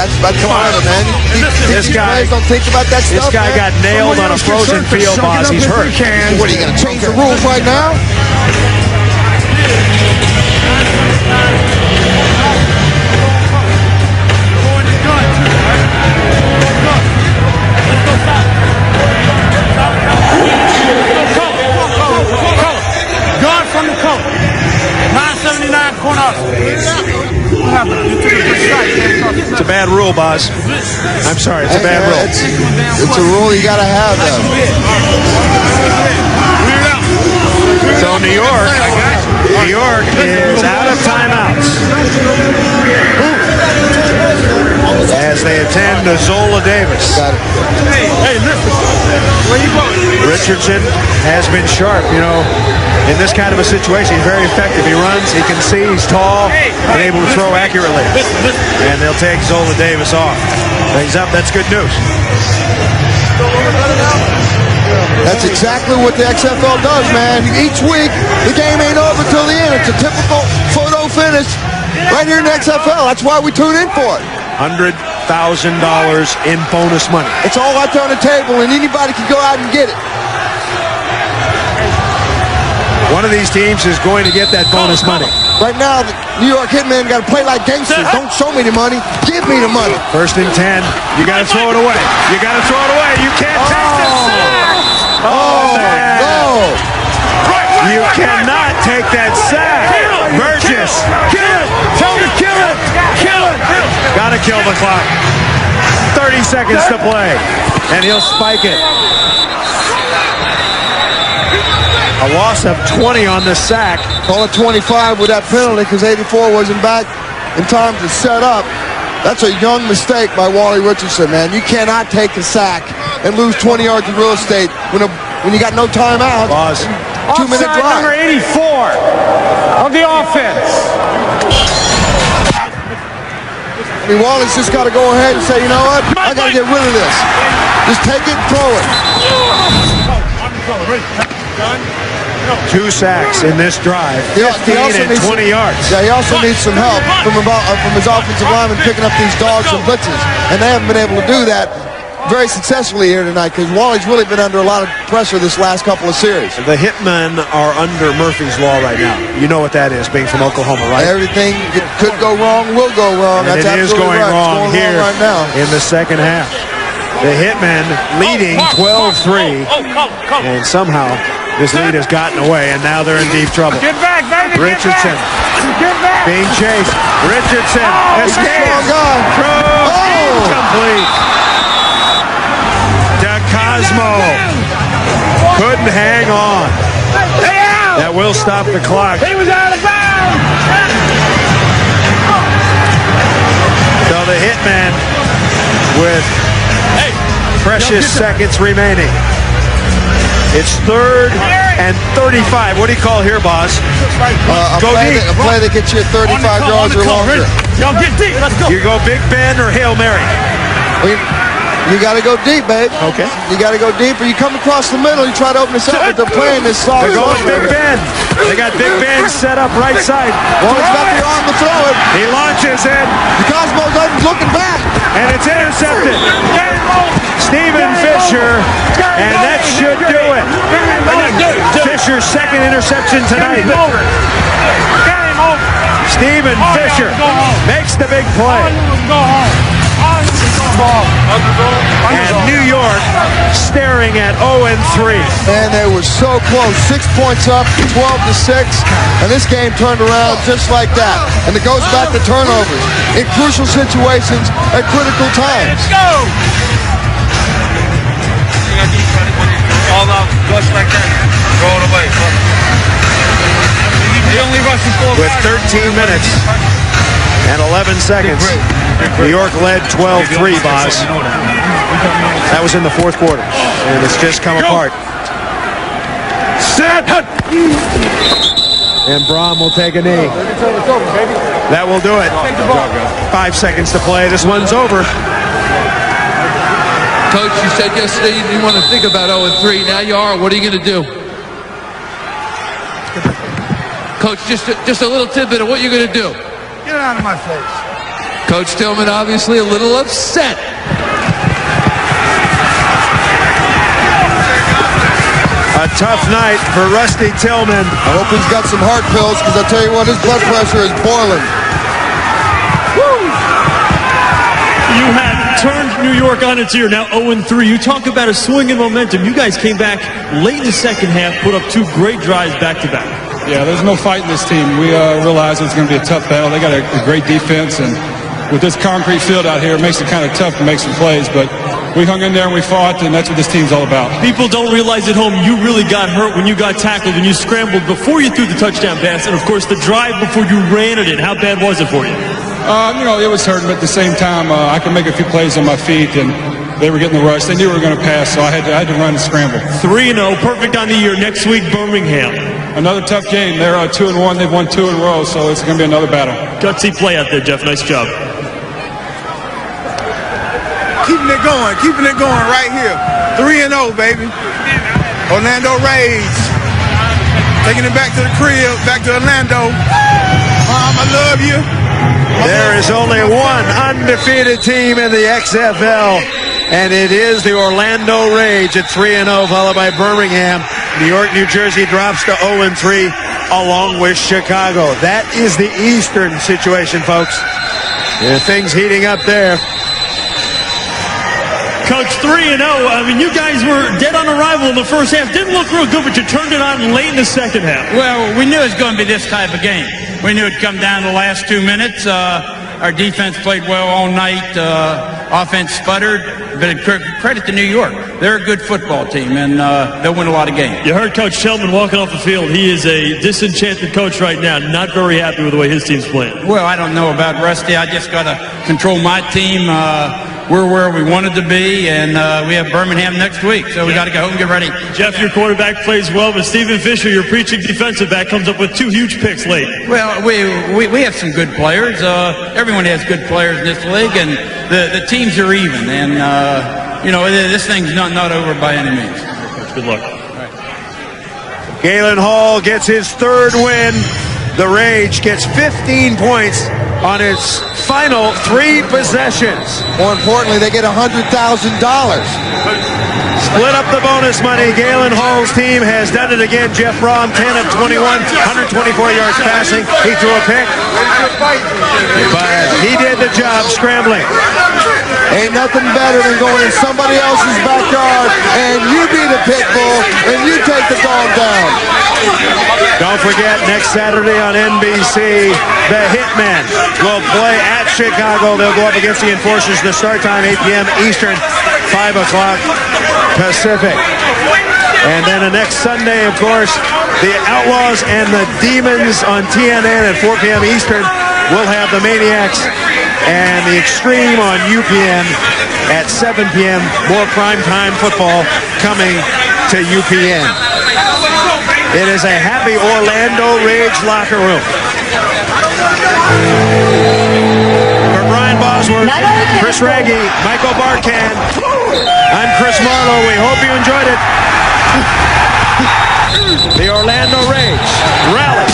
That's fine, man. This guy don't think about that stuff. This guy got nailed on a frozen field, boss. He's hurt. What, are you going to change the rules right now? Guard from the coach. 979 corner. It's a bad rule, boss. I'm sorry, it's a bad rule. It's a rule you got to have, though. So New York is out of timeouts as they attend to Zola Davis. Got it. Hey, listen. Where you going? Richardson has been sharp, in this kind of a situation. He's very effective. He runs, he can see, he's tall, and able to throw accurately. And they'll take Zola Davis off. He's up. That's good news. That's exactly what the XFL does, man. Each week, the game ain't over till the end. It's a typical photo finish right here in the XFL. That's why we tune in for it. $100,000 in bonus money. It's all out there on the table, and anybody can go out and get it. One of these teams is going to get that bonus money. Right now, the New York Hitmen got to play like gangsters. Don't show me the money. Give me the money. 1st and 10. You got to throw it away. You got to throw it away. You can't take this sack. No. You cannot take that sack. Burgess. Kill it. Tell him to kill it. Kill it. Got to kill the clock. 30 seconds to play. And he'll spike it. A loss of 20 on the sack. Call it 25 with that penalty because 84 wasn't back in time to set up. That's a young mistake by Wally Richardson, man. You cannot take a sack and lose 20 yards of real estate when you got no timeout. 2-minute drive. Offside number 84 of the offense. I mean, Wally's just got to go ahead and say, you know what? I got to get rid of this. Just take it and throw it. 2 sacks in this drive. 15 and 20 yards. Yeah, he also needs some help from his offensive lineman picking up these dogs and blitzes. And they haven't been able to do that very successfully here tonight because Wally's really been under a lot of pressure this last couple of series. The Hitmen are under Murphy's Law right now. You know what that is, being from Oklahoma, right? Everything could go wrong, will go wrong. And That's it is going right. wrong here right now. in the second half. The Hitmen leading 12-3, and somehow this lead has gotten away, and now they're in deep trouble. Get back, baby. Richardson Get back. being chased. Richardson escapes. Incomplete. DeCosmo couldn't hang on. That will stop the clock. He was out of bounds. So the Hitmen with precious seconds remaining. It's 3rd and 35. What do you call here, boss? A play that gets you 35 yards or longer. Y'all get deep. Let's go. You go Big Ben or Hail Mary? You got to go deep, babe. Okay. You got to go deep, or you come across the middle. You try to open this up, but they're playing this soft. They're going Big Ben. They got Big Ben set up right side. Well, he's got the to throw it. He launches it. Cosmo doesn't looking back. And it's intercepted. Stephen Fisher, and that should do it. Fisher's second interception tonight. Stephen Fisher makes the big play. And New York staring at 0-3. And they were so close. 6 points up, 12-6. And this game turned around just like that. And it goes back to turnovers in crucial situations at critical times. Let's go! All out, just like that. Throw it away. He only rushed for 4 With 13 minutes and 11 seconds, New York led 12-3, Boz. That was in the fourth quarter, and it's just come apart. Set! And Braum will take a knee. That will do it. 5 seconds to play. This one's over. Coach, you said yesterday you didn't want to think about 0-3. Now you are. What are you going to do? Coach, just a little tidbit of what you're going to do. Get out of my face. Coach Tillman obviously a little upset. A tough night for Rusty Tillman. I hope he's got some heart pills, because I tell you what, his blood pressure is boiling. Woo! You have turned New York on its ear, now 0-3. You talk about a swing in momentum. You guys came back late in the second half, put up 2 great drives back-to-back. Yeah, there's no fight in this team. We realize it's going to be a tough battle. They got a great defense, and with this concrete field out here, it makes it kind of tough to make some plays, but we hung in there and we fought, and that's what this team's all about. People don't realize at home you really got hurt when you got tackled and you scrambled before you threw the touchdown pass, and of course the drive before you ran it in. How bad was it for you? It was hurting, but at the same time, I could make a few plays on my feet, and they were getting the rush. They knew we were going to pass, so I had to run and scramble. 3-0, perfect on the year. Next week, Birmingham. Another tough game. They're 2-1. They've won 2 in a row, so it's going to be another battle. Gutsy play out there, Jeff. Nice job. Keeping it going right here. 3-0, baby. Orlando Rage. Taking it back to the crib, back to Orlando. Mom, I love you. There is only one undefeated team in the XFL, and it is the Orlando Rage at 3-0, followed by Birmingham. New York, New Jersey drops to 0-3, along with Chicago. That is the Eastern situation, folks. Things heating up there. Coach, 3-0. I mean, you guys were dead on arrival in the first half. Didn't look real good, but you turned it on late in the second half. Well, we knew it was going to be this type of game. We knew it'd come down to the last 2 minutes. Our defense played well all night. Offense sputtered. But credit to New York. They're a good football team, and they'll win a lot of games. You heard Coach Tillman walking off the field. He is a disenchanted coach right now, not very happy with the way his team's playing. Well, I don't know about Rusty. I just got to control my team. We're where we wanted to be, and we have Birmingham next week, so we got to go home and get ready. Jeff, your quarterback plays well, but Stephen Fisher, your preaching defensive back, comes up with 2 huge picks late. Well, we have some good players. Everyone has good players in this league, and the teams are even, and this thing's not over by any means. Good luck. Galen Hall gets his 3rd win. The Rage gets 15 points on its final 3 possessions. More importantly, they get $100,000. Split up the bonus money. Galen Hall's team has done it again. Jeff Braum, 10 of 21, 124 yards passing. He threw a pick, but he did the job scrambling. Ain't nothing better than going in somebody else's backyard and you be the pit bull and you take the dog down. Don't forget, next Saturday on NBC, the Hitmen will play at Chicago. They'll go up against the Enforcers. The start time, 8 p.m. Eastern, 5 o'clock Pacific. And then the next Sunday, of course, the Outlaws and the Demons on TNN at 4 p.m. Eastern. We'll have the Maniacs and the Xtreme on UPN at 7 p.m. More primetime football coming to UPN. It is a happy Orlando Rage locker room. For Brian Bosworth, Chris Raggi, Michael Barkan, I'm Chris Marlowe. We hope you enjoyed it. The Orlando Rage rally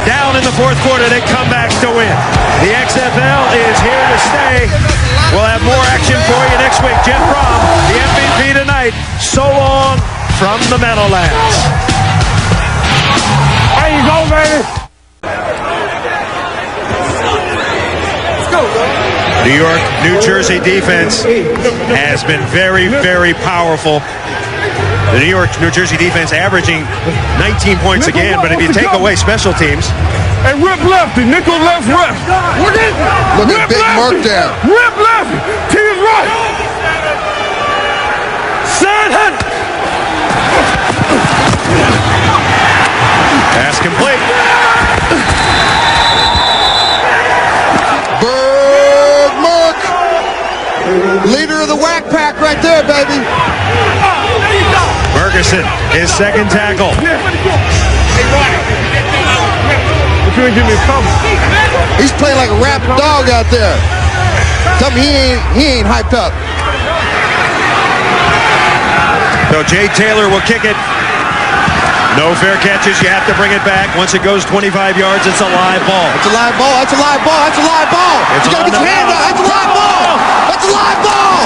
down in the fourth quarter. They come back to win. The XFL is here to stay. We'll have more action for you next week. Jeff Brom, the MVP tonight. So long from the Meadowlands. There you go, baby. New York, New Jersey defense has been very, very powerful. The New York, New Jersey defense averaging 19 points again, but if you take away special teams. Hey, rip lefty, nickel left rip. Look at Big Mark there. Rip lefty, T is right. Side hunt. Pass complete. Bird Mark. Leader of the whack pack right there, baby. Ferguson, his second tackle. He's playing like a rabid dog out there. Tell me he ain't hyped up. So Jay Taylor will kick it. No fair catches. You have to bring it back. Once it goes 25 yards, it's a live ball. It's a live ball. That's a live ball. That's a live ball. You gotta get your hand up. That's a live ball. That's a live ball.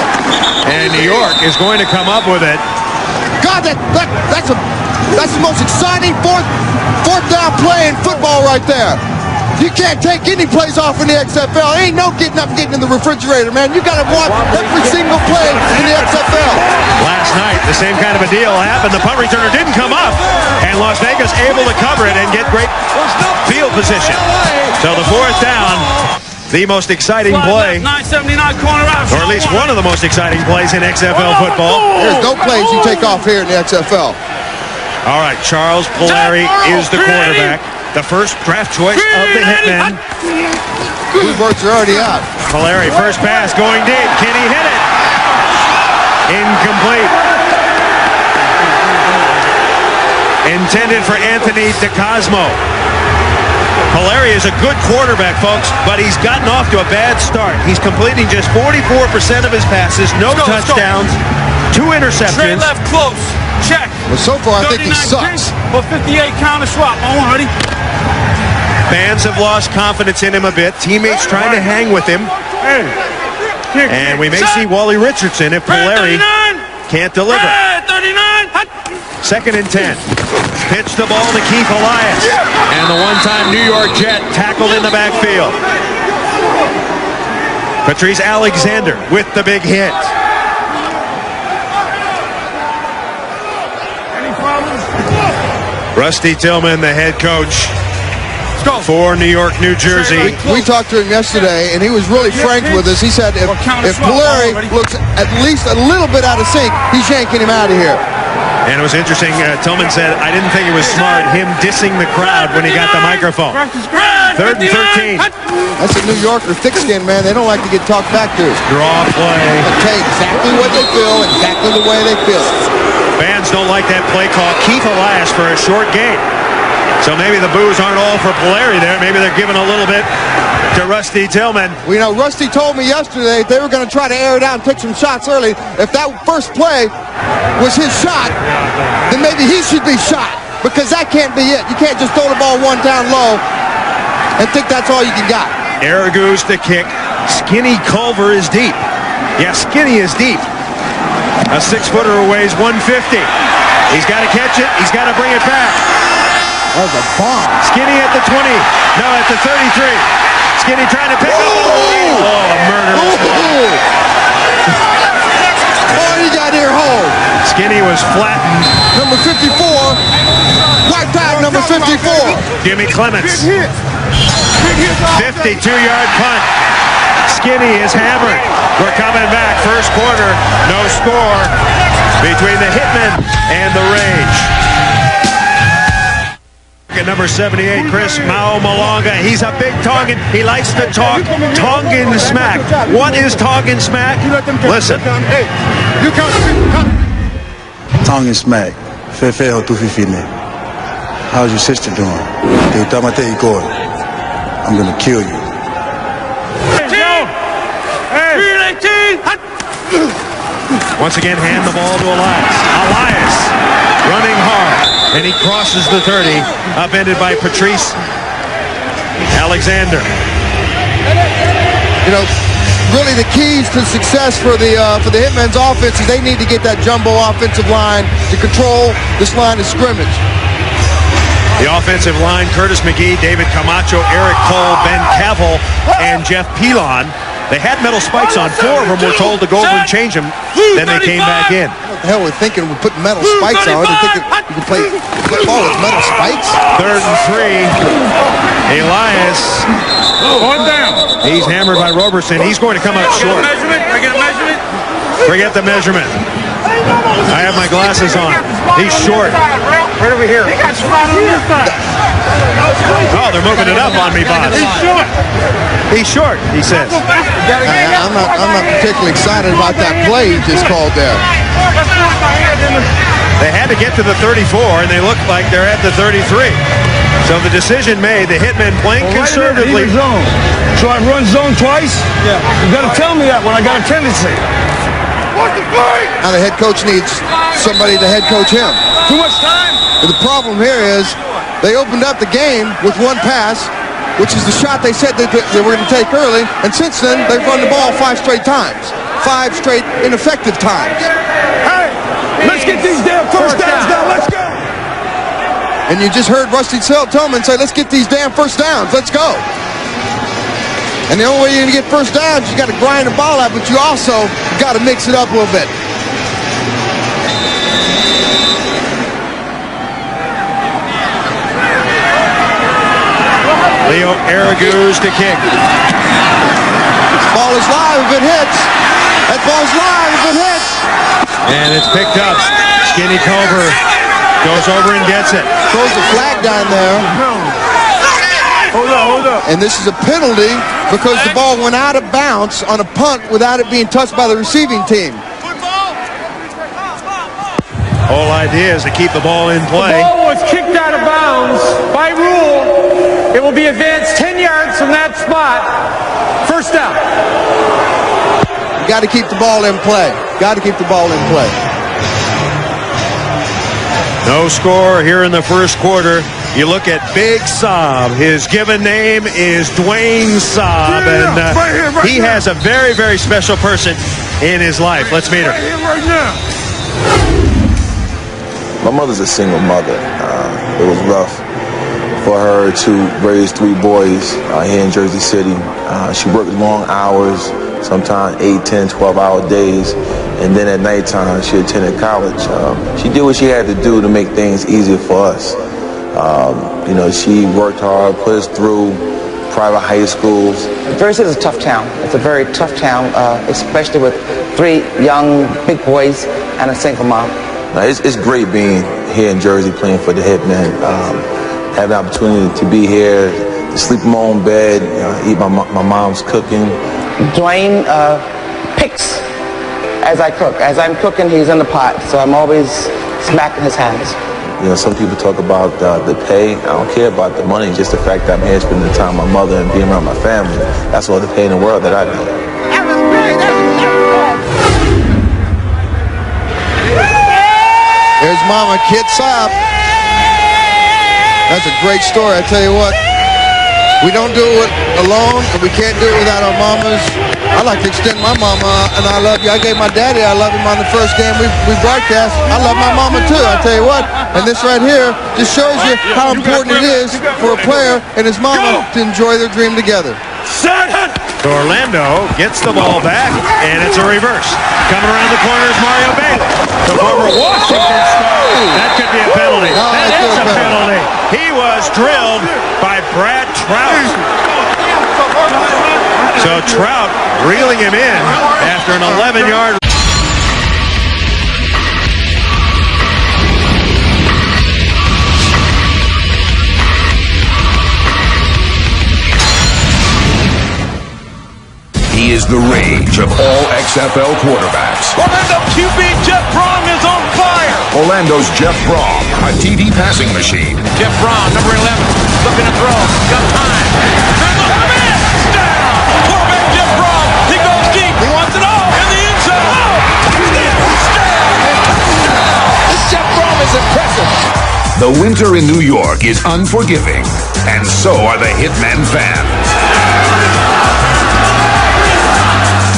And New York is going to come up with it. God, that's the most exciting fourth down play in football right there. You can't take any plays off in the XFL. Ain't no getting up and getting in the refrigerator, man. You got to watch every single play in the XFL. Last night, the same kind of a deal happened. The punt returner didn't come up, and Las Vegas able to cover it and get great field position. So the fourth down, the most exciting play, 979 corner out, or at least one of the most exciting plays in XFL football. There's no plays you take off here in the XFL. All right, Charles Puleri is the quarterback. The first draft choice of the Hitmen. Two votes are already out. Puleri, first pass going deep. Can he hit it? Incomplete. Intended for Anthony DeCosmo. Puleri is a good quarterback, folks, but he's gotten off to a bad start. He's completing just 44% of his passes, no touchdowns, 2 interceptions. Straight left close. Check. Well, so far, I think he sucks. For 58 counter swap. On, ready? Fans have lost confidence in him a bit. Teammates trying to hang with him. And we may see Wally Richardson if Puleri can't deliver. 2nd and 10. Pitch the ball to Keith Elias. And the one-time New York Jet tackled in the backfield. Patrice Alexander with the big hit. Rusty Tillman, the head coach for New York, New Jersey. We talked to him yesterday, and he was really frank with us. He said if Puleri looks at least a little bit out of sync, he's yanking him out of here. And it was interesting, Tillman said, I didn't think it was smart, him dissing the crowd when he got the microphone. 3rd and 13. That's a New Yorker thick-skinned, man. They don't like to get talked back to. Draw play. They say exactly what they feel, exactly the way they feel it. Fans don't like that play call. Keith Elias for a short gain. So maybe the boos aren't all for Puleri there. Maybe they're giving a little bit to Rusty Tillman. Well, you know, Rusty told me yesterday they were going to try to air it out and take some shots early. If that first play was his shot, then maybe he should be shot, because that can't be it. You can't just throw the ball one down low and think that's all you can got. Aragoose the kick. Skinny Culver is deep. Yeah, Skinny is deep. A 6-footer weighs 150. He's got to catch it. He's got to bring it back. That was a bomb. Skinny at the 20. No, at the 33. Skinny trying to pick up. Oh, a murderous ball. Oh, he got here home. Skinny was flattened. Number 54. White tag number 54. Jimmy Clements. 52-yard punt. Skinny is hammered. We're coming back. First quarter, no score between the Hitmen and the Rage. At number 78, Chris Mao Malonga. He's a big Tongan. He likes to talk Tongan smack. What is Tongan smack? Listen. Tongan smack. Fefeo tufifine. How's your sister doing? I'm gonna kill you. Once again, hand the ball to Elias. Elias running hard, and he crosses the 30, upended by Patrice Alexander. You know, really the keys to success for the Hitmen's offense is they need to get that jumbo offensive line to control this line of scrimmage. The offensive line, Curtis McGee, David Camacho, Eric Cole, Ben Cavill, and Jeff Pilon. They had metal spikes on. 4 of them were told to go over and change them. Then they came back in. What the hell we're thinking we're putting metal spikes on? They're thinking you can play football with metal spikes? 3rd and 3. Elias. One down. He's hammered by Roberson. He's going to come up short. I get a measurement. Forget the measurement. I have my glasses on. He's short. Right over here. Oh, they're moving it up on me, boss. He's short, he says. I'm not particularly excited about that play he just called there. They had to get to the 34, and they look like they're at the 33. So the decision made, the Hitmen playing conservatively. Zone. So I run zone twice? Yeah. You got to tell me that when I got a tendency. Now the head coach needs somebody to head coach him. Too much time? But the problem here is they opened up the game with one pass, which is the shot they said that they were going to take early, and since then they've run the ball 5 straight times. 5 straight ineffective times. Hey, let's get these damn first downs now. Let's go. And you just heard Rusty Tillman say, let's get these damn first downs. Let's go. And the only way you're going to get first downs, you got to grind the ball out, but you also got to mix it up a little bit. Leo Araguz to kick. Ball is live if it hits. That ball's live if it hits. And it's picked up. Skinny Culver goes over and gets it. Throws a flag down there. Hold up. And this is a penalty because the ball went out of bounds on a punt without it being touched by the receiving team. Whole idea is to keep the ball in play. The ball was kicked out of bounds. By rule, it will be advanced 10 yards from that spot. First down. You got to keep the ball in play. Got to keep the ball in play. No score here in the first quarter. You look at Big Saab. His given name is Dwayne Saab, and he has a very, very special person in his life. Let's meet her. Right now. My mother's a single mother. It was rough for her to raise 3 boys here in Jersey City. She worked long hours, sometimes 8, 10, 12-hour days. And then at nighttime, she attended college. She did what she had to do to make things easier for us. You know, she worked hard, put us through private high schools. Jersey is a tough town. It's a very tough town, especially with 3 young big boys and a single mom. It's great being here in Jersey playing for the Hitmen. Having the opportunity to be here, to sleep in my own bed, eat my mom's cooking. Dwayne picks as I cook. As I'm cooking, he's in the pot, so I'm always smacking his hands. You know, some people talk about the pay. I don't care about the money, just the fact that I'm here spending time with my mother and being around my family. That's all the pay in the world that I do. There's Mama Kid Saab. That's a great story, I tell you what. We don't do it alone, and we can't do it without our mamas. I like to extend my mama, and I love you. I gave my daddy, I love him on the first game we broadcast. I love my mama too, I tell you what. And this right here just shows you how important it is for a player and his mama to enjoy their dream together. Orlando gets the ball back, and it's a reverse. Coming around the corner is Mario Bailey. The former Washington star. That could be a penalty. That is a penalty. He was drilled by Brad Trout. So Trout reeling him in after an 11-yard. He is the rage of all XFL quarterbacks. Orlando QB Jeff Brom is on fire. Orlando's Jeff Brom, a TD passing machine. Jeff Brom, number 11, looking to throw. Got time. They're looking to miss. Down. Quarterback Jeff Brom. He goes deep. He wants it all in the end zone. This Jeff Brom is impressive. The winter in New York is unforgiving. And so are the Hitmen fans.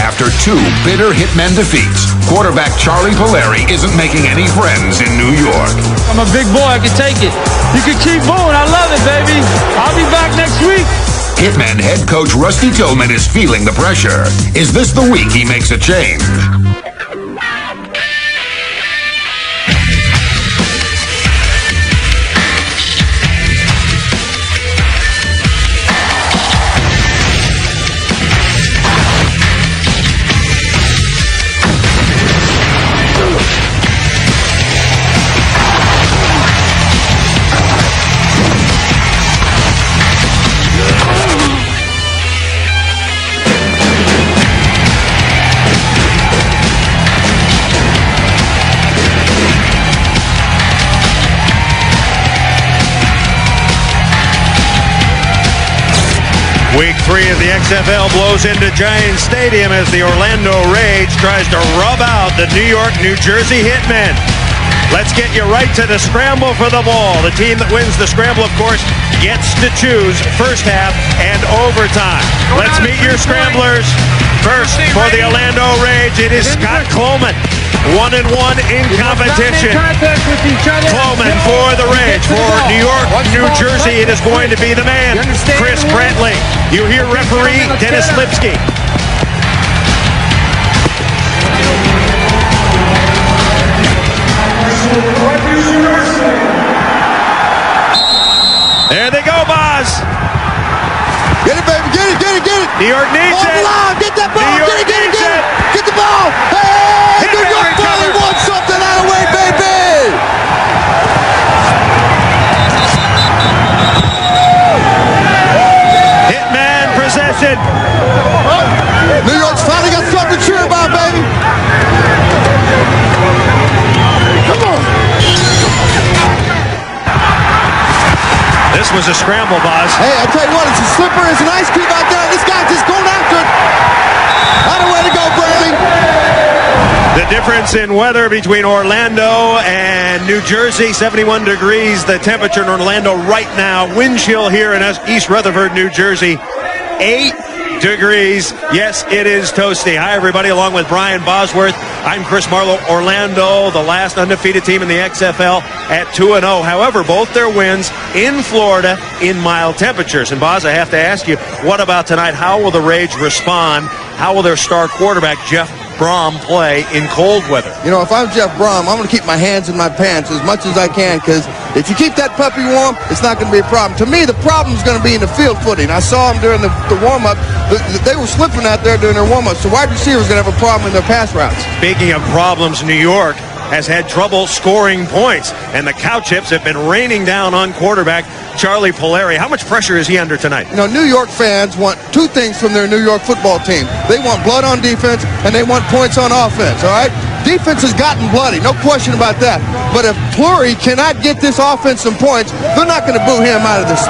After 2 bitter Hitmen defeats, quarterback Charlie Puleri isn't making any friends in New York. I'm a big boy, I can take it. You can keep booing, I love it, baby. I'll be back next week. Hitmen head coach Rusty Tillman is feeling the pressure. Is this the week he makes a change? Week 3 of the XFL blows into Giant Stadium as the Orlando Rage tries to rub out the New York, New Jersey Hitmen. Let's get you right to the scramble for the ball. The team that wins the scramble, of course, gets to choose first half and overtime. Let's meet your scramblers. First, for the Orlando Rage, it is Scott Coleman. 1-1 in competition. Coleman for the Rage. For New York, New Jersey, it is going to be the man, Chris Brantley. You hear referee Dennis Lipsky. There they go, Boz. Get it, baby. Get it, get it, get it. New York needs it. Get that ball. New York Get it, get it, needs get it. it. Get the ball. Hey, New Hitman York finally recovered. won something out of the way, baby. Hitman possession. New York's finally got something to cheer about, baby. Come on. This was a scramble, Boz. Hey, I tell you what, it's a slipper. It's an ice cube out there. This guy just going after it. What a way to go, Brantley. The difference in weather between Orlando and New Jersey, 71 degrees. The temperature in Orlando right now. Wind chill here in East Rutherford, New Jersey, 8 degrees. Yes, it is toasty. Hi, everybody, along with Brian Bosworth. I'm Chris Marlowe. Orlando, the last undefeated team in the XFL at 2-0. However, both their wins in Florida in mild temperatures. And, Boz, I have to ask you, what about tonight? How will the Rage respond? How will their star quarterback, Jeff Brom, play in cold weather? You know, if I'm Jeff Brom, I'm going to keep my hands in my pants as much as I can, because if you keep that puppy warm, it's not going to be a problem. To me, the problem is going to be in the field footing. I saw them during the warm-up. They were slipping out there during their warm-ups. The wide receivers going to have a problem in their pass routes. Speaking of problems, New York has had trouble scoring points, and the cow chips have been raining down on quarterback Charlie Puleri. How much pressure is he under tonight? You know, New York fans want 2 things from their New York football team. They want blood on defense, and they want points on offense, all right? Defense has gotten bloody, no question about that. But if Puleri cannot get this offense some points, they're not going to boo him out of the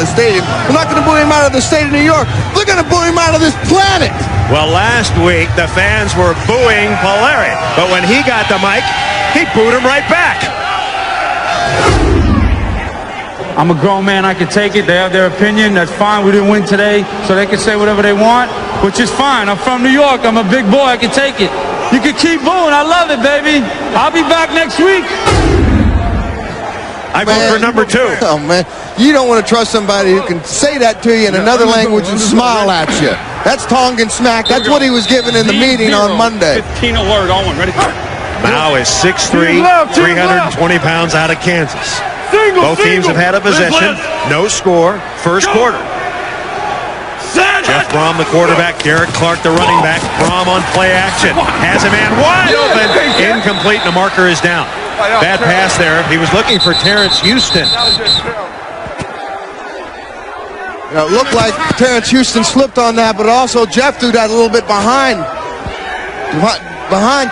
stadium. They're not going to boo him out of the state of New York. They're going to boo him out of this planet. Well, last week, the fans were booing Puleri, but when he got the mic, he booed him right back. I'm a grown man, I can take it. They have their opinion, that's fine. We didn't win today, so they can say whatever they want, which is fine. I'm from New York, I'm a big boy, I can take it. You can keep booing, I love it, baby. I'll be back next week. I vote for number 2. Oh, man. You don't want to trust somebody who can say that to you in another language and smile at you. That's Tongan smack. That's what he was given in the meeting on Monday. 15 alert, on one, ready? Mao is 6'3", 320 pounds out of Kansas. Both teams have had a possession, no score, first quarter. Jeff Brom, the quarterback, Derek Clark, the running back. Brom on play action, has a man wide open, incomplete, and the marker is down. Bad pass there. He was looking for Terrence Houston. You know, it looked like Terrence Houston slipped on that, but also Jeff threw that a little bit behind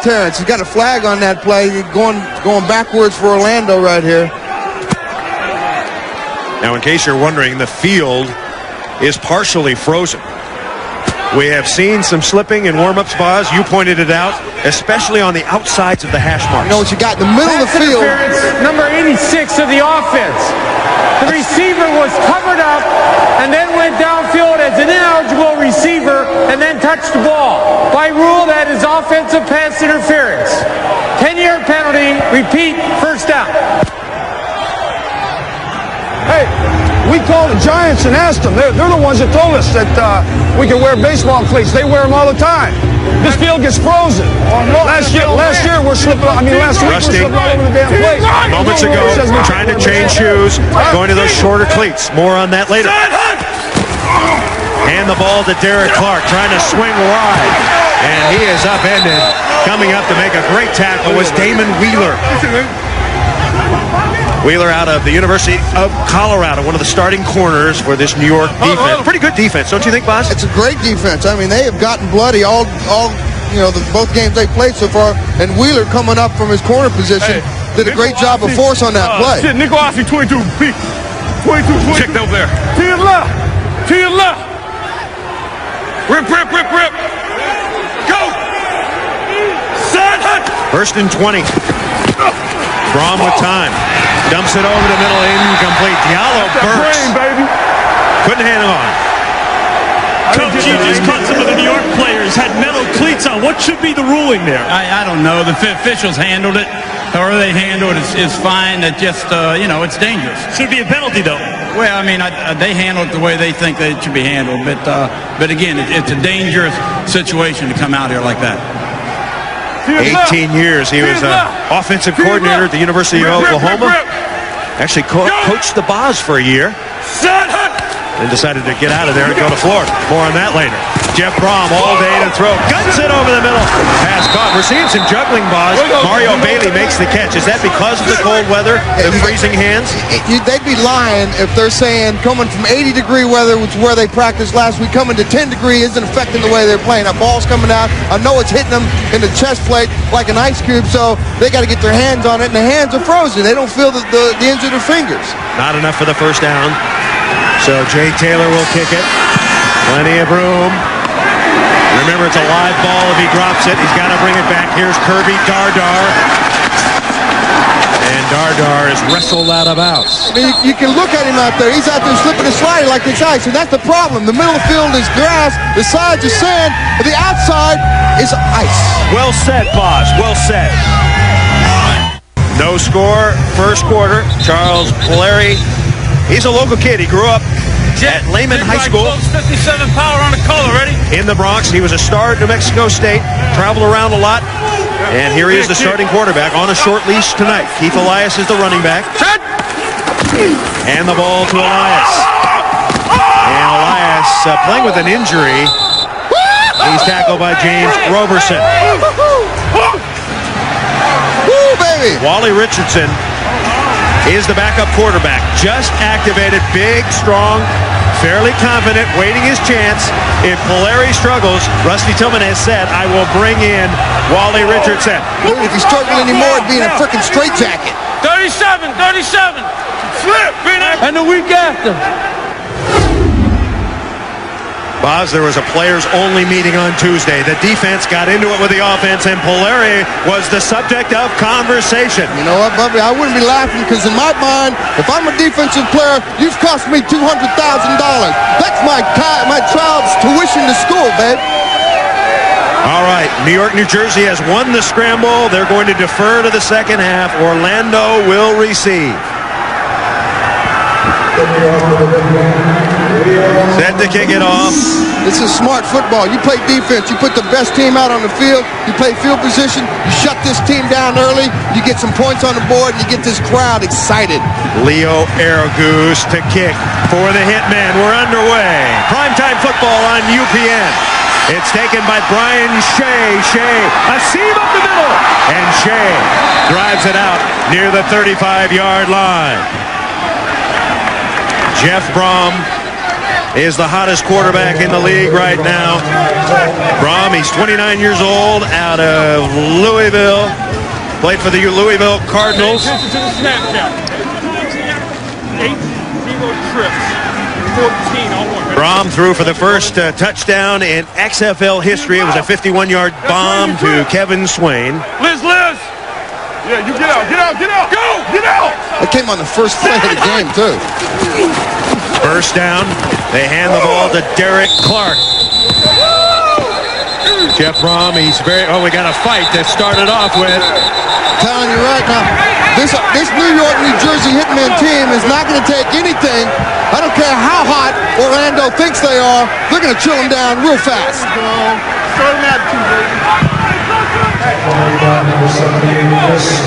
Terrence. He's got a flag on that play, going backwards for Orlando right here. Now, in case you're wondering, the field is partially frozen. We have seen some slipping in warm-up spots. You pointed it out, especially on the outsides of the hash marks. You know what you got in the middle of the field? Number 86 of the offense. The receiver was covered up and then went downfield as an ineligible receiver and then touched the ball. By rule, that is offensive pass interference. 10-yard penalty. Repeat, first down. Hey, we called the Giants and asked them. They're the ones that told us that we can wear baseball cleats. They wear them all the time. This field gets frozen. Last year we're slipping. I mean, last week Rusty, we're slipping all over the damn place. Moments ago, trying to change shoes, going to those shorter cleats. More on that later. Hand the ball to Derek Clark, trying to swing wide. And he is upended. Coming up to make a great tackle was Damon Wheeler. Wheeler out of the University of Colorado, one of the starting corners for this New York defense. Pretty good defense, don't you think, Boss? It's a great defense. I mean, they have gotten bloody all both games they played so far. And Wheeler coming up from his corner position did a great job of force on that play. Shit, Nico Ossie, 22. 22. Check over there. To your left. To your left. Rip. Go. Son. First and 20. Brom with time. Dumps it over the middle, incomplete. Diallo bursts. Couldn't hang on. Coach, you just caught some of the New York players had metal cleats on. What should be the ruling there? I don't know. The officials handled it. However they handle it is fine. That just, it's dangerous. Should be a penalty, though. Well, I mean, they handle it the way they think that it should be handled. But again, it's a dangerous situation to come out here like that. 18 years. He was an offensive coordinator at the University of Oklahoma. Actually coached the Boz for a year. And decided to get out of there and go to Florida. More on that later. Jeff Brom all day to throw. Guns it over the middle. Pass caught. We're seeing some juggling, Boz. Mario Bailey makes the catch. Is that because of the cold weather, the freezing hands? They'd be lying if they're saying coming from 80-degree weather, which is where they practiced last week, coming to 10-degree isn't affecting the way they're playing. That ball's coming out. I know it's hitting them in the chest plate like an ice cube, so they got to get their hands on it, and the hands are frozen. They don't feel the ends of their fingers. Not enough for the first down. So Jay Taylor will kick it. Plenty of room. Remember, it's a live ball. If he drops it, he's got to bring it back. Here's Kirby Dardar. And Dardar is wrestled out of bounds. I mean, you can look at him out there. He's out there slipping and sliding like it's ice, and that's the problem. The middle of the field is grass. The sides are sand. But the outside is ice. Well said, Boz. Well said. No score, first quarter. Charles Puleri. He's a local kid. He grew up at Lehman High School. 57 power on the collar, ready? In the Bronx. He was a star at New Mexico State. Traveled around a lot. And here he is, the starting quarterback, on a short leash tonight. Keith Elias is the running back. And the ball to Elias. And Elias playing with an injury. He's tackled by James Roberson. Woo, baby! Wally Richardson is the backup quarterback. Just activated, big, strong, fairly confident, waiting his chance. If Puleri struggles, Rusty Tillman has said, I will bring in Wally Richardson. If he's struggling anymore, it'd be in a freaking straitjacket. 37. Flip. And the week after. Boz, there was a players-only meeting on Tuesday. The defense got into it with the offense, and Puleri was the subject of conversation. You know what, Bubby? I wouldn't be laughing because in my mind, if I'm a defensive player, you've cost me $200,000. That's my child's tuition to school, babe. All right, New York, New Jersey has won the scramble. They're going to defer to the second half. Orlando will receive. Set to kick it off. This is smart football. You play defense. You put the best team out on the field. You play field position. You shut this team down early. You get some points on the board, and you get this crowd excited. Leo Aragoose to kick for the Hitmen. We're underway. Primetime football on UPN. It's taken by Brian Shea. A seam up the middle. And Shea drives it out near the 35-yard line. Jeff Brom is the hottest quarterback in the league right now. Brom, he's 29 years old, out of Louisville. Played for the Louisville Cardinals. Attention to the snap count. 8-0 trips. 14 on one. Brom threw for the first touchdown in XFL history. It was a 51-yard bomb to Kevin Swain. Liz. Yeah, you get out, get out, get out. Go, get out. It came on the first play of the game, too. First down. They hand the ball to Derek Clark. Jeff Brom, he's very... Oh, we got a fight that started off with... Telling you right now, this New York, New Jersey Hitmen team is not going to take anything. I don't care how hot Orlando thinks they are. They're going to chill them down real fast.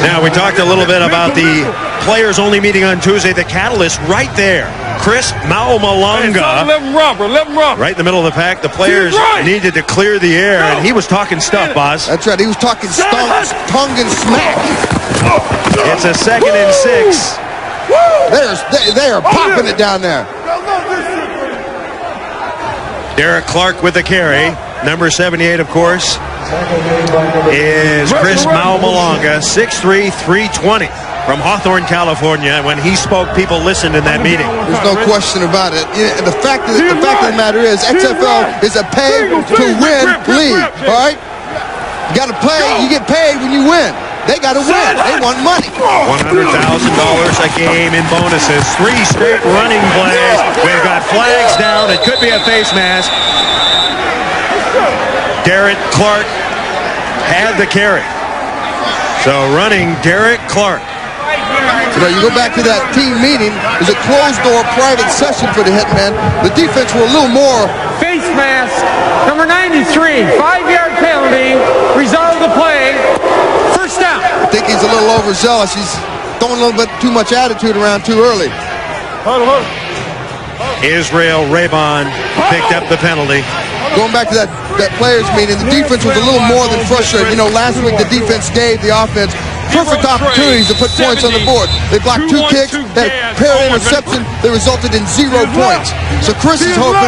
Now, we talked a little bit about the players only meeting on Tuesday. The catalyst right there. Chris Maumalanga. Let him run, bro. Let him run. Right in the middle of the pack. The players needed to clear the air, and he was talking stuff, Boz. That's right. He was talking tongue and smack. It's a 2nd and 6. They are popping it down there. Derek Clark with the carry. Number 78, of course, is Chris Maumalanga, 6'3", 320. From Hawthorne, California. When he spoke, people listened in that meeting. There's no question about it. Yeah, the fact of the matter is, XFL is a pay-to-win league. All right, you got to play. You get paid when you win. They got to win. They want money. $100,000 a game in bonuses. 3 straight running plays. We've got flags down. It could be a face mask. Derek Clark had the carry. So running Derek Clark. You know, you go back to that team meeting. It was a closed-door private session for the Hitmen. The defense were a little more. Face mask, number 93, 5-yard penalty, result of the play, first down. I think he's a little overzealous. He's throwing a little bit too much attitude around too early. Israel Raybon picked up the penalty. Going back to that players meeting, the defense was a little more than frustrated. You know, last week the defense gave the offense perfect opportunities to put points on the board. They blocked 2 kicks, that pair of interception, they resulted in 0 points. So Chris is hoping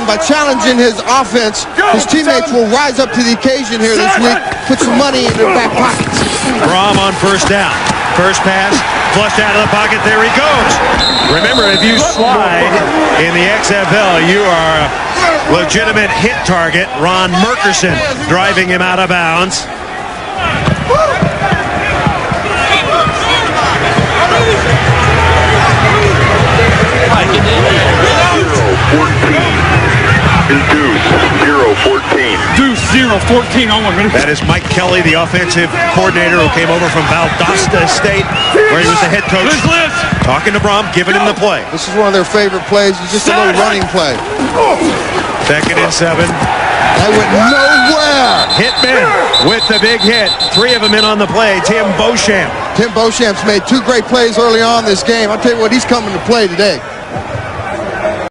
by challenging his offense, his teammates will rise up to the occasion here this week, put some money in their back pockets. Brom on first down. First pass, flushed out of the pocket, there he goes. Remember, if you slide in the XFL, you are a legitimate hit target. Ron Merkerson driving him out of bounds. Deuce 0-14 on 1 minute. That is Mike Kelly, the offensive coordinator who came over from Valdosta State, where he was the head coach. Talking to Brom, giving him the play. This is one of their favorite plays. It's just a little running play. 2nd and 7. That went nowhere. Hitmen with the big hit. 3 of them in on the play. Tim Beauchamp. Tim Beauchamp's made 2 great plays early on this game. I'll tell you what, he's coming to play today.